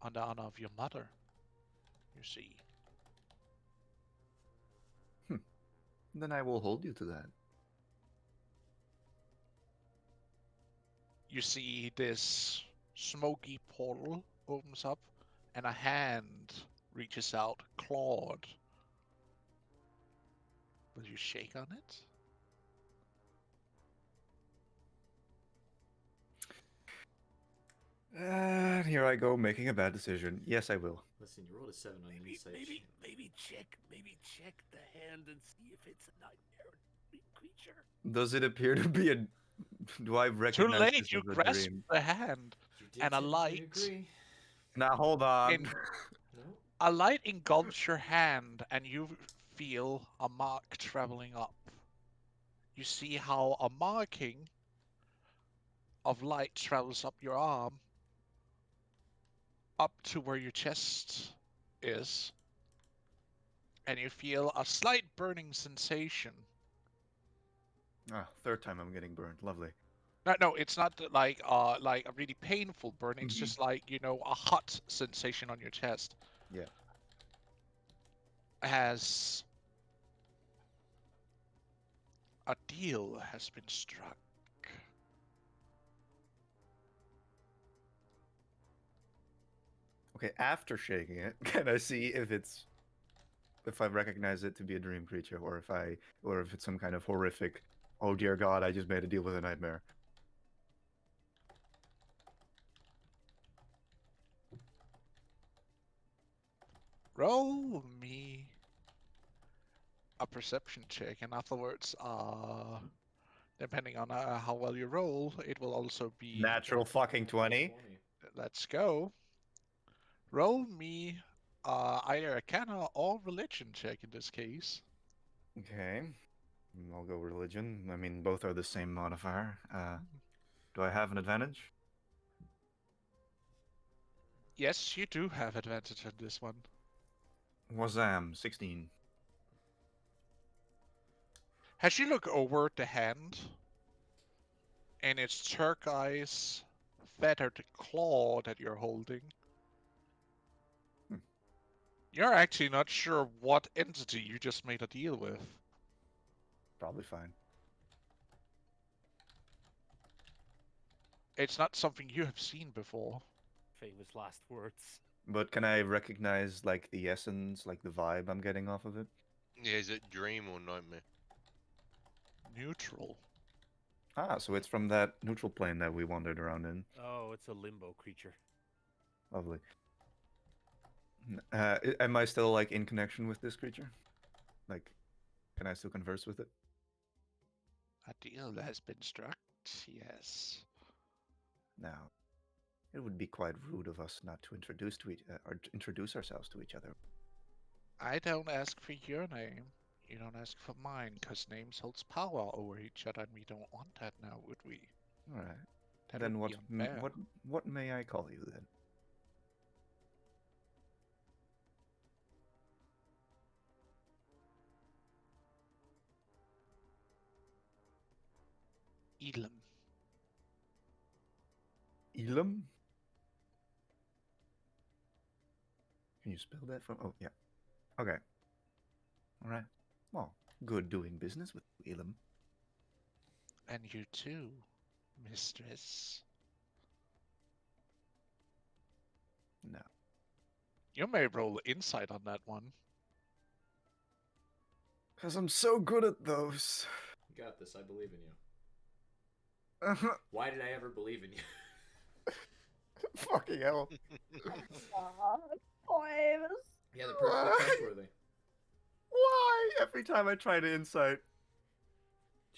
on the honor of your mother, you see. Then I will hold you to that. You see this smoky portal opens up, and a hand reaches out, clawed. Will you shake on it? And here I go making a bad decision. Yes, I will. Listen, you rolled a 7 on your insight. Maybe check the hand and see if it's a nightmare creature. Does it appear to be a? Do I Too recognize late, this you as a grasp dream? the hand, You did and a technically light. agree. Now hold on. In, No? a light engulfs your hand, and you feel a mark traveling up. You see how a marking of light travels up your arm, up to where your chest is, and you feel a slight burning sensation. Ah, third time I'm getting burned. Lovely. No, it's not like a really painful burn. It's just like, you know, a hot sensation on your chest. Yeah. As a deal has been struck. Okay, after shaking it, can I see if I recognize it to be a dream creature, or if it's some kind of horrific, oh dear God, I just made a deal with a nightmare. Roll me a perception check, and afterwards, depending on how well you roll, it will also be. Natural fucking 20. Let's go. Roll me either Arcana or Religion check in this case. Okay. I'll go religion. I mean, both are the same modifier. Do I have an advantage? Yes, you do have advantage on this one. Wazam, 16. As you look over the hand, and its turquoise feathered claw that you're holding, you're actually not sure what entity you just made a deal with. Probably fine. It's not something you have seen before. Famous last words. But can I recognize, like, the essence, like the vibe I'm getting off of it? Yeah, is it dream or nightmare? Neutral. Ah, so it's from that neutral plane that we wandered around in. Oh, it's a limbo creature. Lovely. Am I still, like, in connection with this creature? Like, can I still converse with it? A deal has been struck, yes. Now, it would be quite rude of us not to introduce ourselves to each other. I don't ask for your name. You don't ask for mine, because names holds power over each other, and we don't want that now, would we? All right. That Then would be unfair. what may I call you then? Elam. Elam? Can you spell that for? Oh, yeah. Okay. All right. Well, good doing business with you, Elam. And you too, mistress. No. You may roll insight on that one. Because I'm so good at those. You got this. I believe in you. Why did I ever believe in you? Fucking hell. God, boys. Yeah, they're perfectly trustworthy. Why? Every time I try to insight.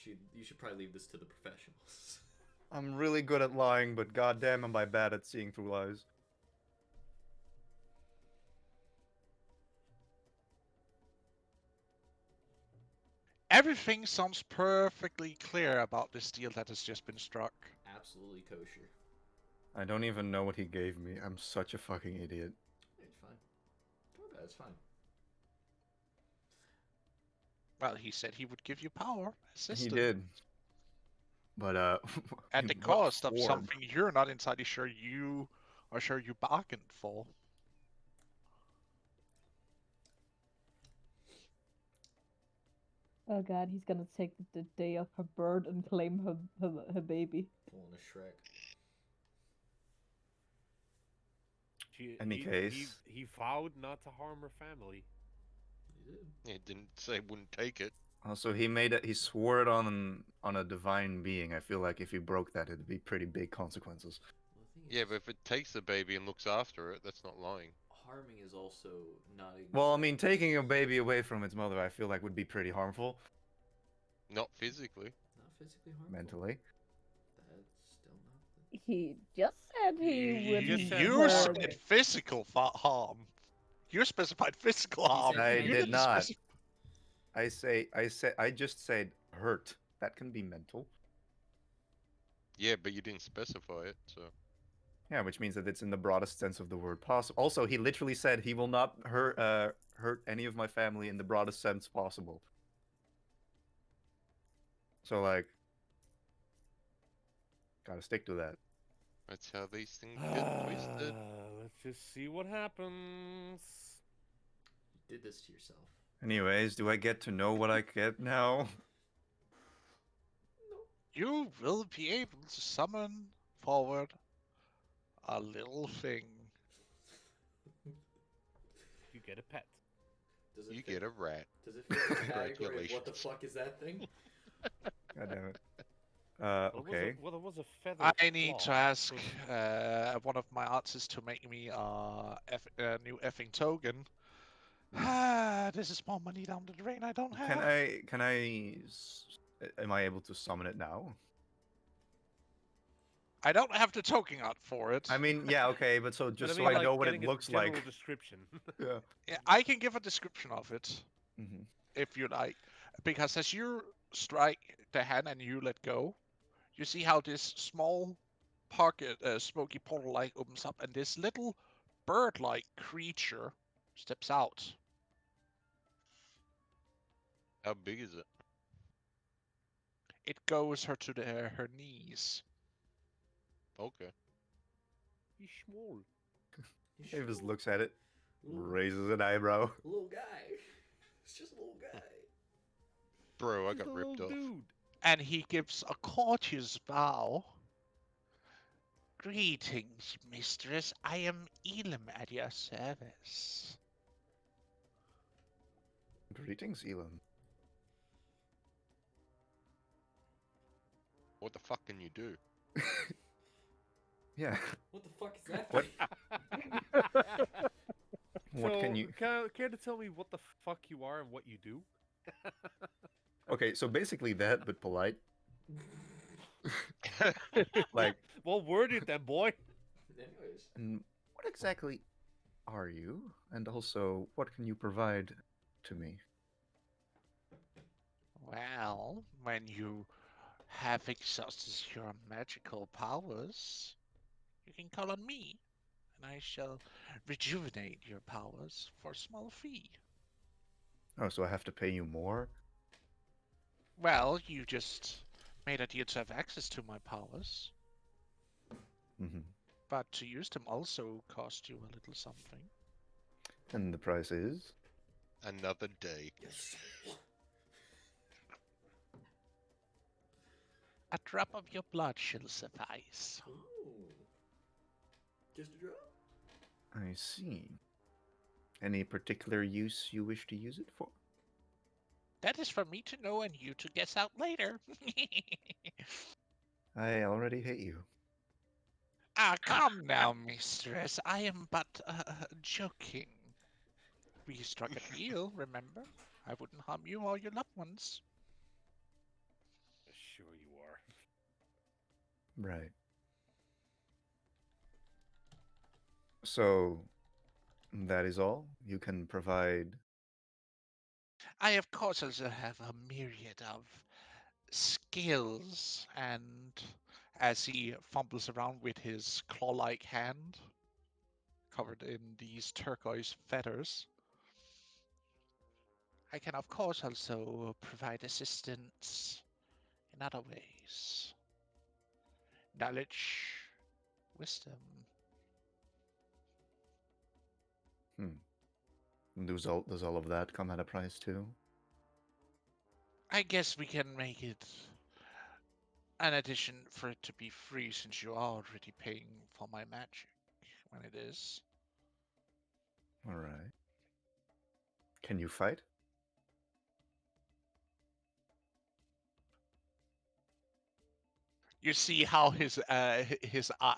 You should probably leave this to the professionals. I'm really good at lying, but goddamn am I bad at seeing through lies. Everything sounds perfectly clear about this deal that has just been struck. Absolutely kosher. I don't even know what he gave me. I'm such a fucking idiot. It's fine. Oh, that's fine. Well, he said he would give you power, assistance. He did. But, At in the what cost of form? something you're not entirely sure you bargained for. Oh god, he's gonna take the day of her birth and claim her baby. Pulling a Shrek. Any case. He vowed not to harm her family. You did. It didn't say wouldn't take it. Also, he swore it on a divine being. I feel like if he broke that, it'd be pretty big consequences. Well, the thing is Yeah, but if it takes the baby and looks after it, that's not lying. harming is also not. Well, I mean, exactly- taking a baby away from its mother, I feel like would be pretty harmful Not physically. not physically harmful. mentally. That's still not. He just said he wouldn't just said You hurt said it. physical harm. You specified physical He harm. said I he You did didn't not. specify. I just said hurt. That can be mental. Yeah, but you didn't specify it, so. Yeah, which means that it's in the broadest sense of the word possible. Also, he literally said he will not hurt any of my family in the broadest sense possible. So like, gotta stick to that. That's how these things get twisted. Let's just see what happens. You did this to yourself. Anyways, do I get to know what I get now? You will be able to summon forward a little thing. You get a pet. Does it You fit, get a rat. Does it fit in the category of what the Congratulations. fuck is that thing? God damn it. Well, Okay. Well, there was a feather. I need to claw, ask but- one of my artists to make me a new effing token. This is more money down the drain I don't have. Am I able to summon it now? I don't have the token art for it. I mean, yeah, okay, but so but just I so mean, I like, know what it getting a looks general like. description. Yeah. Yeah, I can give a description of it Hmm. if you like, because as you strike the hand and you let go, you see how this small pocket, smoky portal light opens up, and this little bird-like creature steps out. How big is it? It goes her to her knees. Okay. He's small. Avis looks at it, Little, raises an eyebrow. little guy. It's just a little guy. Bro, I Just got a ripped little off. dude. And he gives a courteous bow. Greetings, mistress. I am Elam at your service. Greetings, Elam. What the fuck can you do? Yeah. What the fuck is that What? thing? What so, can you? care to tell me what the fuck you are and what you do? Okay, so basically that, but polite. Like, Well worded, then, boy. Anyways. and what exactly are you? And also, what can you provide to me? Well, when you have exhausted your magical powers, you can call on me, and I shall rejuvenate your powers for a small fee. Oh, so I have to pay you more? Well, you just made a deal to have access to my powers, Mm-hmm. but to use them also cost you a little something. And the price is? Another day. Yes. A drop of your blood shall suffice. Ooh. Just a drop? I see. Any particular use you wish to use it for? That is for me to know and you to guess out later. I already hate you. Ah, come now, mistress. I am but joking. We struck a deal, remember? I wouldn't harm you or your loved ones. Sure you are. Right. So, that is all? You can provide. I, of course, also have a myriad of skills, and as he fumbles around with his claw-like hand, covered in these turquoise feathers, I can, of course, also provide assistance in other ways. Knowledge, wisdom. Does all of that come at a price too? I guess we can make it an addition for it to be free, since you are already paying for my magic when it is. Alright. Can you fight? You see how his eye,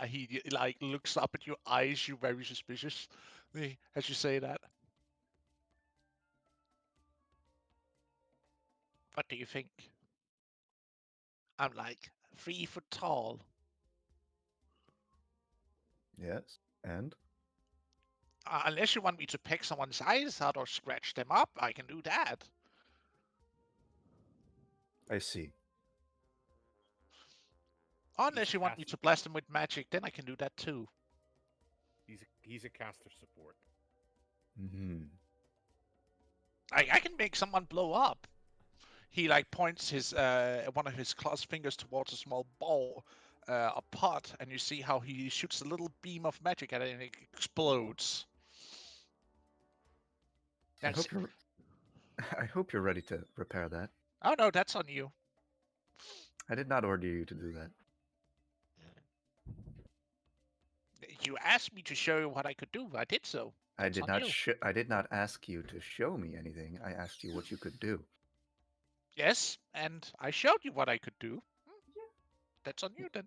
he like looks up at you, eyes you very suspiciously as you say that. What do you think? I'm like 3 foot tall. Yes. And Unless you want me to pick someone's eyes out or scratch them up, I can do that. I see. Unless you want me to blast them with magic, then I can do that too. He's a caster support. Hmm. I can make someone blow up. He like points his one of his clawed fingers towards a small ball, a pot, and you see how he shoots a little beam of magic at it and it explodes. I That's hope you're. I hope you're ready to repair that. Oh no, that's on you. I did not order you to do that. You asked me to show you what I could do. I did so. I That's did on not. you. I did not ask you to show me anything. I asked you what you could do. Yes, and I showed you what I could do. That's on you then.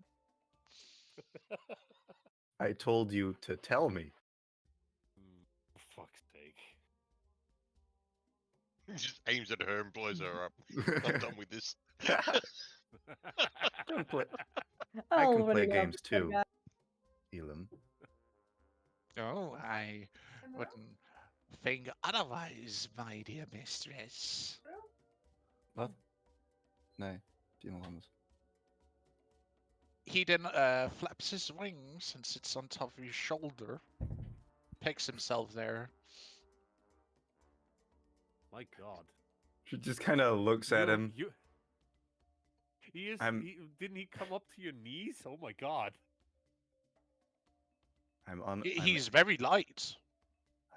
I told you to tell me. For fuck's sake. He just aims at her and blows her up. I'm done with this. Don't play. I can play Already love games that too, guy. Elam. Oh, I wouldn't think otherwise, my dear mistress. Vad? Nej, det är något annat. He then flaps his wings and sits on top of your shoulder. Picks himself there. My God. She just kind of looks at him. He is. I'm- Didn't he come up to your knees? Oh my God. He's very light.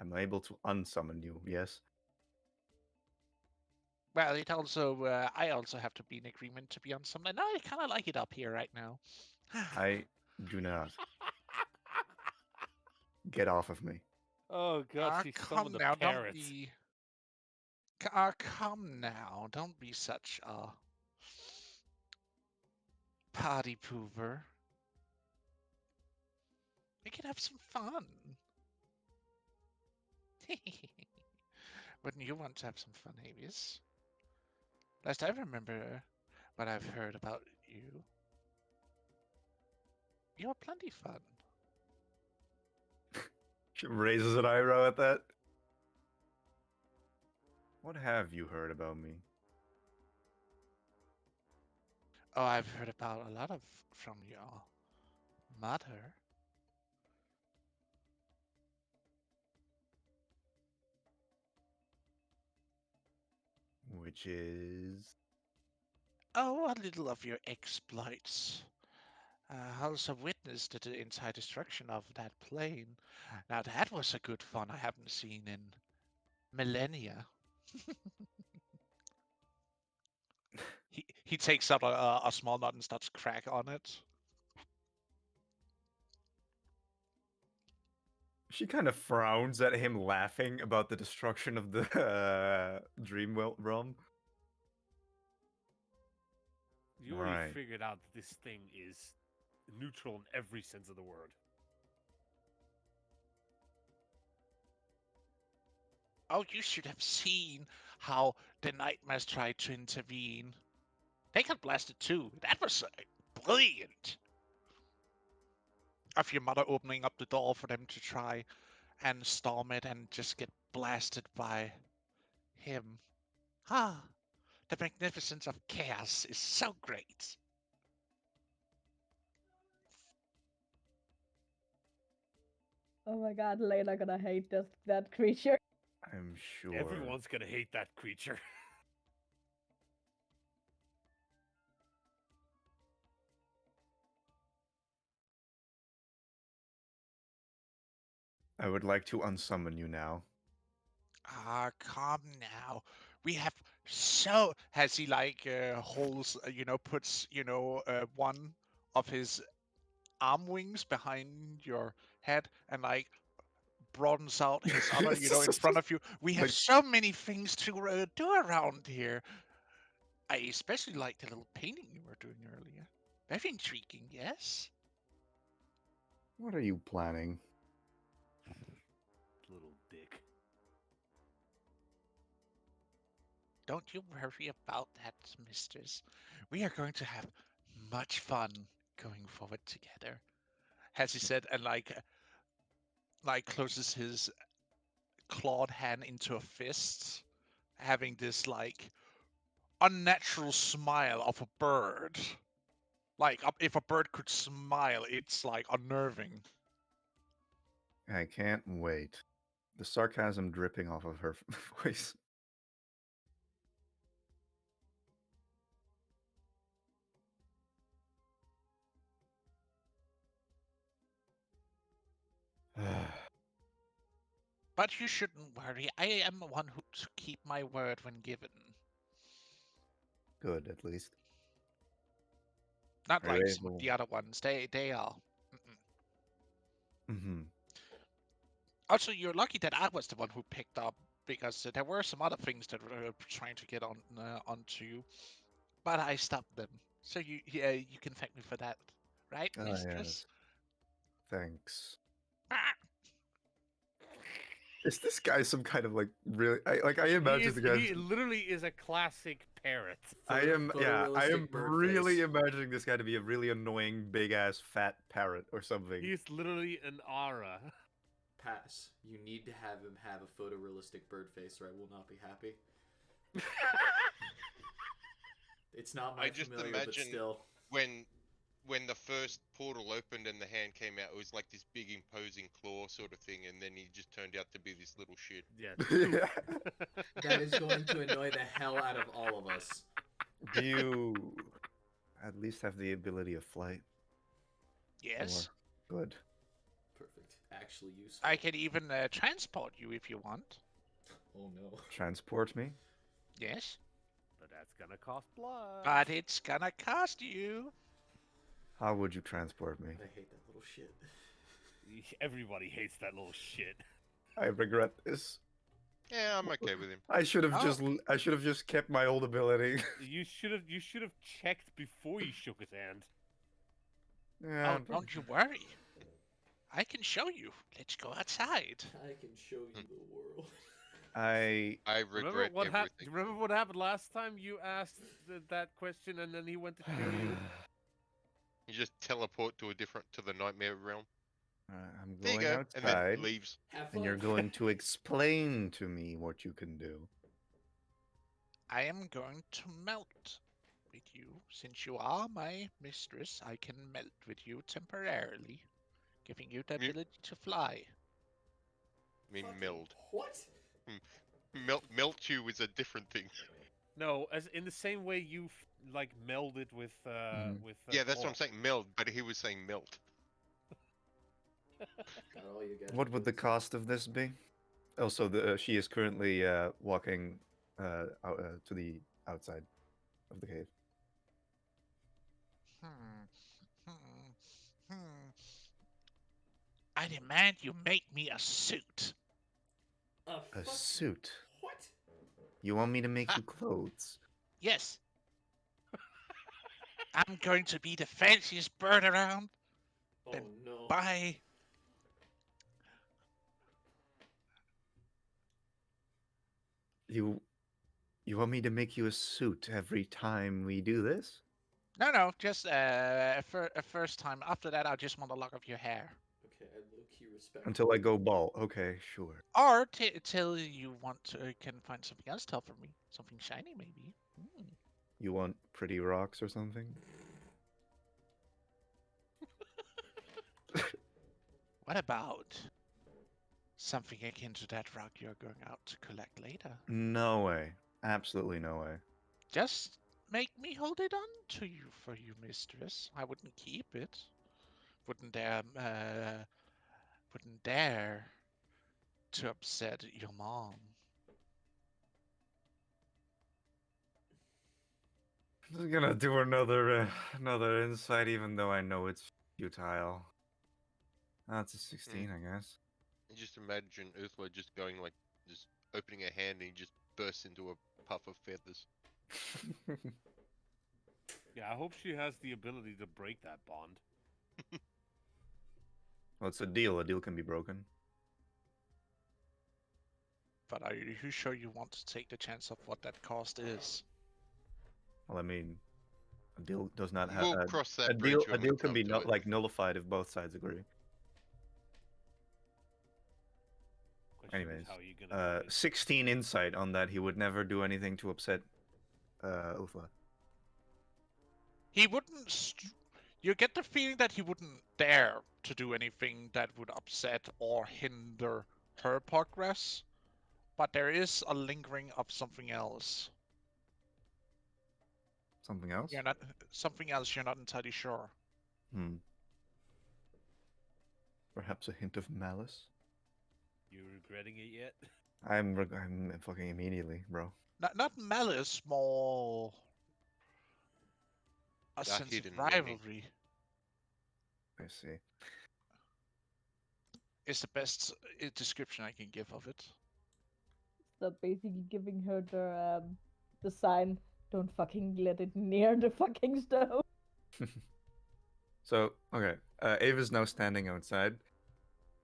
I'm able to unsummon you. Yes. Well, it also I also have to be in agreement to be on something. I kind of like it up here right now. I do not. Get off of me. Oh God, she come summoned now, a parrot. don't be. Come now, don't be such a party poover. We can have some fun. Wouldn't you want to have some fun, Avius? Last I remember what I've heard about you. You're plenty fun. She raises an eyebrow at that. What have you heard about me? Oh, I've heard about a lot of from your mother. Which is. Oh, a little of your exploits. I also witnessed the entire destruction of that plane. Now that was a good fun I haven't seen in millennia. He takes out a small nut and starts crack on it. She kind of frowns at him, laughing about the destruction of the dream realm. You already Right. figured out that this thing is neutral in every sense of the word. Oh, you should have seen how the nightmares tried to intervene. They got blasted too. That was brilliant. Of your mother opening up the door for them to try and storm it and just get blasted by him. Ah, the magnificence of chaos is so great. Oh my god, Layla gonna hate that creature. I'm sure. Everyone's gonna hate that creature. I would like to unsummon you now. Ah, come now. We have so has he like holds puts one of his arm wings behind your head and like broadens out his other in front of you. We have Like- so many things to do around here. I especially like the little painting you were doing earlier. Very intriguing, yes? What are you planning? Little dick. Don't you worry about that, mistress. We are going to have much fun going forward together. Has he said, and like closes his clawed hand into a fist, having this like unnatural smile of a bird. Like if a bird could smile, it's like unnerving. I can't wait. The sarcasm dripping off of her voice. But you shouldn't worry. I am one who to keep my word when given. Good, at least. Not Are you like some of able? the other ones. They are. Mm-hmm. Also, you're lucky that I was the one who picked up because there were some other things that were trying to get onto you, but I stopped them. So you can thank me for that, right, Ah, mistress? yes. Thanks. Ah, Is this guy some kind of like really? I He imagine is. the guy. He literally is a classic parrot. I am. Yeah, I am Photorealistic bird really face. imagining this guy to be a really annoying big ass fat parrot or something. He is literally an aura. Pass. You need to have him have a photorealistic bird face, or I will not be happy. It's not my I just familiar, but imagine still. when the first portal opened and the hand came out, it was like this big imposing claw sort of thing, and then he just turned out to be this little shit. Yeah. That is going to annoy the hell out of all of us. Do you at least have the ability of flight? yes, Or good. Perfect. Actually useful. I can even transport you if you want. Oh no. Transport me? Yes, But that's gonna cost blood. but it's gonna cost you. How would you transport me? I hate that little shit. Everybody hates that little shit. I regret this. Yeah, I'm okay with him. I should have Oh. just kept my old ability. You should have checked before you shook his hand. Yeah, Oh, don't you worry. I can show you. Let's go outside. I can show you the world. I I regret everything. Remember what happened last time you asked that question and then he went to show you? You just teleport to the nightmare realm. I'm There you going go, and then outside, leaves. Have fun. and you're going to explain to me what you can do. I am going to melt with you. Since you are my mistress, I can melt with you temporarily, giving you the Me- ability to fly. I mean, Fucking- meld. What? Melt you is a different thing. No, as in the same way you like melded with with. Yeah, that's what I'm Claw. saying. Meld, but he was saying melt. Got all you got. What would the cost of this be? Also, she is currently walking out, to the outside of the cave. Hmm. Hmm. Hmm. I demand you make me a suit. A fuck- suit. What? You want me to make Ha. you clothes? Yes. I'm going to be the fanciest bird around. Oh Then no. Bye. You want me to make you a suit every time we do this? No, just a first time. After that, I just want a lock of your hair. Okay, I low key respect. Until I go bald. Okay, sure. Or till you want to, can find something else to offer me. Something shiny, maybe. Hmm. You want pretty rocks or something? What about something akin to that rock you're going out to collect later? No way. Absolutely no way. Just make me hold it on to you for you, mistress. I wouldn't keep it. Wouldn't dare to upset your mom. I'm just gonna do another insight, even though I know it's futile. That's a 16, I guess. You just imagine Uthmar just going like, just opening a hand and he just bursts into a puff of feathers. Yeah, Yeah, I hope she has the ability to break that bond. Well, it's a deal. A deal can be broken. But are you sure you want to take the chance of what that cost is? Well, I mean, a deal does not have We'll cross that a bridge deal. A when we deal can come be to it. like nullified if both sides agree. Question is, Anyways, how are you gonna do it? 16 insight on that. He would never do anything to upset Uthmar. He wouldn't. You get the feeling that he wouldn't dare to do anything that would upset or hinder her progress. But there is a lingering of something else. Something else? You're not something else. You're not entirely sure. Hmm. Perhaps a hint of malice. You regretting it yet? I'm fucking immediately, bro. Not malice, more a A sense of hidden meaning. rivalry I see. is the best description I can give of it. So basically giving her the sign, don't fucking let it near the fucking stove. So, okay. Ava's now standing outside.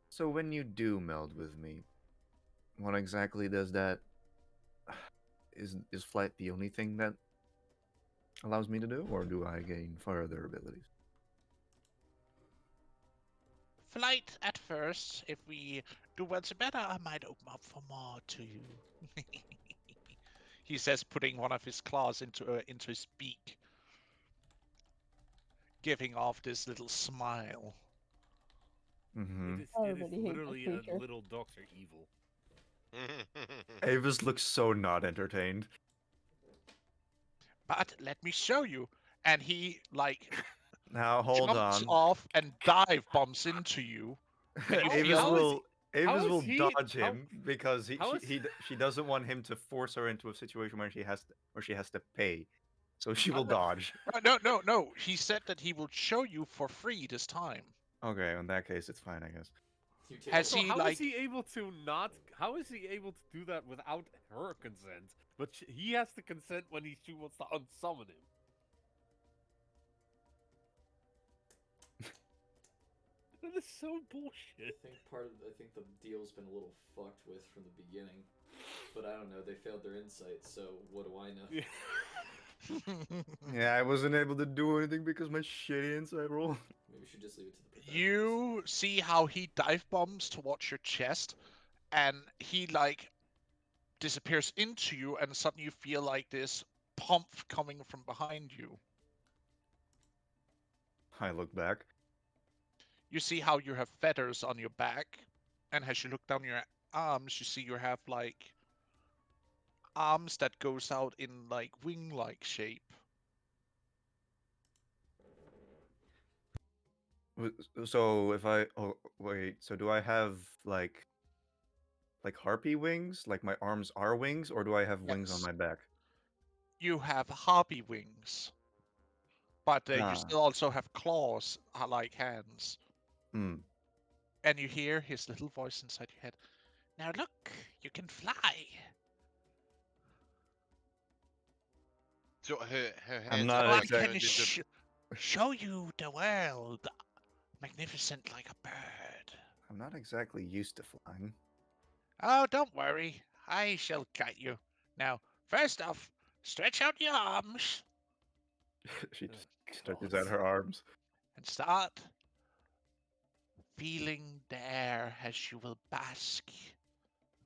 So when you do meld with me, what exactly does that... Is flight the only thing that allows me to do, or do I gain further abilities? Flight at first. If we do well better, I might open up for more to you. He says, putting one of his claws into his beak, giving off this little smile. Mm-hmm. It is, I it is already hate that literally creature. a little Doctor Evil. Ava's looks so not entertained. But let me show you. And he like Now hold jumps on. off and dive bombs into you. And you Ava's feel will how Ava's is will he- dodge how- him because how is- she doesn't want him to force her into a situation where she has to pay. So she will no, dodge. no. He said that he will show you for free this time. Okay, in that case it's fine, I guess. You take Has So he how is like he able to not? How is he able to do that without her consent? But he has to consent when she wants to unsummon him. That is so bullshit. I think the deal's been a little fucked with from the beginning. But I don't know, they failed their insight, so what do I know? Yeah. Yeah, I wasn't able to do anything because my shitty insight roll. Maybe we should just leave it to the professionals. You see how he dive bombs towards your chest, and he like disappears into you, and suddenly you feel like this pump coming from behind you. I look back. You see how you have feathers on your back, and as you look down your arms, you see you have like arms that goes out in like wing-like shape. So if I wait, so do I have like harpy wings? Like my arms are wings, or do I have wings on Yes. my back? You have harpy wings, but you Ah. still also have claws like hands. Hmm. And you hear his little voice inside your head. Now look, you can fly. So her I'm hands not are So I like can turned into. show you the world, magnificent like a bird. I'm not exactly used to flying. Oh, don't worry, I shall guide you. Now, first off, stretch out your arms She just stretches God. out her arms. and start feeling the air as you will bask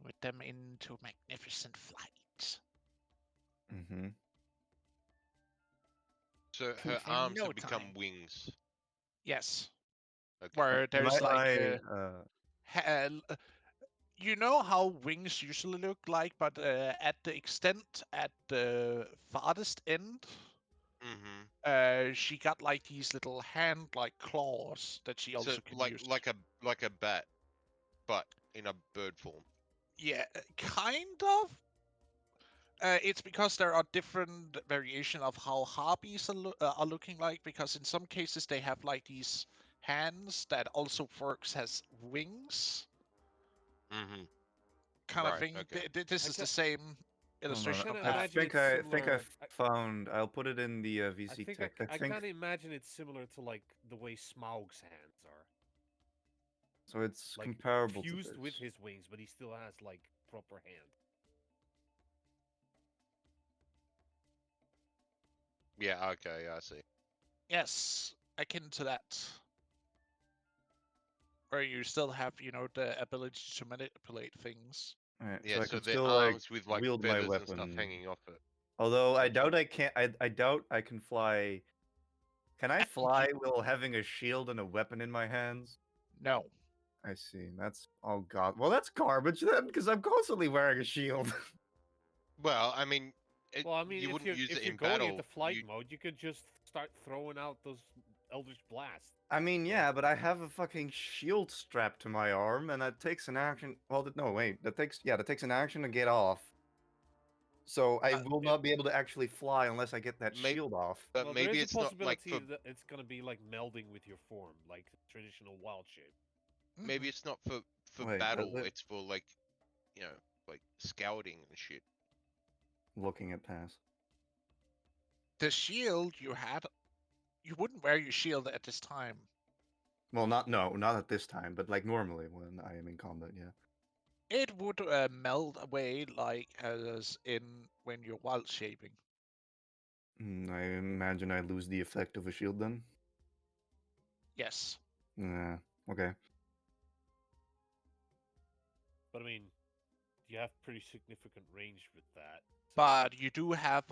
with them into magnificent flight. Mm-hmm. So her In arms no have become time. wings. Yes, Okay. where there's like I you know how wings usually look like, but at the extent at the farthest end, Mm-hmm. she got like these little hand-like claws that she So also can use. like a bat, but in a bird form. Yeah, kind of. It's because there are different variation of how harpies are looking like. Because in some cases they have like these hands that also works as wings, Mm-hmm. kind of Right. thing. Okay. This I is the ca- same illustration kinda of I that. imagine think it's I think I similar- I- found. I'll put it in the I VC think text. I I think kind of imagine it's similar to like the way Smaug's hands are, so. It's like comparable to fused with this. his wings, but he still has like proper hand. Yeah, okay, I see. Yes, akin to that. Where you still have, the ability to manipulate things. Alright, Yeah, so I so can the still like arms with like wield my feathers and stuff weapon. hanging off it. Although I essentially. doubt I can't. I doubt I can fly. Can I Actually, fly while having a shield and a weapon in my hands? No. I see. That's oh god. Well, that's garbage then, because I'm constantly wearing a shield. Well, I mean, Well, I mean, you wouldn't use it if you're in going battle. into flight you- mode, you could just start throwing out those Eldritch Blasts. I mean, yeah, but I have a fucking shield strapped to my arm, and that takes an action. Well, no, wait. That takes an action to get off. So I will not be able to actually fly unless I get that Maybe- shield off. But Well, there maybe is a it's not like possibility for that it's gonna be like melding with your form, like traditional wild shape. maybe it's not for Wait, battle. does it? It's for like, like scouting and shit. Looking at pass. The shield you had, you wouldn't wear your shield at this time. Well, not at this time, but like normally when I am in combat, yeah. It would meld away like as in when you're wild shaping. I imagine I lose the effect of a shield then. Yes. Yeah. Okay. But I mean, you have pretty significant range with that. so- But you do have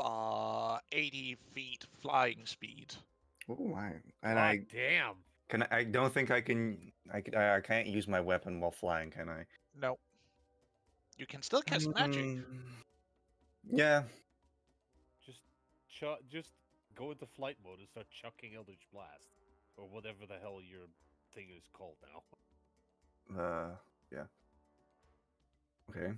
80 feet flying speed. Oh, why? And God damn. I don't think I can. I can't use my weapon while flying, can I? No. You can still cast magic. Yeah. Just go into flight mode and start chucking Eldritch Blast, or whatever the hell your thing is called now. Yeah. Okay.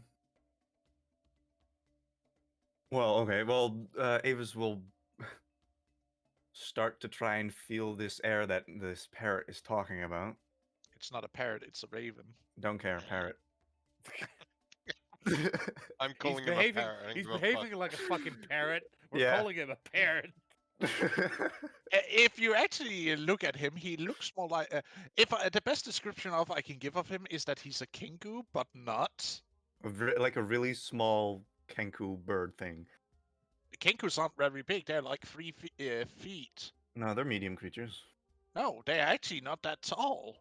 Well, okay. Well, Avis will start to try and feel this air that this parrot is talking about. It's not a parrot, it's a raven. Don't care, parrot. I'm calling him a parrot. I don't He's give a fuck. behaving like a fucking parrot. We're Yeah. calling him a parrot. If you actually look at him, he looks more like. The best description of I can give of him is that he's a kingu, but not. Like a really small kenku bird thing. Kinkus aren't very big. They're like 3 feet. No, they're medium creatures. No, they're actually not that tall.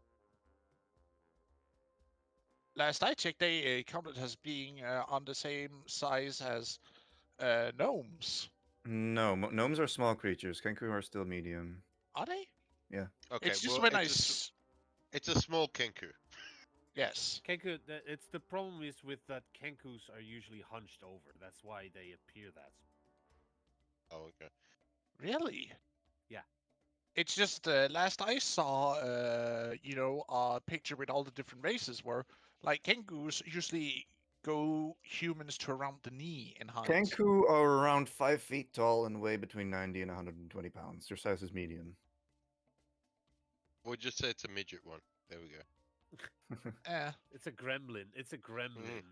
Last I checked, they counted as being on the same size as gnomes. No, gnomes are small creatures. Kenku are still medium. Are they? Yeah. Okay, It's just well, when it's a small kenku. Yes. Kenku, it's the problem is with that Kenkus are usually hunched over. That's why they appear that. Oh, okay. Really? Yeah. It's just last I saw, a picture with all the different races were like kengus usually go humans to around the knee in height. Kenku are around 5 feet tall and weigh between 90 and 120 pounds. Their size is medium. We'll just say it's a midget one. There we go. It's a gremlin. It's a gremlin.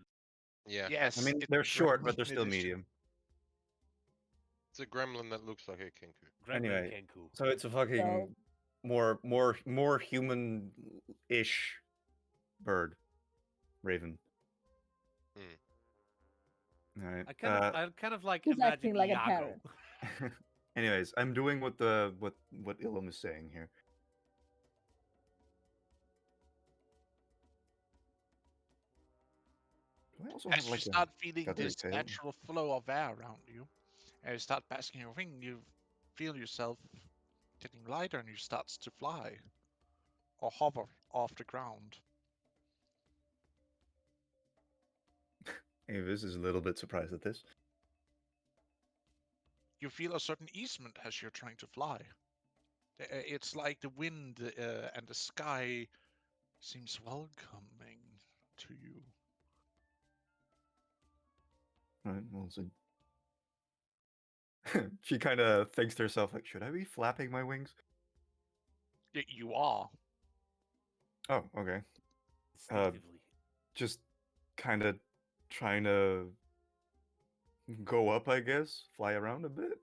Yeah. Yes. I mean, it's they're a short, but they're gremlin still edition. medium. It's a gremlin that looks like a kenku. Gremlin Anyway, Kenku. So it's a fucking more human-ish bird, raven. All right. I kind of like He's imagine acting like a Iago. parrot. Anyways, I'm doing what Ilum is saying here. Do I also As have you like start feeling feathery this tail? natural flow of air around you, and you start basking your wing, you feel yourself getting lighter and you start to fly or hover off the ground. Avis is a little bit surprised at this. You feel a certain easement as you're trying to fly. It's like the wind and the sky seems welcoming to you. Right. Well, so she kind of thinks to herself, like, should I be flapping my wings? You are. Oh, okay. Instinctively. Just kind of trying to Go up, I guess. Fly around a bit.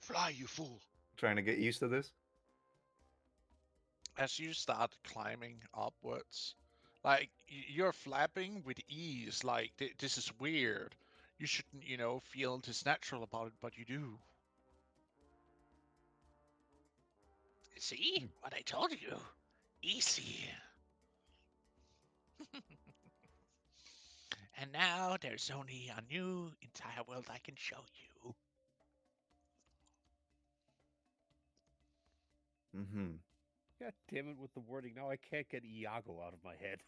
Fly, you fool! Trying to get used to this. As you start climbing upwards, like you're flapping with ease, like this is weird. You shouldn't, feel this natural about it, but you do. See what I told you? Easy. And now there's only a new entire world I can show you. Mm-hmm. God damn it with the wording. Now I can't get Iago out of my head.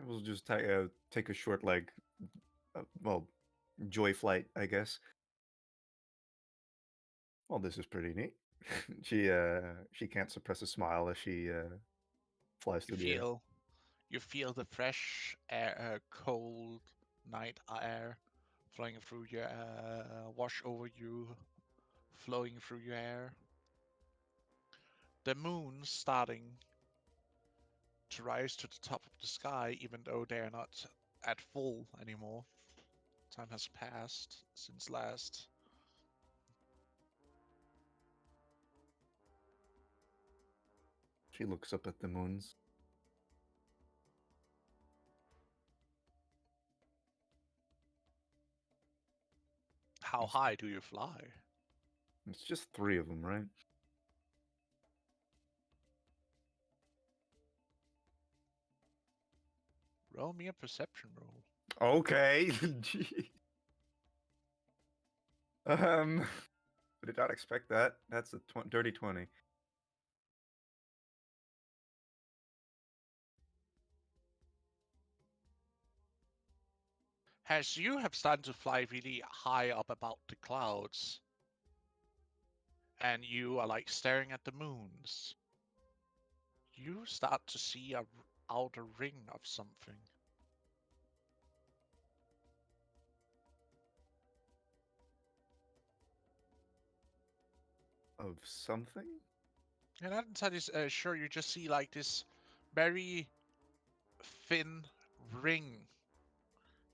We'll just take a short, well, joy flight, I guess. Well, this is pretty neat. she can't suppress a smile as she flies You through the air. feel the fresh air, cold night air flowing through your, wash over you, flowing through your hair. The moon starting to rise to the top of the sky, even though they're not at full anymore. Time has passed since last. She looks up at the moons. How high do you fly? It's just 3 of them, right? Roll me a perception roll. Okay. Gee. I did not expect that. That's a dirty 20. As you have started to fly really high up about the clouds, and you are like staring at the moons, you start to see a outer ring of something. Of something? And I'm not entirely sure. You just see like this very thin ring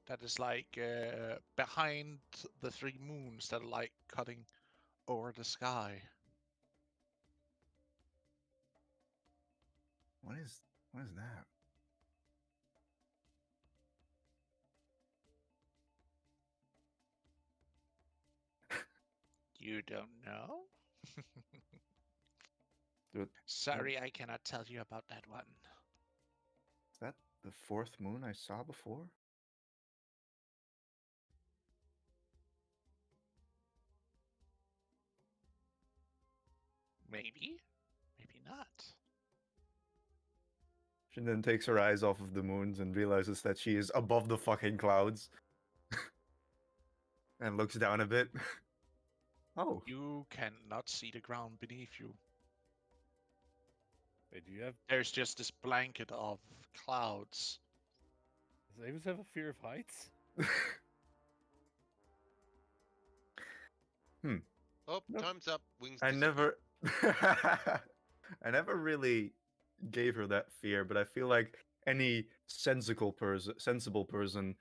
that is like behind the 3 moons that are like cutting over the sky. What is that? You don't know? Is Sorry, I cannot tell you about that one. that the 4th moon I saw before? Maybe, maybe not. She then takes her eyes off of the moons and realizes that she is above the fucking clouds. And looks down a bit. Oh. You cannot see the ground beneath you. Wait, do you have... There's just this blanket of clouds. Does Amos have a fear of heights? Oh, Nope. time's up. Wings I disappear. never I never really gave her that fear, but I feel like any sensible person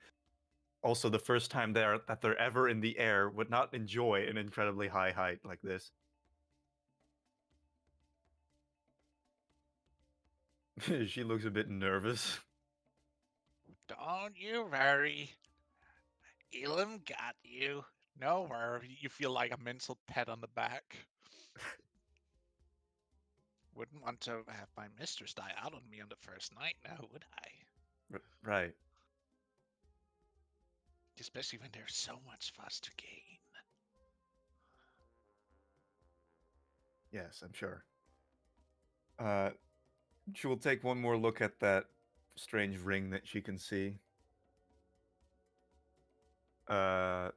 also the first time they're ever in the air would not enjoy an incredibly high height like this. She looks a bit nervous. Don't you worry. Elam got you. No worry. You feel like a mental pat on the back. Wouldn't want to have my mistress die out on me on the first night now, would I? Right. Especially when there's so much fuss to gain. Yes, I'm sure. She will take one more look at that strange ring that she can see. Uh,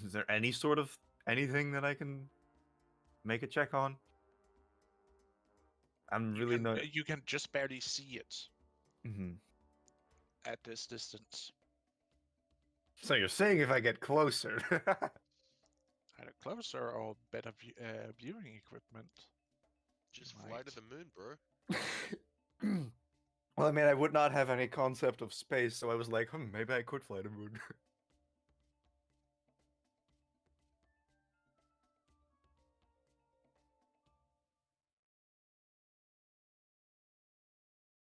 is there any sort of anything that I can make a check on? I'm really not. You can just barely see it Hmm. at this distance. So you're saying if I get closer? Either closer or better viewing equipment. Just Right. fly to the moon, bro. Well, I mean, I would not have any concept of space, so I was like, maybe I could fly the moon.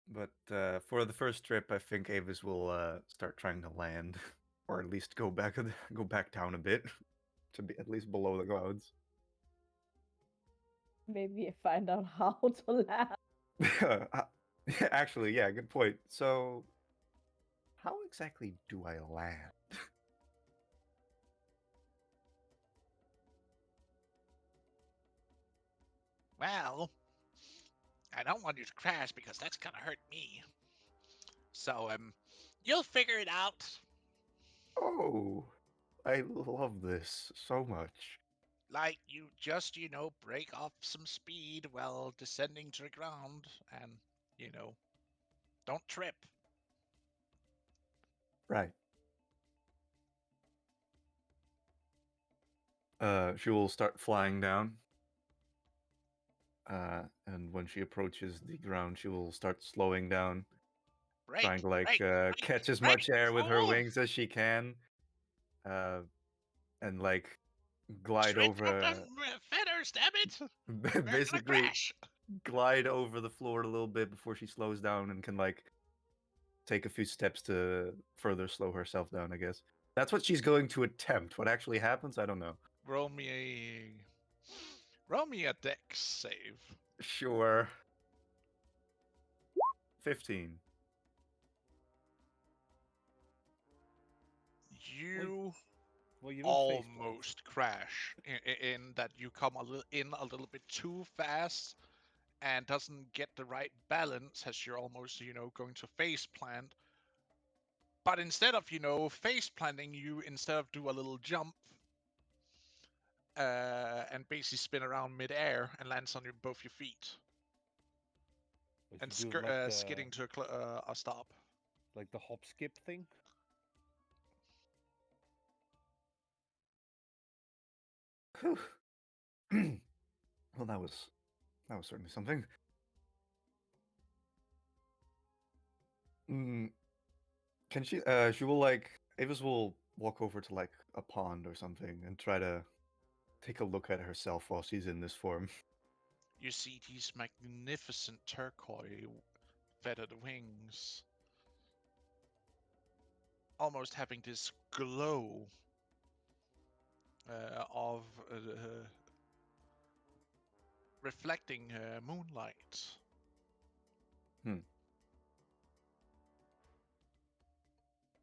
But for the first trip, I think Avis will start trying to land, or at least go back down a bit, to be at least below the clouds. Maybe find out how to land. Actually, yeah, good point. So, how exactly do I land? Well, I don't want you to crash because that's gonna hurt me. So, you'll figure it out. Oh, I love this so much. Like you just, break off some speed while descending to the ground and, don't trip. Right. She will start flying down. And when she approaches the ground, she will start slowing down, trying to catch as much air with her fool! wings as she can, and glide Trip over. up them feathers, damn it! We're gonna Basically, crash. glide over the floor a little bit before she slows down and can take a few steps to further slow herself down. I guess that's what she's going to attempt. What actually happens, I don't know. Roll me a dex save. Sure. 15. You Well, you don't face plant. almost crash in that you come a little bit too fast and doesn't get the right balance as you're almost going to face plant. But instead of face planting, you instead do a little jump and basically spin around midair and lands on both your feet If and you do like the skidding to a stop. like the hop skip thing. Well, that was certainly something. Can she? She will Avis will walk over to a pond or something and try to take a look at herself while she's in this form. You see these magnificent turquoise feathered wings, almost having this glow of reflecting moonlight.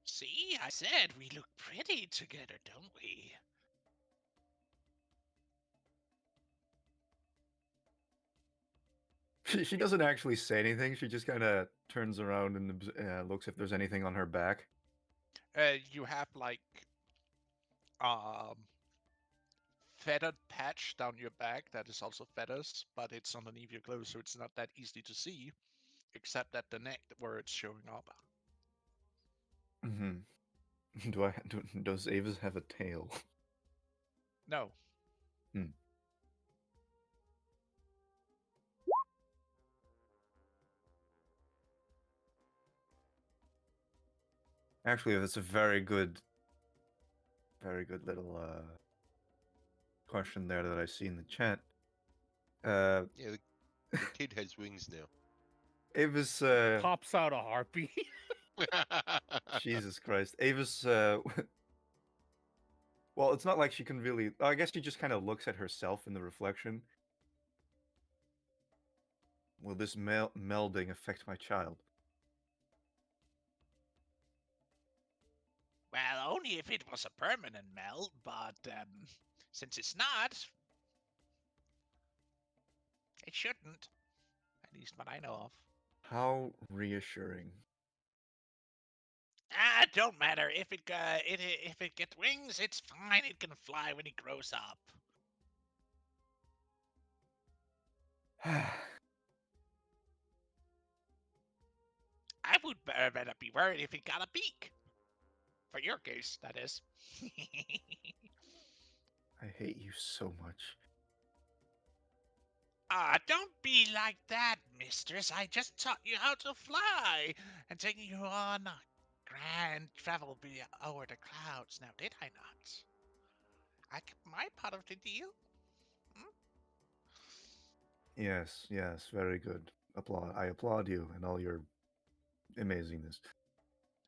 See, I said we look pretty together, don't we? She doesn't actually say anything. She just kind of turns around and looks if there's anything on her back. You have um feathered patch down your back that is also feathers, but it's underneath your clothes, so it's not that easy to see, except at the neck where it's showing up. Mm-hmm. Does Avis have a tail? No. Actually, that's a very good little question there that I see in the chat. Yeah, the kid has wings now. Avis Pops out a harpy. Jesus Christ. Avis well, it's not like she can really I guess she just kind of looks at herself in the reflection. Will this melding affect my child? Well, only if it was a permanent melt, but since it's not, it shouldn't. At least what I know of. How reassuring. Ah, it don't matter. If it gets wings, it's fine. It can fly when it grows up. I would better be worried if it got a beak. For your case, that is. I hate you so much. Ah, don't be like that, Mistress, I just taught you how to fly and taking you on a grand travel over the clouds. Now, did I not? I kept my part of the deal. Yes, yes, very good. Applaud. I applaud you and all your amazingness.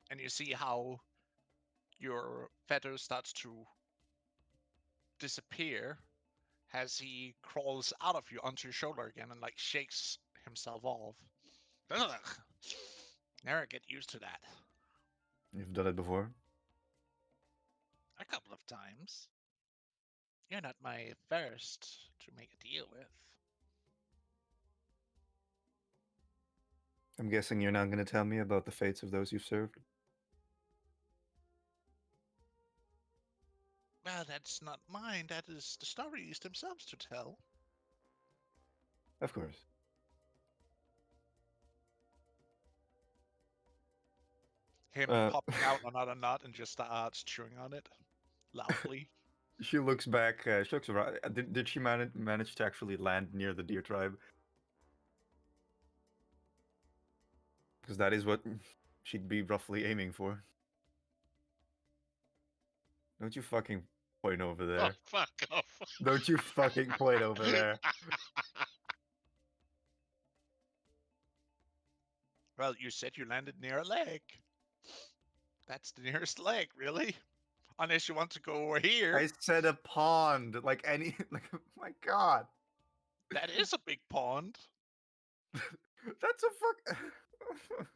And you see how your feather starts to disappear as he crawls out of you onto your shoulder again and like shakes himself off. Ugh. Never get used to that. You've done it before? A couple of times. You're not my first to make a deal with. I'm guessing you're not going to tell me about the fates of those you've served? Well, that's not mine. That is the stories themselves to tell. Of course. Him popping out another nut and just starts chewing on it loudly. She looks back. She looks around. Did she manage to actually land near the deer tribe? Because that is what she'd be roughly aiming for. Don't you fucking point over Oh, there. fuck off. Don't you fucking point over there. Well, you said you landed near a lake. That's the nearest lake, really. Unless you want to go over here. I said a pond. Like any. Like, my god. That is a big pond. That's a fuck. That's not-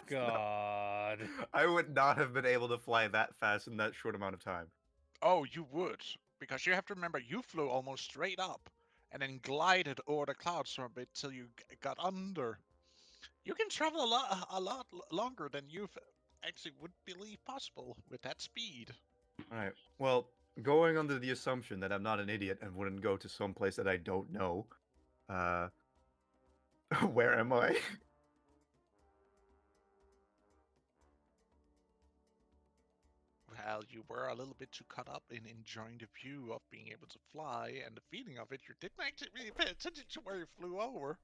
God. I would not have been able to fly that fast in that short amount of time. Oh, you would. Because you have to remember, you flew almost straight up and then glided over the clouds for a bit till you got under. You can travel a lot longer than you actually would believe possible with that speed. Alright. Well, going under the assumption that I'm not an idiot and wouldn't go to some place that I don't know, where am I? Well, you were a little bit too caught up in enjoying the view of being able to fly and the feeling of it. You didn't actually really pay attention to where you flew over.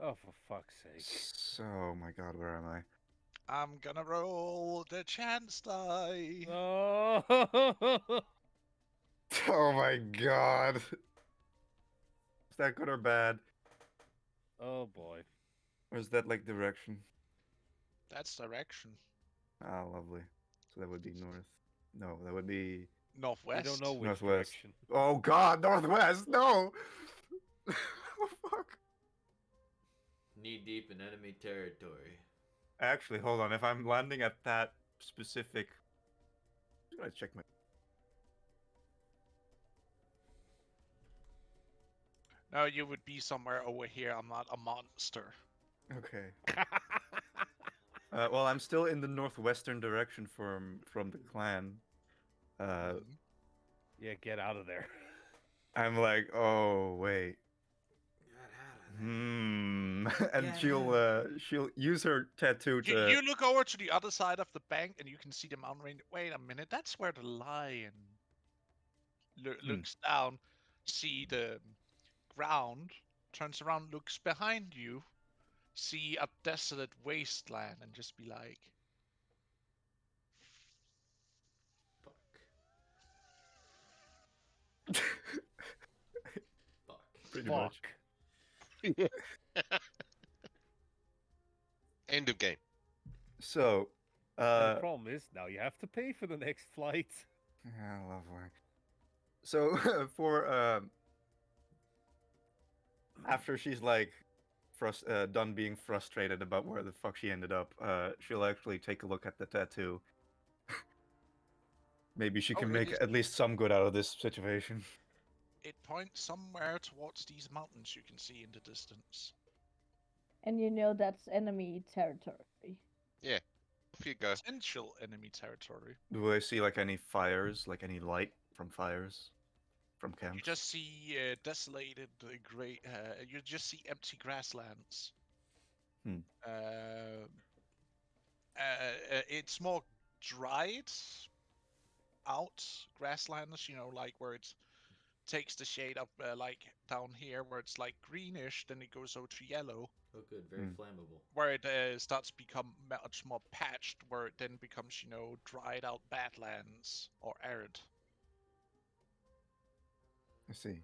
Oh, for fuck's sake. So, oh my god, where am I? I'm gonna roll the chance die. Oh. Oh my god. Is that good or bad? Oh boy. Or is that like direction? That's direction. Ah, lovely. So that would be north. No, that would be Northwest. We don't know which northwest. direction. Oh god, northwest! No! Oh fuck. Knee deep in enemy territory. Actually, hold on. If I'm landing at that specific. I'm gonna check my. No, you would be somewhere over here. I'm not a monster. Okay. Well, I'm still in the northwestern direction from the clan. Mhm. Yeah, get out of there. I'm like, oh wait. Get out of there. And Yeah. she'll use her tattoo You, to. you look over to the other side of the bank and you can see the mountain range. Wait a minute, that's where the lion looks down, see the ground, turns around, looks behind you, see a desolate wasteland, and just be like, Fuck. Fuck. Pretty Fuck. much. End of game. So, And the problem is now you have to pay for the next flight. yeah, lovely. So for after she's like done being frustrated about where the fuck she ended up, she'll actually take a look at the tattoo. Maybe she Oh, can it make is- at least some good out of this situation. it points somewhere towards these mountains you can see in the distance. And you know that's enemy territory. Off you go. Potential enemy territory. Do I see like any fires, like any light from fires, from camps? You just see desolated, great. You just see empty grasslands. Hmm. It's more dried out grasslands. You know, like where it's takes the shade of like down here where it's like greenish, then it goes over to yellow, Oh, good. Very Hmm. flammable. where it starts to become much more patched, where it then becomes, you know, dried out badlands or arid. I see.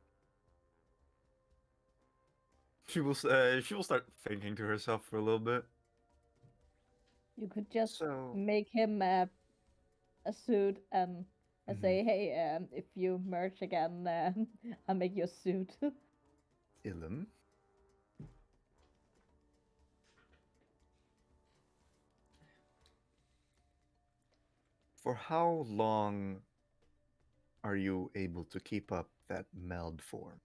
She will start thinking to herself for a little bit. You could just So make him a suit and Mhm. say, hey, if you merge again, I'll make you a suit. Ilum. For how long are you able to keep up that meld form?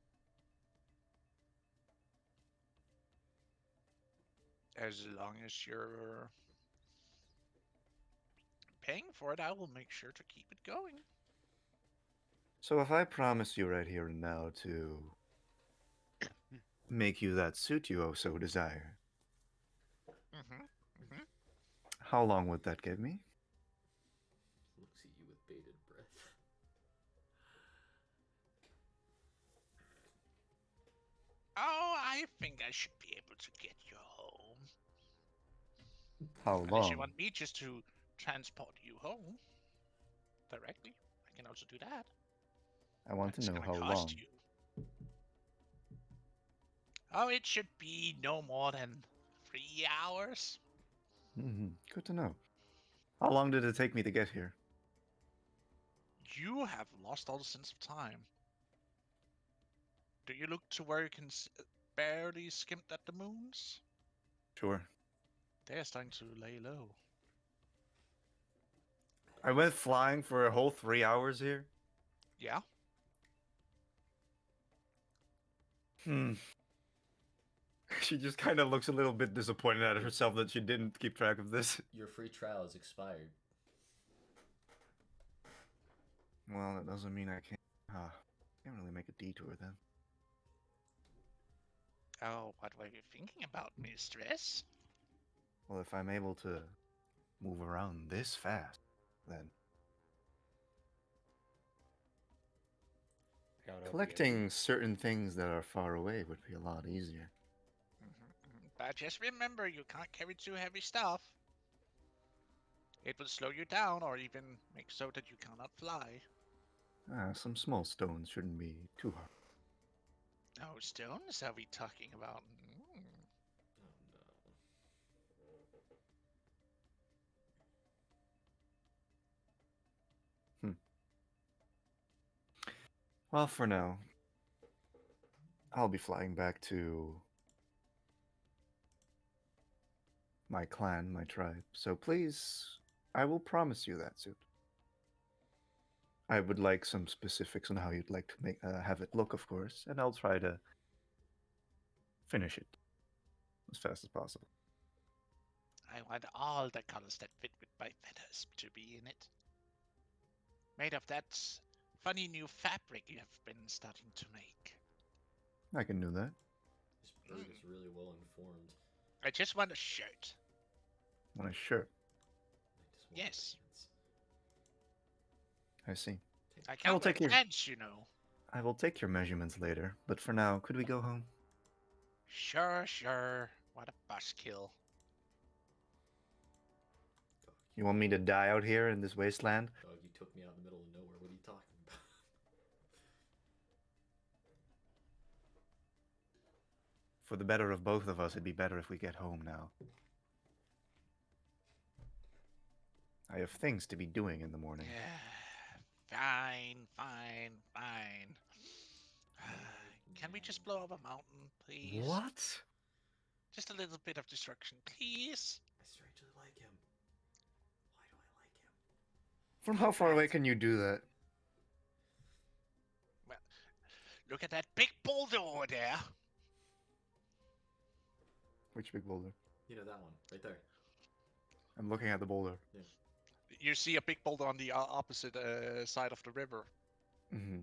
As long as you're paying for it, I will make sure to keep it going. So if I promise you right here and now to make you that suit you oh so desire, Mm-hmm. how long would that give me? Looks at you with bated breath. Oh, I think I should be able to get you home. How Unless you long? want me just to transport you home directly, I can also do that. I want to That's know gonna how cost long. you. Oh, it should be no more than 3 hours. Good to know. How long did it take me to get here? You have lost all the sense of time. Do you look to where you can barely skim at the moons? Sure. They're starting to lay low. I went flying for a whole 3 hours here. Yeah? She just kind of looks a little bit disappointed at herself that she didn't keep track of this. Your free trial has expired. Well, that doesn't mean I can't really make a detour then. Oh, what were you thinking about, mistress? Well, if I'm able to move around this fast, then Doubt I'll be able collecting certain things that are far away would be a lot easier. But just remember, you can't carry too heavy stuff. It will slow you down or even make so that you cannot fly. Some small stones shouldn't be too hard. Oh, stones are we talking about? Oh no. Well, for now, I'll be flying back to my clan, my tribe. So please, I will promise you that suit. I would like some specifics on how you'd like to have it look, of course, and I'll try to finish it as fast as possible. I want all the colors that fit with my feathers to be in it. Made of that funny new fabric you have been starting to make. I can do that. This bird is really well informed. I just want a shirt. Want a shirt? I just want Yes. I see. I I will can't wear take your pants, you know. I will take your measurements later, but for now, could we go home? Sure. What a buzzkill. You want me to die out here in this wasteland? Dog, you took me out in the middle of nowhere. What are you talking about? For the better of both of us, it'd be better if we get home now. I have things to be doing in the morning. Fine. Can we just blow up a mountain, please? What? Just a little bit of destruction, please. I strangely like him. Why do I like him? From how far away can you do that? Well, look at that big boulder over there. Which big boulder? You know that one, right there. I'm looking at the boulder. Yeah. You see a big boulder on the opposite side of the river. Mm-hmm.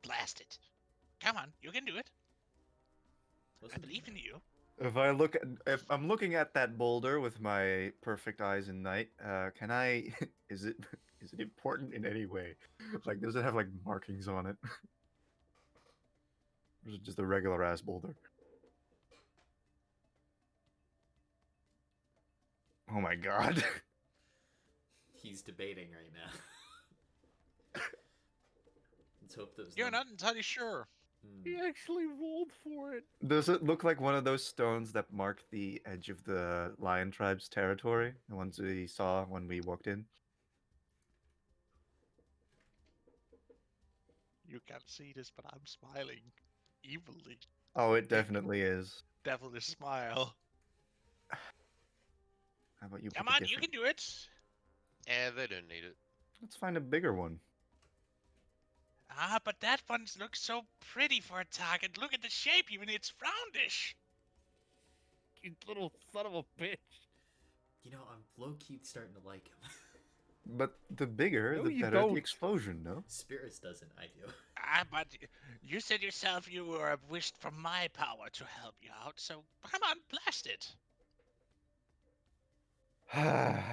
Blast it. Come on, you can do it. Listen I to believe me. in you. If I'm looking at that boulder with my perfect eyes in night, can I? Is Is it important in any way? Like, does it have like markings on it? Or is it just a regular ass boulder? Oh my god. He's debating right now. Let's hope those. You're not entirely sure. He actually rolled for it. Does it look like one of those stones that mark the edge of the Lion Tribe's territory? The ones we saw when we walked in? You can't see this, but I'm smiling evilly. Oh, it definitely is. Devilish smile. How about you pick Come a on, you different... can do it. Yeah, they don't need it. Let's find a bigger one. Ah, but that one looks so pretty for a target. Look at the shape, even it's roundish. You little son of a bitch. You know, I'm low key starting to like him. But the bigger, No, the you better don't. the explosion, no? Spirits doesn't, I do. Ah, but you said yourself you were wished for my power to help you out, so come on, blast it. How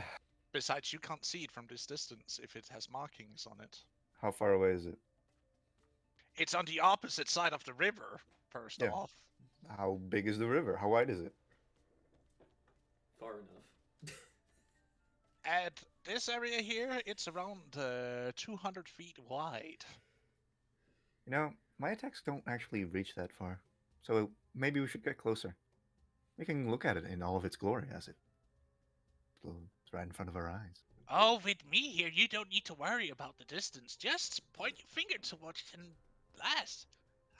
Besides, you can't see it from this distance if it has markings on it. far away is it? It's on the opposite side of the river, first Yeah. off. How big is the river? How wide is it? Far enough. At this area here, it's around 200 feet wide. You know, my attacks don't actually reach that far. So maybe we should get closer. We can look at it in all of its glory as it explodes right in front of our eyes. Oh, with me here, you don't need to worry about the distance. Just point your finger towards it and blast.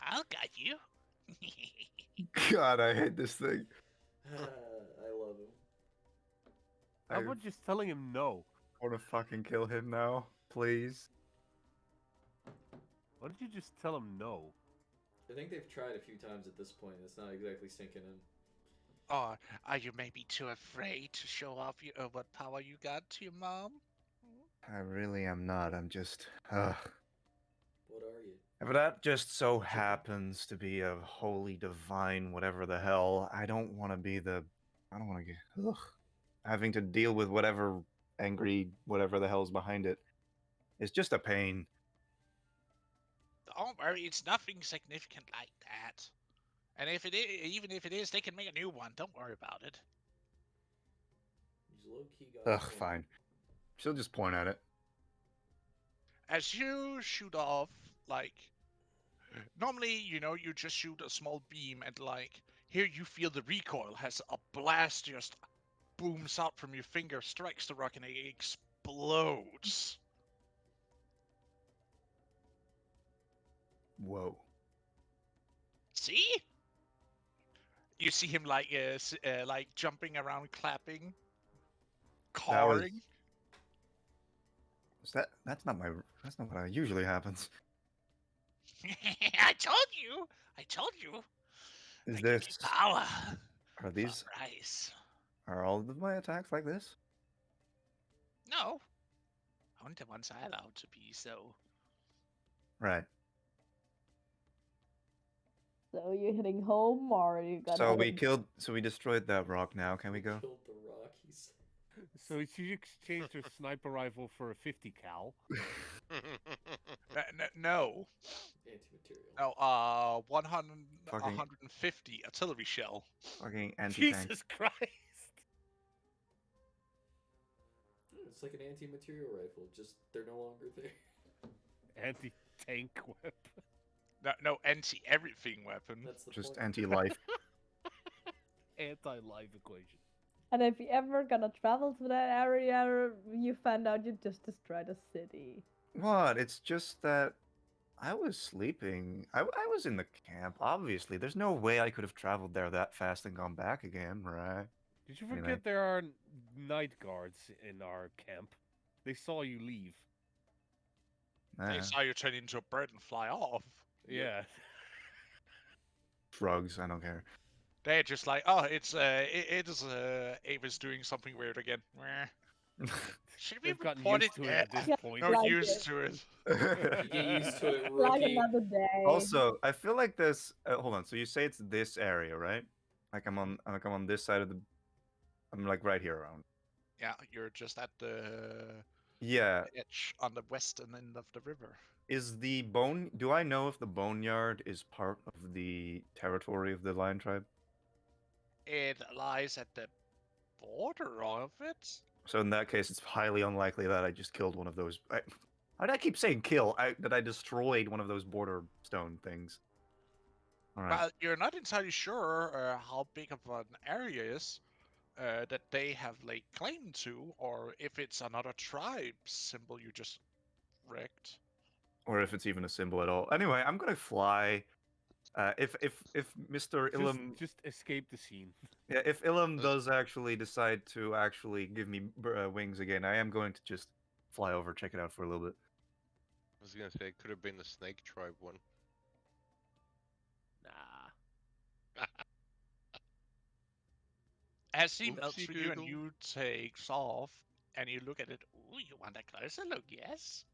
I'll guide you. God, I hate this thing. I love him. How I about just telling him no? want to fucking kill him now, please. Why don't you just tell him no? I think they've tried a few times at this point. It's not exactly sinking in. Or are you maybe too afraid to show off what power you got to your mom? I really am not. I'm just. What are you? If that just so happens to be a holy divine, whatever the hell, I don't want to be the. I don't want to get. Ugh. Having to deal with whatever angry, whatever the hell's behind it. It's just a pain. Don't worry, it's nothing significant like that. And if it is, even if it is, they can make a new one. Don't worry about it. He's low key got. Ugh, fine. She'll just point at it. As you shoot off, like, normally, you just shoot a small beam and, like, here you feel the recoil as a blast just booms out from your finger, strikes the rock, and it explodes. Whoa. See? You see him, like, like jumping around, clapping, That was. cawing. Is that? That's not my. That's not what usually happens. I told you! I told you! Is I give you this? power! Are these? Price. Are all of my attacks like this? No. Only the ones I allowed to be, so. Right. So you're heading home, or you got? So we killed. So we destroyed that rock. Now can we go? Killed the Rockies. So she exchanged her sniper rifle for a 50 cal. No. Anti-material. No, 100, Fucking- 150 artillery shell. Fucking anti-tank. Jesus Christ! It's like an anti-material rifle. Just they're no longer there. Anti-tank weapon. No anti-everything weapon. That's the Just point. anti-life. Anti-life equation. And if you ever gonna travel to that area, you find out you just destroyed a city. What? It's just that I was sleeping. I was in the camp. Obviously, there's no way I could have traveled there that fast and gone back again, right? Did you Anyway. forget there are night guards in our camp? They saw you leave. They Nah. saw you turn into a bird and fly off. Yeah. Drugs. I don't care. They're just like, oh, it's Ava's doing something weird again. Meh. Should we They've gotten report used to it Yeah, at this Yeah. point. No, Like used it. to it. You get used to it, Like rookie. another day. Also, I feel like this. Hold on. So you say it's this area, right? Like I'm on this side of the. I'm like right here around. Yeah, you're just at the Yeah. edge on the western end of the river. Is the bone? Do I know if the boneyard is part of the territory of the lion tribe? It lies at the border of it. So in that case, it's highly unlikely that I just killed one of those. Why do I keep saying kill? That I destroyed one of those border stone things. All right. Well, you're not entirely sure how big of an area is that they have laid claim to, or if it's another tribe symbol you just wrecked. Or if it's even a symbol at all. Anyway, I'm gonna fly. If Mr. Ilum, Just escape the scene. yeah, if Ilum Uh, does actually decide to actually give me wings again, I am going to just fly over, check it out for a little bit. I was gonna say it could have been the Snake Tribe one. Nah. As he melts Oopsie through you and doodle. you takes off, and you look at it, ooh, you want a closer look, yes?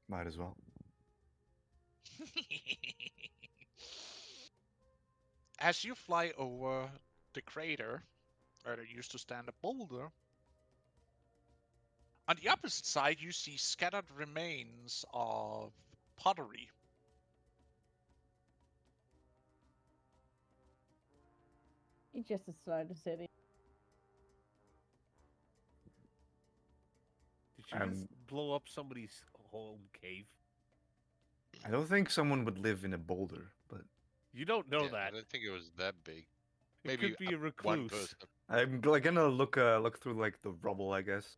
Might as well. As you fly over the crater, where there used to stand a boulder, on the opposite side you see scattered remains of pottery. He just decided to sit in. Did you just Um, blow up somebody's home cave? I don't think someone would live in a boulder, but You don't know Yeah, I that. don't think it was that big. It Maybe could be a one recluse. person. I'm gonna look through like the rubble, I guess.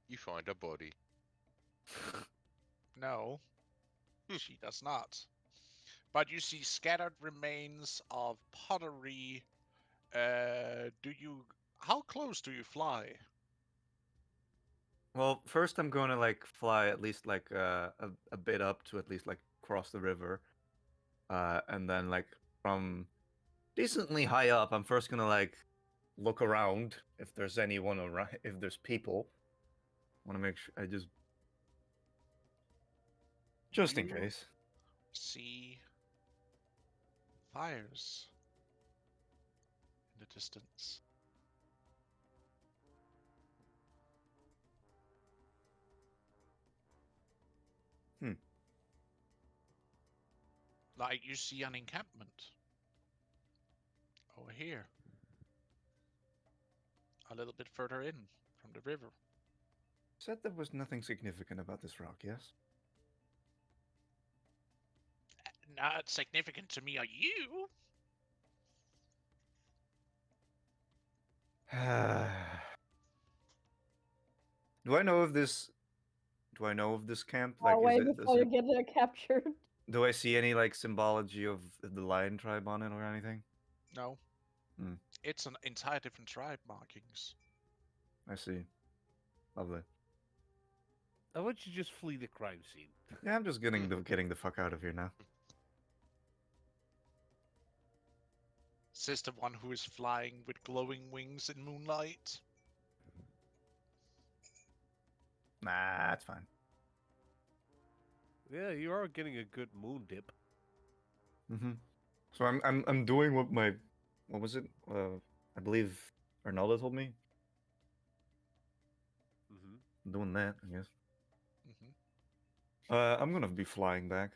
You find a body. No, she does not. But you see scattered remains of pottery. Do you? How close do you fly? Well, first I'm going to like fly at least like a bit up to at least like cross the river, and then like from decently high up, I'm first gonna like look around if there's anyone around, if there's people. Want to make sure I just in You case. see fires in the distance. Hmm. Like you see an encampment over here, a little bit further in from the river. Said there was nothing significant about this rock, yes? Not significant to me or you. Do I know of this? Do I know of this camp? Far Like, is away it? Does before you it? get captured. Do I see any like symbology of the lion tribe on it or anything? No. Hmm. It's an entire different tribe markings. I see. Lovely. How about you just flee the crime scene? Yeah, I'm just getting the fuck out of here now. Says the one who is flying with glowing wings in moonlight. Nah, that's fine. Yeah, you are getting a good moon dip. Mm-hmm. So I'm doing what was it? I believe Arnaldo told me. Mm-hmm. I'm doing that, I guess. Mm-hmm. I'm gonna be flying back.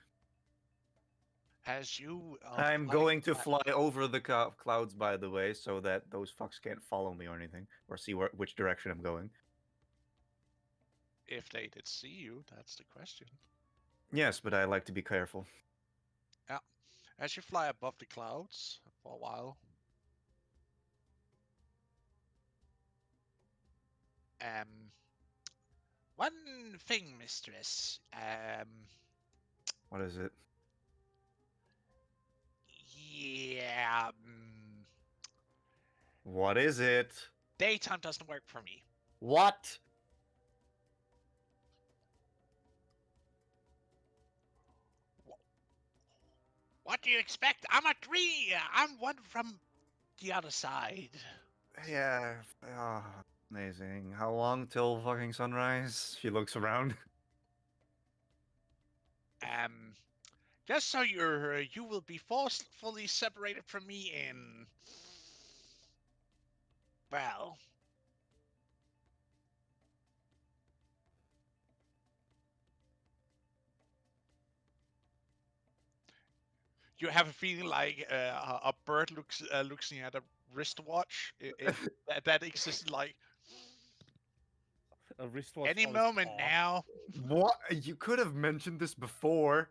As you are I'm flying going to back, fly over the clouds, by the way, so that those fucks can't follow me or anything, or see which direction I'm going. if they did see you, that's the question. Yes, but I like to be careful. Yeah. As you fly above the clouds for a while, one thing, mistress. What is it? Yeah. What is it? Daytime doesn't work for me. What? What do you expect? I'm a tree. I'm one from the other side. Yeah. Oh, amazing. How long till fucking sunrise? She looks around. Um, just so you will be forcefully separated from me in, well, You have a feeling like a bird looking at a wristwatch. That existed like A wristwatch any on his moment paw. now. What? You could have mentioned this before.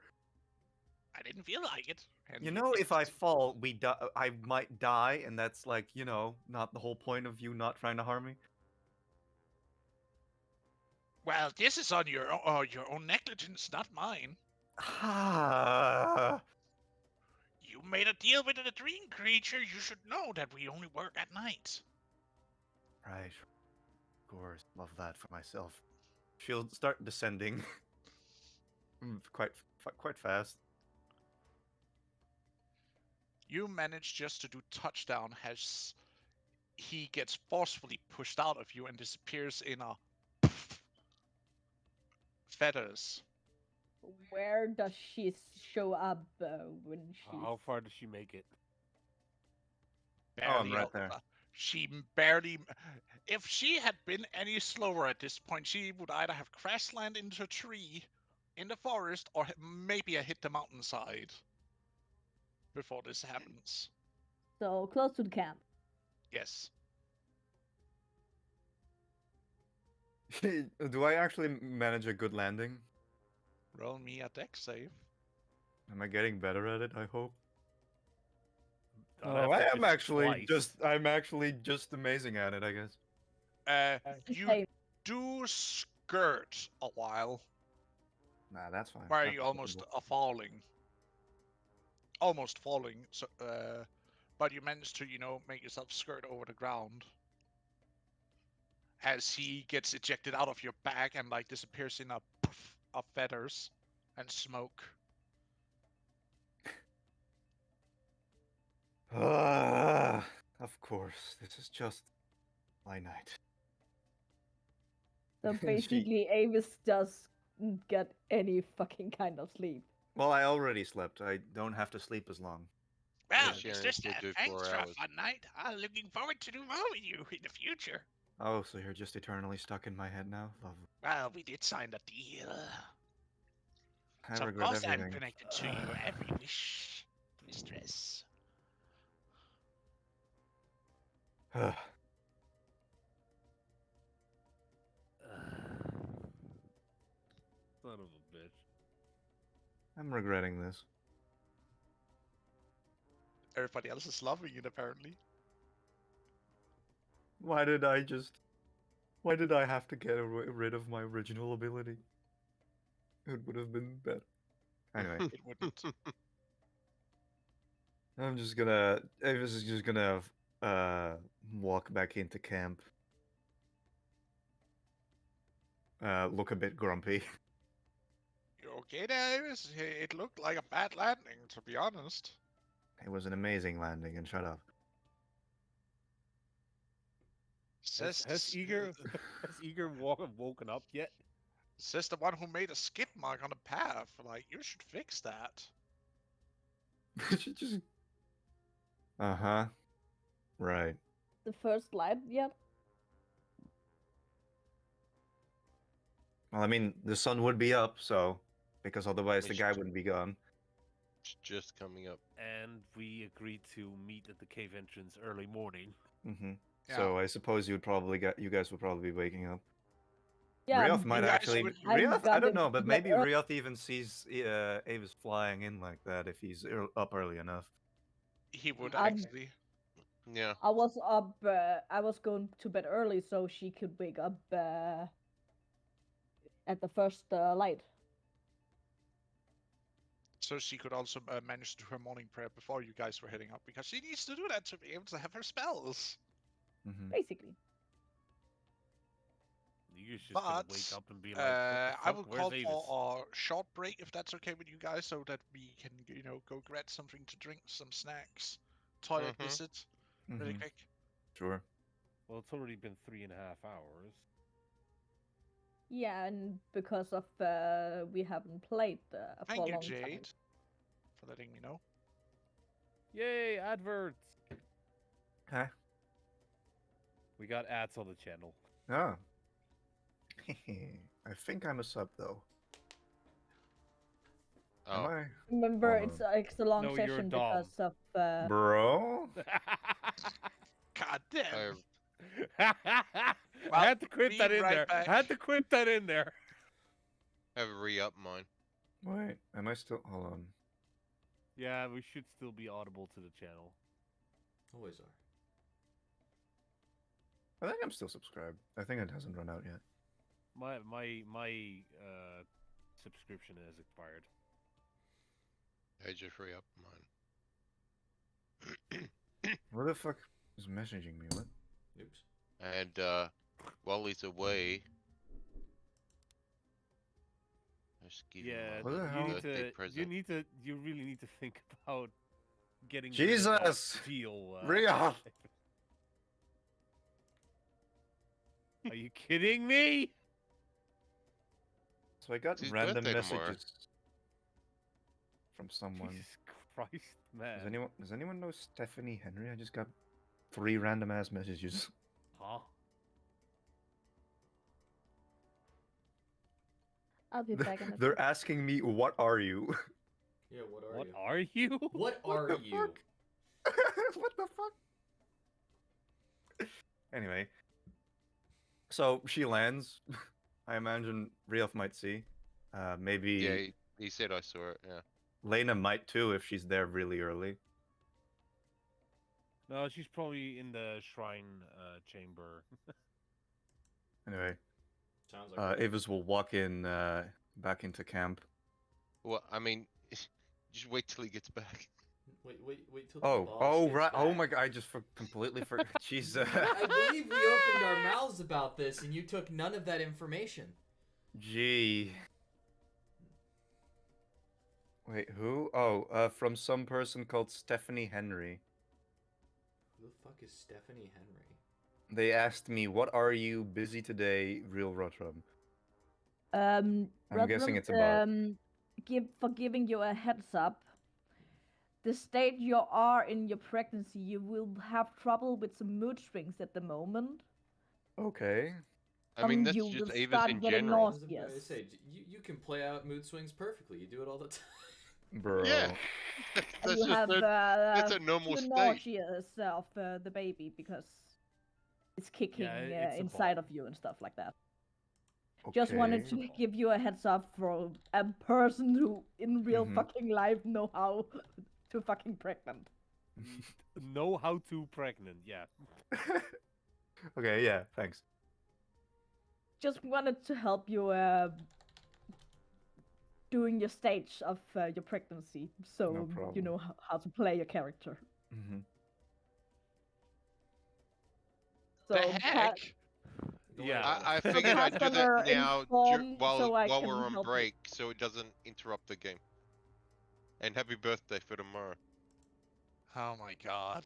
I didn't feel like it. And You know, if I didn't. fall, I might die, and that's like, not the whole point of you not trying to harm me. Well, this is on your own negligence, not mine. Ah, You made a deal with the dream creature. You should know that we only work at night. right. Of course, love that for myself. She'll start descending. Quite fast. You manage just to do touchdown as he gets forcefully pushed out of you and disappears in a feathers. Where does she show up when she? How far does she make it? Oh, I'm Barely right out there. She barely. If she had been any slower at this point, she would either have crash landed into a tree in the forest or maybe hit the mountainside before this happens. So close to the camp. Yes. Do I actually manage a good landing? Roll me a deck save. Am I getting better at it? I hope. Not Oh, after I am missing actually twice. I'm actually just amazing at it, I guess. You Same. do skirt a while Nah, that's fine. where That's you almost acceptable. are falling. Almost falling, so, but you manage to, make yourself skirt over the ground as he gets ejected out of your bag and like disappears in a puff of feathers and smoke. Of course. This is just my night. So She- basically, Avis doesn't get any fucking kind of sleep. Well, I already slept. I don't have to sleep as long. Well, Yeah, Sharon Mr. did Stan, do thanks 4 for a hours. fun night. I'm looking forward to do more with you in the future. Oh, so you're just eternally stuck in my head now? Lovely. Well, we did sign the deal. I So of regret course I'm everything. connected to your every wish, mistress. Son of a bitch. I'm regretting this. Everybody else is loving it, apparently. Why did I have to get rid of my original ability? It would have been better. Anyway, It wouldn't. Avis is just gonna walk back into camp. Look a bit grumpy. You okay there, Iris? It looked like a bad landing, to be honest. It was an amazing landing, and shut up. Has Eager woken up yet? Says the one who made a skid mark on the path. Like, you should fix that. She just. Uh-huh. Right. The first light yet? Well, I mean, the sun would be up, so because otherwise the Which guy j- wouldn't be gone. It's just coming up. And we agreed to meet at the cave entrance early morning. Mm-hmm. Yeah. So I suppose you guys would probably be waking up. Yeah, Rioth might guys actually. would- Rioth, I don't know, but gotten maybe up Rioth even sees Avis flying in like that if he's up early enough. He would I'm- actually. Yeah. I was up. I was going to bed early so she could wake up at the first light. So she could also manage to do her morning prayer before you guys were heading up, because she needs to do that to be able to have her spells. Mm-hmm. Basically. Eager's just gonna wake But up and be like, what the I fuck? will Where's call Avis? for a short break if that's okay with you guys, so that we can, go grab something to drink, some snacks, toilet Mhm. visit, really Mm-hmm. quick. Sure. Well, it's already been 3.5 hours. Yeah, and because of we haven't played for Thank a you, long Jade, time. for letting me know. Yay, adverts! Huh? We got ads on the channel. Oh. I think I'm a sub though. Am Oh, I? Remember, Oh, it's a long No, you're session Dom. because of Bro? God damn. I Well, had to quit be that in right there. back. I had to quit that in there. have a re-up mine. Wait, am I still? Hold on. Yeah, we should still be audible to the channel. Always are. I think I'm still subscribed. I think it hasn't run out yet. My subscription has expired. I just re-up mine. Where the fuck is messaging me? What? Oops. And while he's away, just give him Yeah, a What the little hell? birthday present. you really need to think about getting rid of Jesus! that deal. Real! Are you kidding me? So I got It's his random birthday tomorrow. messages from someone. Jesus Christ, man. Does anyone know Stephanie Henry? I just got 3 random ass messages. Huh? I'll be back in a They're sec. asking me, "What are you?" Yeah, what are What you? are you? What What are the you? fuck? What the fuck? Anyway, so she lands. I imagine Rielf might see. Maybe Yeah, he said I saw it. Yeah. Lena might too if she's there really early. No, she's probably in the shrine chamber. Anyway, Sounds like it. Avis will walk in back into camp. Well, I mean, just wait till he gets back. Wait till the boss Oh, gets right. Oh back. my god, I just completely forgot. Jeez. I believe we opened our mouths about this, and you took none of that information. Gee. Wait, who? Oh, from some person called Stephanie Henry. Who the fuck is Stephanie Henry? They asked me, "What are you busy today, Real Rotram?" I'm guessing Rutram, it's about. for giving you a heads up. The state you are in your pregnancy, you will have trouble with some mood swings at the moment. Okay. I mean, that's You just will Avis start in getting general. I was about to nauseous. say, you can play out mood swings perfectly. You do it all the time. Bro. Yeah. And That's you just have that's a normal few state. nauseous of the baby because it's kicking it's a inside ball. of you and stuff like that. Okay. Just wanted to give you a heads up for a person who in real Mhm. fucking life know how to fucking pregnant. Know how to pregnant, yeah. Okay, yeah, thanks. Just wanted to help you doing your stage of your pregnancy, so No you problem. know how to play your character. Mm-hmm. The So heck? Don't Yeah. worry about I it. figured I'd do that Customer now informed, while so I while can we're on help you. break, so it doesn't interrupt the game. And happy birthday for tomorrow. Oh my god.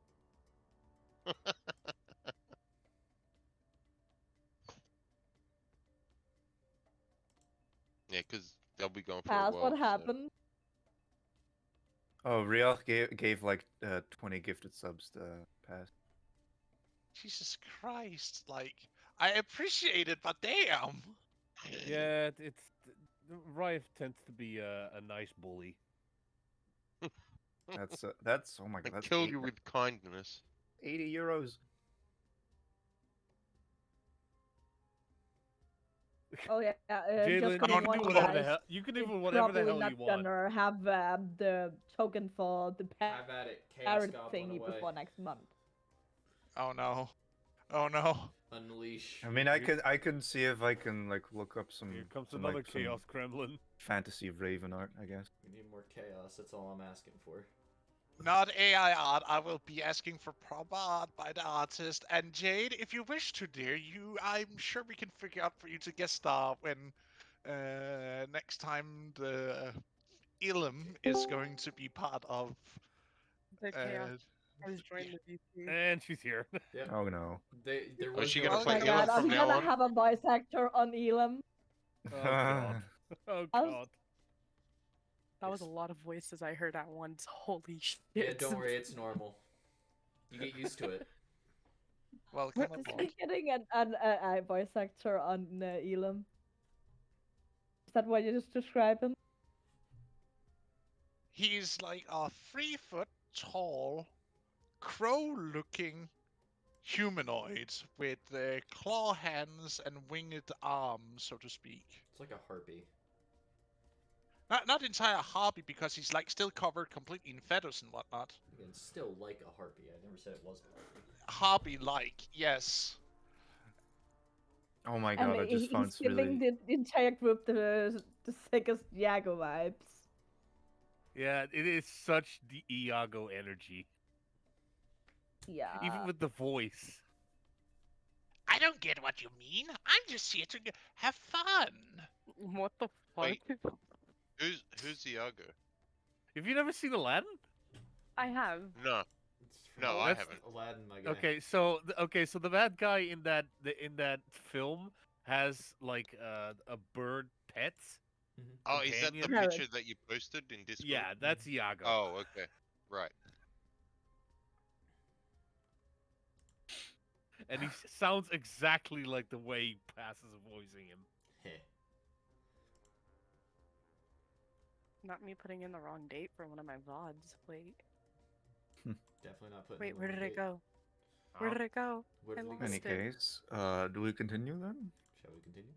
Yeah, because they'll be gone for a Pass, while. what So. happened? Oh, Riel gave like 20 gifted subs to pass. Jesus Christ. Like, I appreciate it, but damn. Yeah, Riot tends to be a nice bully. That's oh my god, I that's kill you with kindness. 80 euros. Oh yeah, Jalen, just you gonna can warn do you whatever the guys. hell you can do You're whatever the probably hell not you want. gonna have the token for the Have at it. Chaos parent Goblin thingy away. before next month. Oh no. Oh no. Unleash. I mean, I can see if I can like look up some Here comes some, another like, some Chaos Kremlin. fantasy Raven art, I guess. We need more chaos. That's all I'm asking for. Not AI art. I will be asking for proper art by the artist. And Jade, if you wish to, dear, I'm sure we can figure out for you to guest star when next time the Ilum is going to be part of. The chaos has Yeah. joined the VC. And she's here. Yep. Oh no. There Oh, is was she no gonna Oh play my Elam god, from I'm now gonna on? have a voice actor on Elam. Oh god. Oh god. That was a lot of voices I heard at once. Holy shit. Yeah, don't worry, it's normal. You get used to it. Welcome Is aboard. he getting a voice actor on Elam? Is that what you just described him? He's like a 3 foot tall, crow-looking humanoid with claw hands and winged arms, so to speak. It's like a harpy. Not entire harpy because he's like still covered completely in feathers and whatnot. Again, still like a harpy. I never said it was a harpy. Harpy-like, yes. Oh my And god, I just found he's giving really. the entire group the sickest Yago vibes. Yeah, it is such the Iago energy, Yeah. even with the voice. I don't get what you mean. I'm just here to have fun. What the fuck? Wait. Who's Iago? Have you never seen Aladdin? I have. No. It's No, from I That's- haven't. Aladdin, my guy. Okay, so the bad guy in that film has like a bird pet. Oh, is that the Companion? Parrot. picture that you posted in Discord? Yeah, that's Iago. Oh, okay. Right. And he sounds exactly like the way he passes voicing him. Heh. Not me putting in the wrong date for one of my VODs. Wait. Definitely not putting. Wait, in where the did wrong it go? Where Oh. did it go? Where I did it lost go? Any it. case, do we continue then? Shall we continue?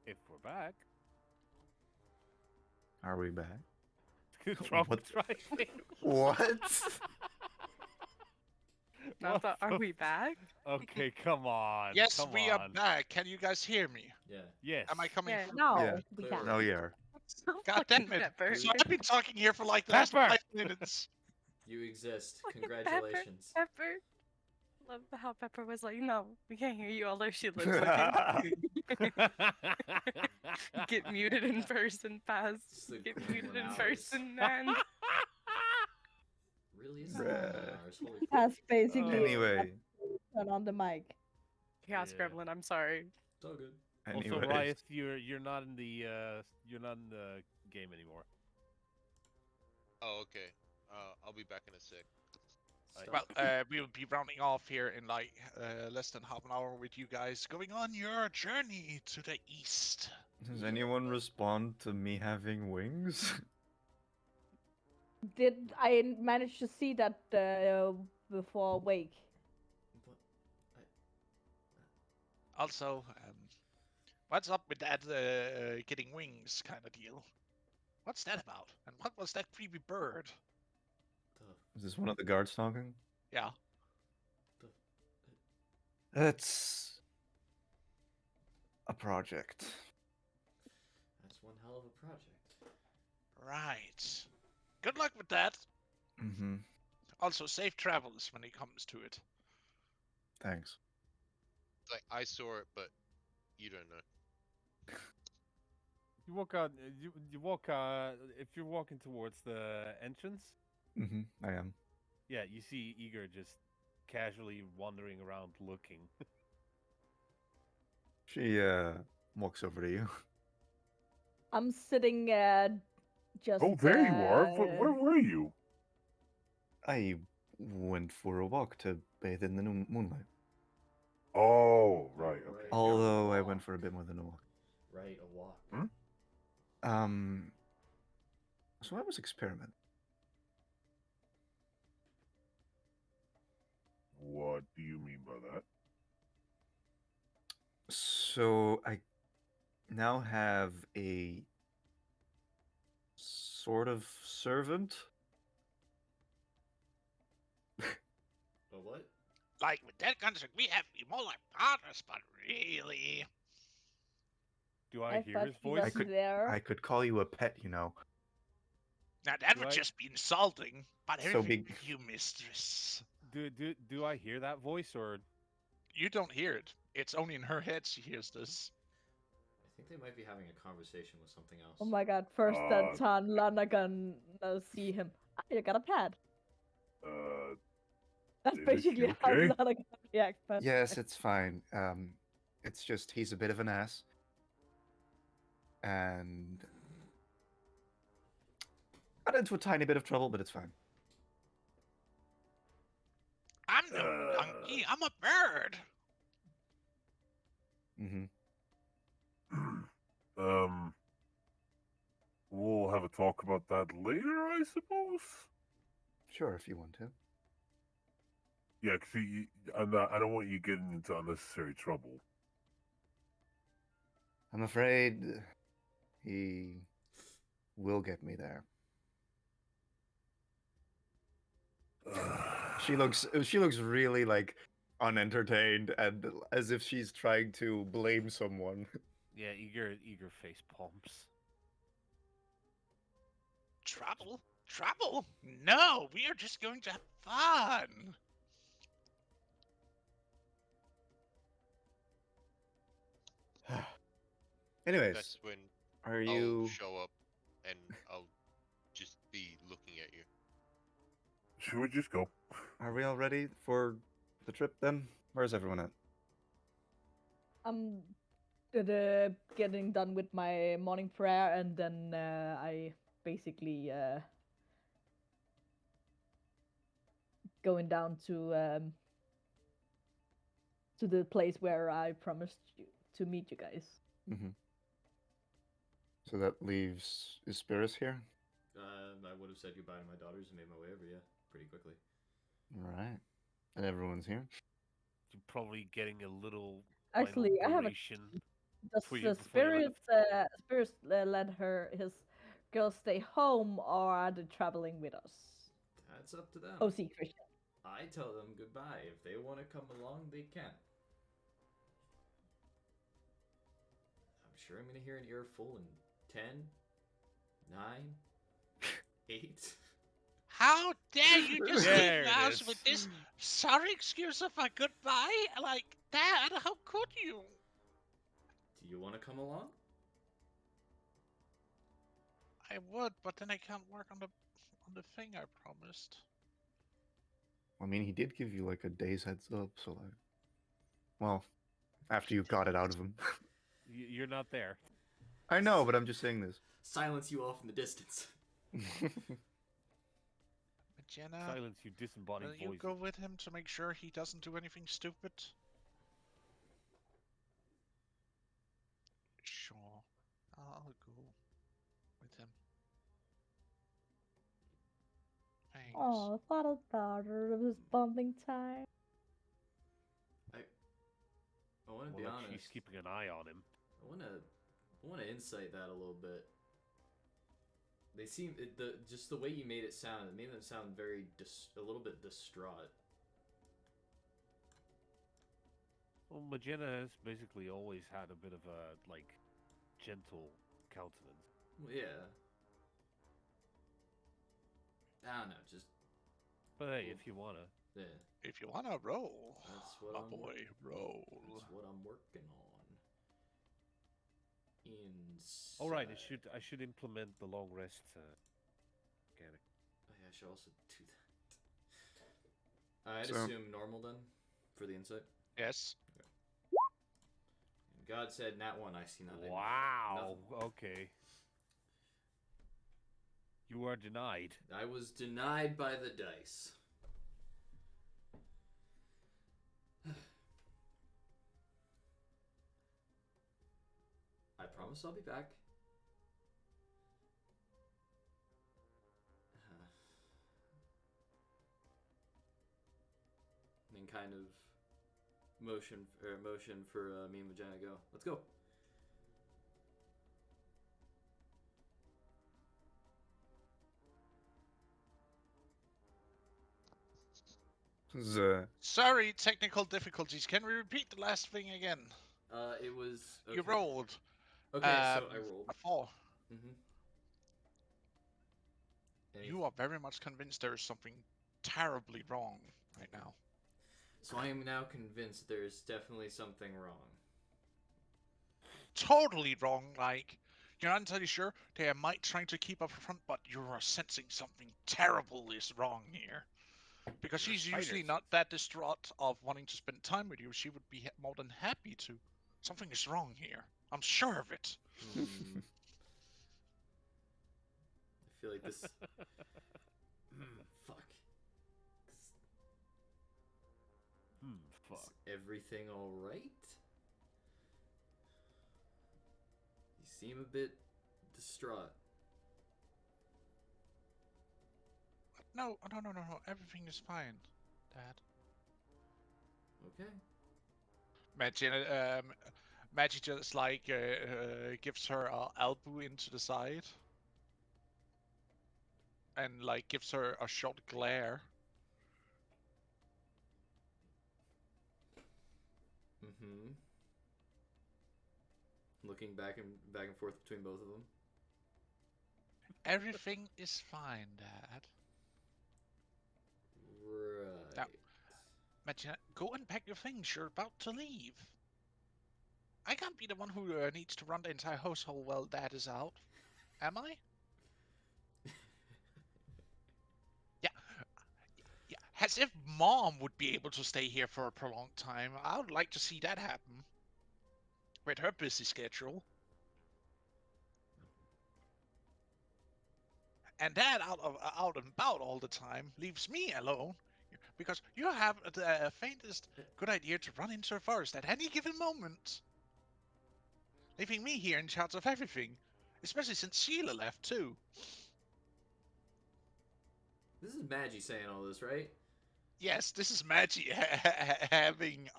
If we're back. Are we back? Trump What? driving. What? Not What the, are the we back? Okay, come on. Yes, come we on. are back. Can you guys hear me? Yeah. Yes. Am I coming Yeah, through? No, Yeah. we Clearly. can't. No, yeah. God damn Fucking it. Pepper. So I've been talking here for like the last Pepper! 5 minutes. You exist. Fucking Congratulations. Pepper. Love how Pepper was like, no, we can't hear you, although she looks like Get muted in person, pass. Just the Get equivalent muted in hours. person, man. Really? It's Bruh. 11 hours. Holy fuck. Has basically Anyway. turn on the mic. Chaos Yeah. Gremlin, I'm sorry. It's all good. Also, Anyways. Riot, you're not in the game anymore. Oh, okay. I'll be back in a sec. Stop. Well, we will be rounding off here in like less than half an hour with you guys going on your journey to the east. Does anyone respond to me having wings? Did I manage to see that before wake? What? Also, what's up with that getting wings kind of deal? What's that about? And what was that creepy bird? Is this one of the guards talking? Yeah. It's a project. That's one hell of a project. Right. Good luck with that. Mm-hmm. Also, safe travels when it comes to it. Thanks. Like I saw it, but you don't know. You walk out. You walk. If you're walking towards the entrance, Mm-hmm. I am. yeah, you see Eager just casually wandering around looking. She walks over to you. I'm sitting just. Oh, there you are. Where were you? I went for a walk to bathe in the moonlight. Oh, right. Okay. Right. Although I walk. went for a bit more than a walk. Right, a walk. Hmm? So I was experimenting. What do you mean by that? So I now have a sort of servant. A what? Like, with that construct, we have to be more like partners, but really... Do I hear thought his he voice? wasn't could- there. I could call you a pet, you know. Now, that Do would I- just be insulting. But So everything big- you, mistress. Do I hear that voice or? You don't hear it. It's only in her head she hears this. I think they might be having a conversation with something else. Oh my god, first time Lana can see him. Ah, you got a pad. That's Is she basically how okay? Lana can react. But Yes, it's fine. It's just he's a bit of an ass. And got into a tiny bit of trouble, but it's fine. I'm no donkey, I'm a bird. Mm-hmm. We'll have a talk about that later, I suppose. Sure, if you want to. Yeah, cause I don't want you getting into unnecessary trouble. I'm afraid he will get me there. She looks really like unentertained and as if she's trying to blame someone. Yeah, eager face palms. Trouble? Trouble? No, we are just going to have fun. Anyways, That's when are I'll you show up and I'll just be looking at you. Should we just go? are we all ready for the trip then? Where's everyone at? I'm getting done with my morning prayer, and then I basically going down to the place where I promised you to meet you guys. Mm-hmm. So that leaves Ispiris here? I would have said goodbye to my daughters and made my way over, yeah, pretty quickly. Alright. And everyone's here? You're probably getting a little Actually, I have a duration. Does before the you spirit left. spirit let his girls stay home, or are they traveling with us? That's up to them. Oh, see, Christian. I tell them goodbye. If they want to come along, they can. I'm sure I'm going to hear an earful in 10, 9, 8. How dare you just There leave it the house is. with this sorry excuse of a goodbye? Like, Dad, how could you? Do you want to come along? I would, but then I can't work on the thing I promised. I mean, he did give you like a day's heads up, so like... Well, after you got it out of him. You're not there. I know, but I'm just saying this. Silence you off in the distance. Jenna, Silence, you disembodied will you voice. go with him to make sure he doesn't do anything stupid? Sure, I'll go with him. Thanks. Oh, father-daughter, it was bonding time. I want to be Well, honest. she's keeping an eye on him. I want to insight that a little bit. They seem just the way you made it sound. It made them sound a little bit distraught. Well, Magenta has basically always had a bit of a gentle countenance. Well, yeah. I don't know, just But hey, if you wanna, yeah. If you wanna roll, That's what my I'm boy, roll. That's what I'm working on. Inside. all right. I should implement the long rest mechanic. Oh, yeah, I should also do that. I'd So- assume normal then for the insight. Yes. And God said, "Nat one." I see nothing. Wow. Nothing. Okay. You are denied. I was denied by the dice. I promise I'll be back. And kind of motion for me and Magenta go. Let's go. Sorry, technical difficulties. Can we repeat the last thing again? It was okay. You rolled. Okay, so I rolled. A 4. Mm-hmm. You are very much convinced there is something terribly wrong right now. So I am now convinced there is definitely something wrong. Totally wrong. Like, you're not entirely sure. They might trying to keep up front, but you are sensing something terrible is wrong here. Because There are she's usually spiders. not that distraught of wanting to spend time with you. She would be more than happy to. Something is wrong here. I'm sure of it. I feel like this. Fuck. Fuck. Is everything all right? You seem a bit distraught. No, no, no, no, no. Everything is fine, Dad. Okay. Maggie just like gives her a elbow into the side and like gives her a short glare. Mm-hmm. Looking back and forth between both of them. Everything is fine, Dad. Right. Now, Maggie, go and pack your things. You're about to leave. I can't be the one who needs to run the entire household while Dad is out. Am I? Yeah, yeah. As if Mom would be able to stay here for a prolonged time. I would like to see that happen. With her busy schedule. And Dad out and about all the time leaves me alone. Because you have the faintest good idea to run into a forest at any given moment. Leaving me here in charge of everything. Especially since Sheila left too. This is Maggie saying all this, right? Yes, this is Maggie having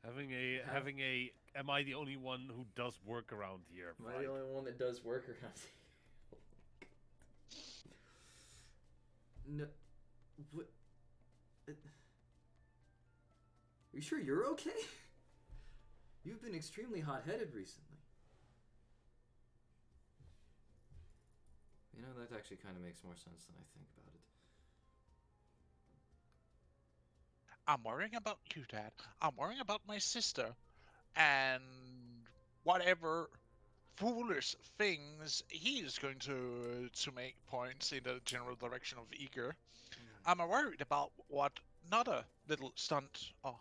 Having a am I the only one who does work around here? Am I the only one that does work around here? No. What? Are you sure you're okay? You've been extremely hot-headed recently. You know, that actually kind of makes more sense than I think about it. I'm worrying about you, Dad. I'm worrying about my sister. And whatever foolish things he is going to make points in the general direction of Eager. I'm worried about what another little stunt or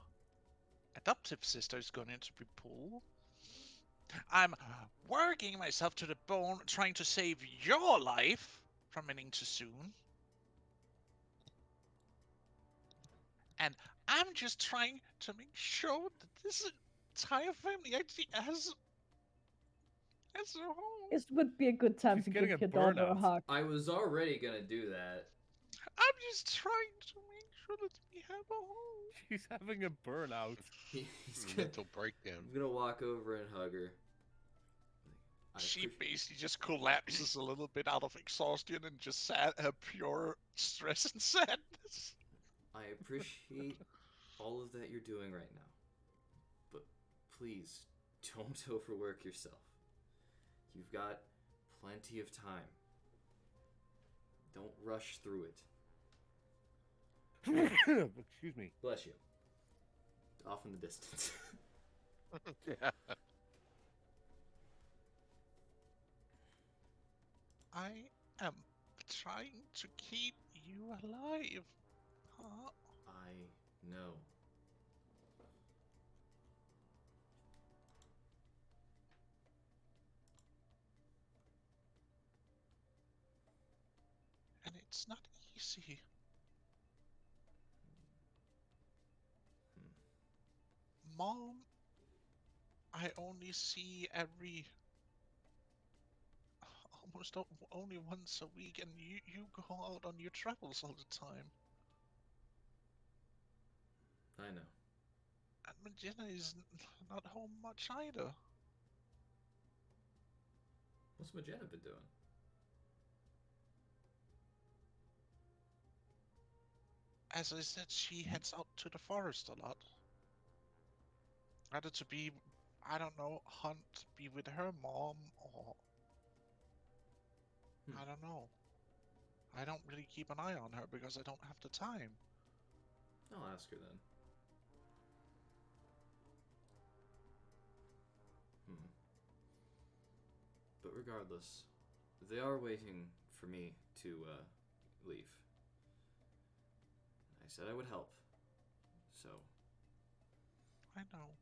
adoptive sister is going to be pulled. I'm working myself to the bone trying to save your life from ending too soon. And I'm just trying to make sure that this entire family actually has a home. This would be a good time She's to getting give a your daughter a burnout. hug. I was already gonna do that. I'm just trying to make sure that we have a home. She's having a burnout. He's gonna, Mental breakdown. I'm gonna walk over and hug her. She basically just collapses a little bit out of exhaustion and just pure stress and sadness. I appreciate all of that you're doing right now. But please, don't overwork yourself. You've got plenty of time. Don't rush through it. Excuse me. Bless you. Off in the distance. Yeah. I am trying to keep you alive. Huh? I know. And it's not easy. Mom, I only see almost only once a week, and you go out on your travels all the time. I know. And Magenta is not home much either. What's Magenta been doing? As I said, she heads out to the forest a lot. Either to be, I don't know, hunt, be with her mom, or I don't know. I don't really keep an eye on her because I don't have the time. I'll ask her then. But regardless, they are waiting for me to leave. I said I would help. So, I know.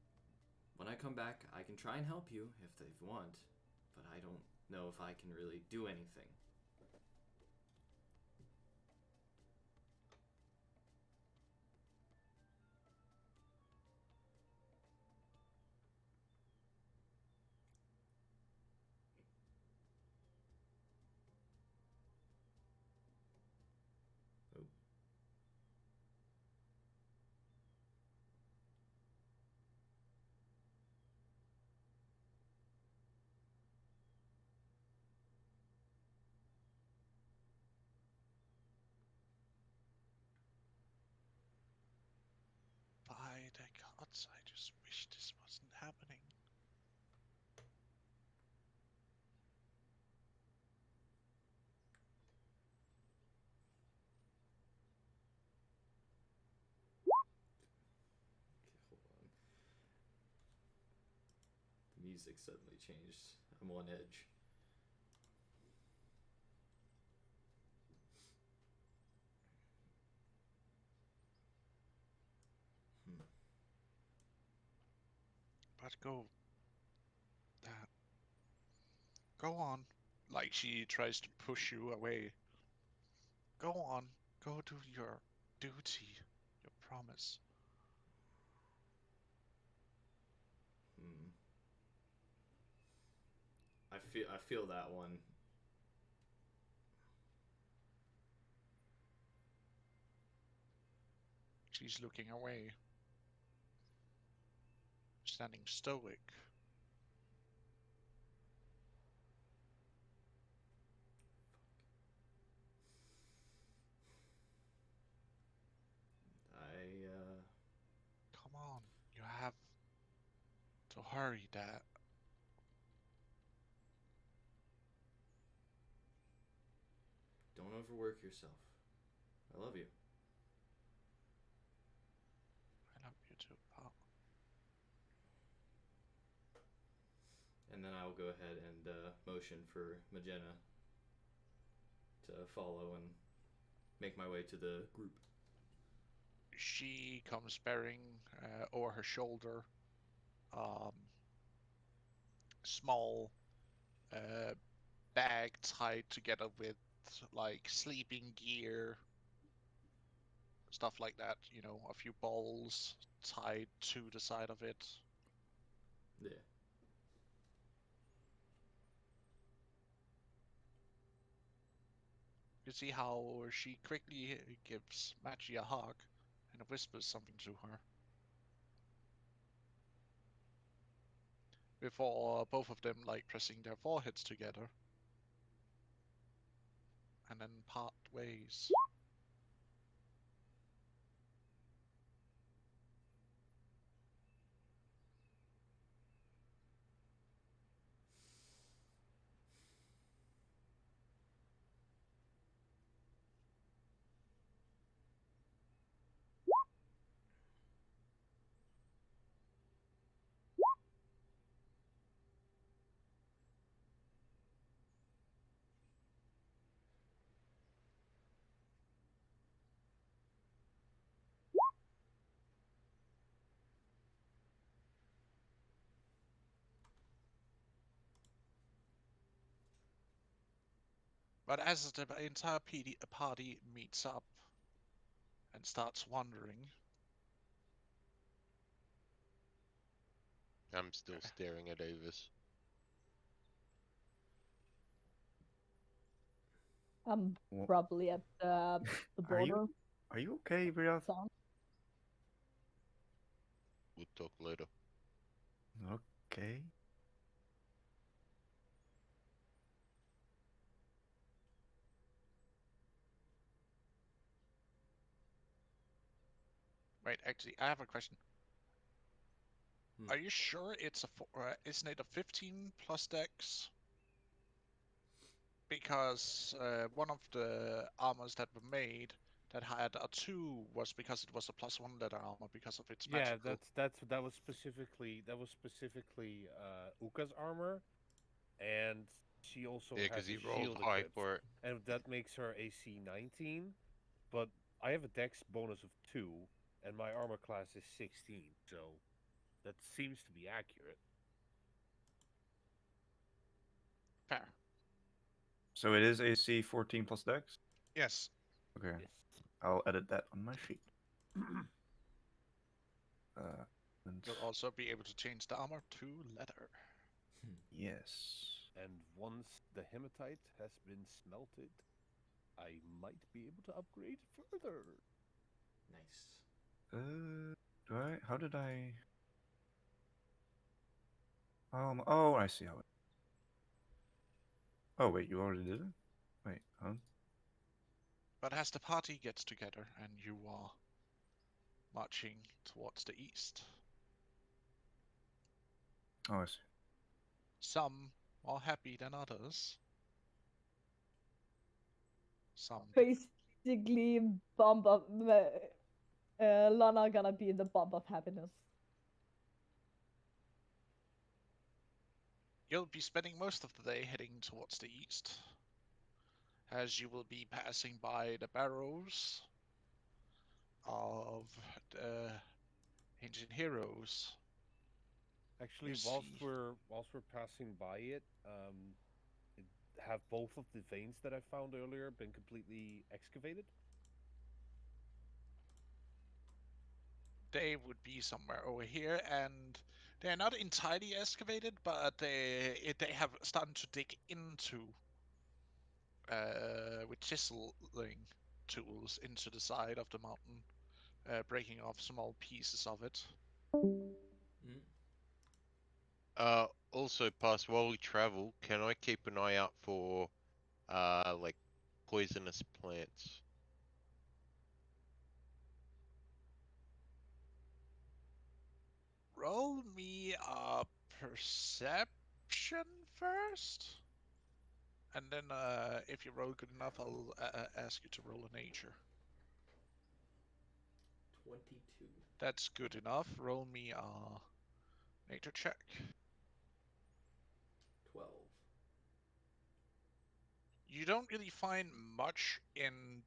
when I come back, I can try and help you if they want, but I don't know if I can really do anything. I just wish this wasn't happening. Okay, hold on. The music suddenly changed. I'm on edge. But go. That. Go on. Like she tries to push you away. Go on. Go do your duty. Your promise. Hmm. I feel that one. She's looking away. Standing stoic. I Come on. You have to hurry, Dad. don't overwork yourself. I love you. I love you too, pal. And then I will go ahead and motion for Magena to follow and make my way to the group. She comes bearing over her shoulder small bag tied together with like sleeping gear, stuff like that. You know, a few balls tied to the side of it. Yeah. You see how she quickly gives Maggie a hug and whispers something to her. Before both of them like pressing their foreheads together and then part ways. But as the entire party meets up and starts wandering, I'm still staring at Avis. I'm Wha- probably at the Are you border are you okay, Briath? sound. We'll talk later. Okay. wait, actually, I have a question. Hmm. Are you sure isn't it a 15 plus dex? Because one of the armors that were made that had a 2 was because it was a plus 1 leather armor because of its Yeah, magical. that was specifically Uka's armor, and she also Yeah, has because a he rolled shield high equipped, for it. and that makes her AC 19. But I have a Dex bonus of 2, and my armor class is 16, so that seems to be accurate. Fair. So it is AC 14 plus Dex? Yes. Okay. Yes. I'll edit that on my sheet. And You'll also be able to change the armor to leather. yes. And once the hematite has been smelted, I might be able to upgrade further. Nice. Do I? How did I? Oh, I see how it. Oh wait, you already did it. Wait, huh? But as the party gets together and you are marching towards the east, Oh, I see. Some more happy than others. Some Basically, bomb of Lana gonna be the bomb of happiness. You'll be spending most of the day heading towards the east, as you will be passing by the barrows of the ancient heroes. Actually, You see, whilst we're passing by it, have both of the veins that I found earlier been completely excavated? they would be somewhere over here, and they're not entirely excavated, but they have started to dig into with chiseling tools into the side of the mountain, breaking off small pieces of it. Mm. Also, past while we travel, can I keep an eye out for like poisonous plants? Roll me a perception first, and then if you roll good enough, I'll ask you to roll a nature. 22. That's good enough. Roll me a nature check. 12. You don't really find much in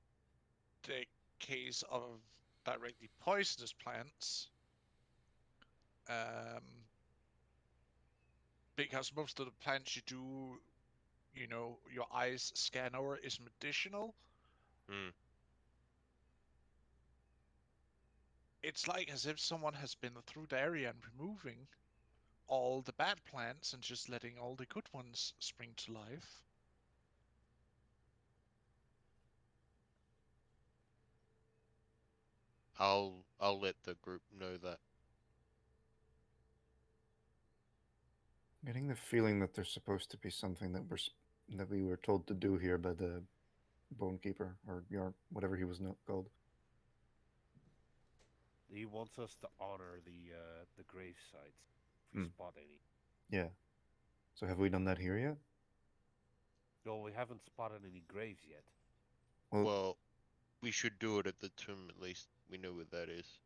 the case of directly poisonous plants, because most of the plants you do, your eyes scan over is medicinal. Hmm. It's like as if someone has been through the area and removing all the bad plants and just letting all the good ones spring to life. I'll let the group know that. Getting the feeling that there's supposed to be something that we were told to do here by the Bone Keeper or whatever he was called. He wants us to honor the grave sites if we Hmm. spot any. Yeah. So have we done that here yet? No, we haven't spotted any graves yet. Well, we should do it at the tomb at least. We know where that is.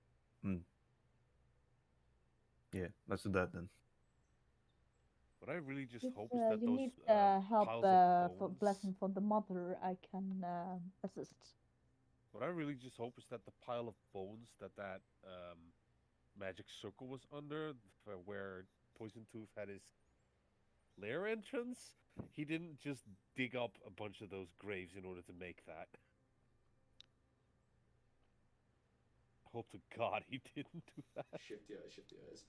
Yeah, let's do that then. What I really just If hope is that you those need help piles of for bones. blessing from the mother, I can assist. What I really just hope is that the pile of bones that magic circle was under, where Poison Tooth had his lair entrance, he didn't just dig up a bunch of those graves in order to make that. Hope to God he didn't do that. Shifty eyes, shifty eyes.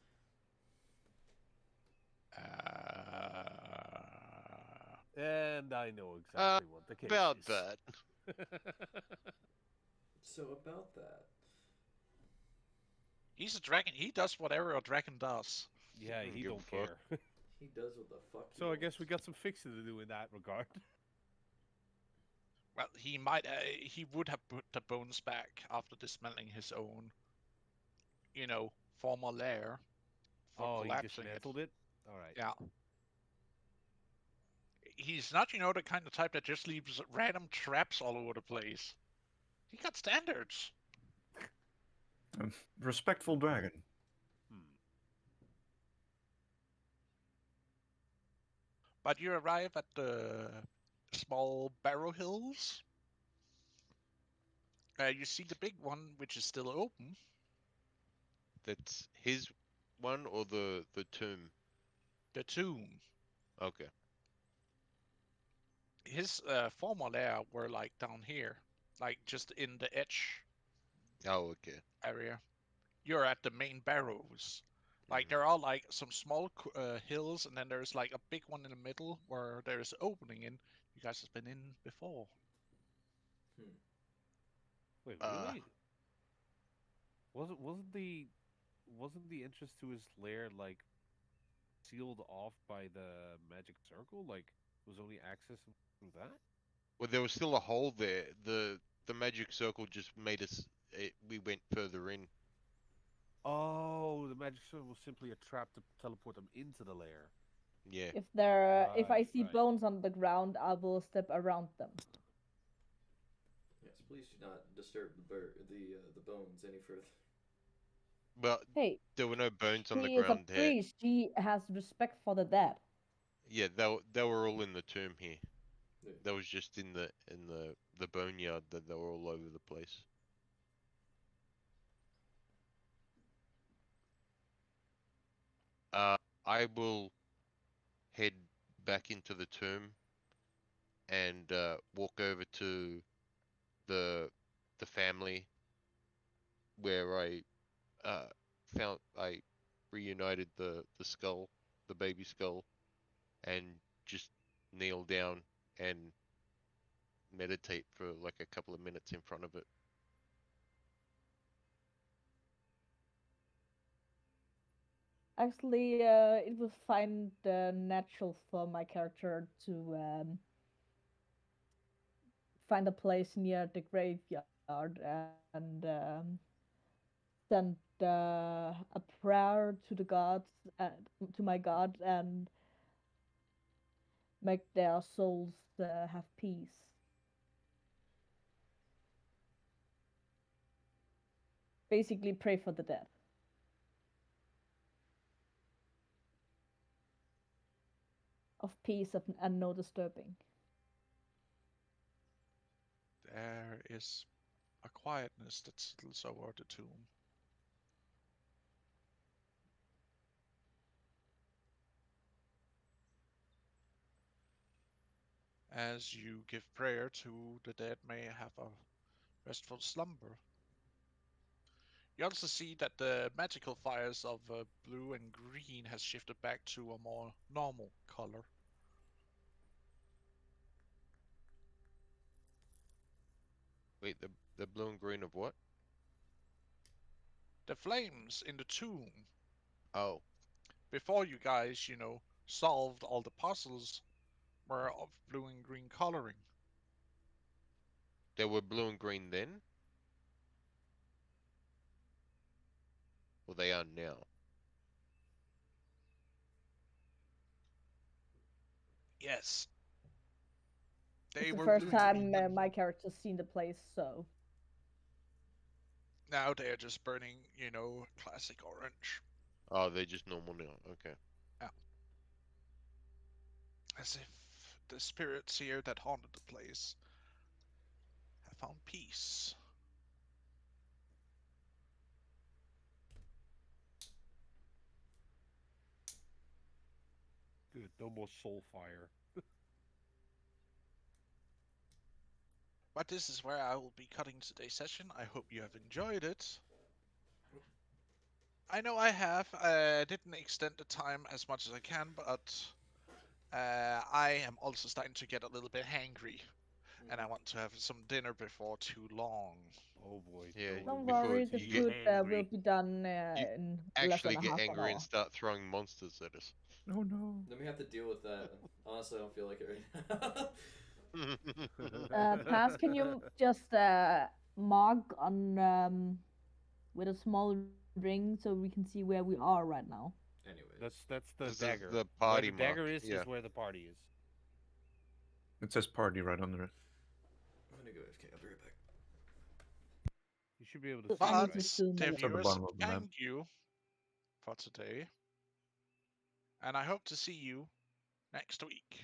And I know exactly what the case About is. that. So about that. He's a dragon. He does whatever a dragon does. Yeah, Don't he give a don't fuck. care. He does what the fuck he So I wants. guess we got some fixing to do in that regard. Well, he would have put the bones back after dismantling his own, former lair for Oh, he collapsing it. dismantled it? Alright. Yeah. He's not, the kind of type that just leaves random traps all over the place. He got standards. Respectful dragon. But you arrive at the small barrow hills. You see the big one, which is still open. That's his one or the tomb? The tomb. Okay. His former lair were like down here, like just in the edge Oh, okay. area. You're at the main barrows. Like Mhm. there are like some small hills, and then there's like a big one in the middle where there's an opening in. You guys have been in before. Wait, Uh, really? Wasn't the entrance to his lair like sealed off by the magic circle? Like was only access through that? Well, there was still a hole there. The magic circle just made us. We went further in. Oh, the magic sword will simply a trap to teleport them into the lair. Yeah. If I see Right. bones on the ground, I will step around them. Yes, please do not disturb the bones any further. Well, Hey, there were no bones on the she is a ground there. priest. She has respect for the dead. Yeah, they were all in the tomb here. Yeah. That was just in the boneyard that they were all over the place. I will head back into the tomb and walk over to the the family where uh I reunited the skull, the baby skull, and just kneel down and meditate for like a couple of minutes in front of it. Actually, it was find natural for my character to find a place near the graveyard and send a prayer to the gods, to my god, and make their souls have peace. Basically, pray for the dead. Of peace and no disturbing. There is a quietness that settles over the tomb. As you give prayer to the dead may have a restful slumber. You also see that the magical fires of blue and green has shifted back to a more normal color. Wait, the blue and green of what? The flames in the tomb, Oh, before you guys, solved all the puzzles, were of blue and green coloring. they were blue and green then, or they are now. Yes, It's they the were first blue and green time then. my character's seen the place, so Now they are just burning, classic orange. Oh, they're just normal now. Okay. Yeah. As if the spirits here that haunted the place have found peace. Good. No more soul fire. But this is where I will be cutting today's session. I hope you have enjoyed it. I know I have. Didn't extend the time as much as I can, but I am also starting to get a little bit hangry, and I want to have some dinner before too long. Oh boy. Yeah, don't before worry, the you get food will be done you in less actually than a get half an angry and hour. start throwing monsters at us. Oh no. Then we have to deal with that. Honestly, I don't feel like it right now. Paz, can you just mark on with a small ring so we can see where we are right now? Anyways, That's the This is dagger. the Where party the dagger mark. is Yeah. where the party is. It says party right under it. I'm gonna go AFK. I'll be right back. You should be able to see I it, need But, to right? zoom a dear It's on the viewers, bottom of the map. thank you for today, and I hope to see you next week,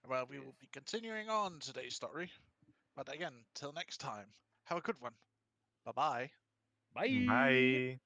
where we Yes. will be continuing on today's story. But again, till next time, have a good one. Bye bye. Bye. Bye.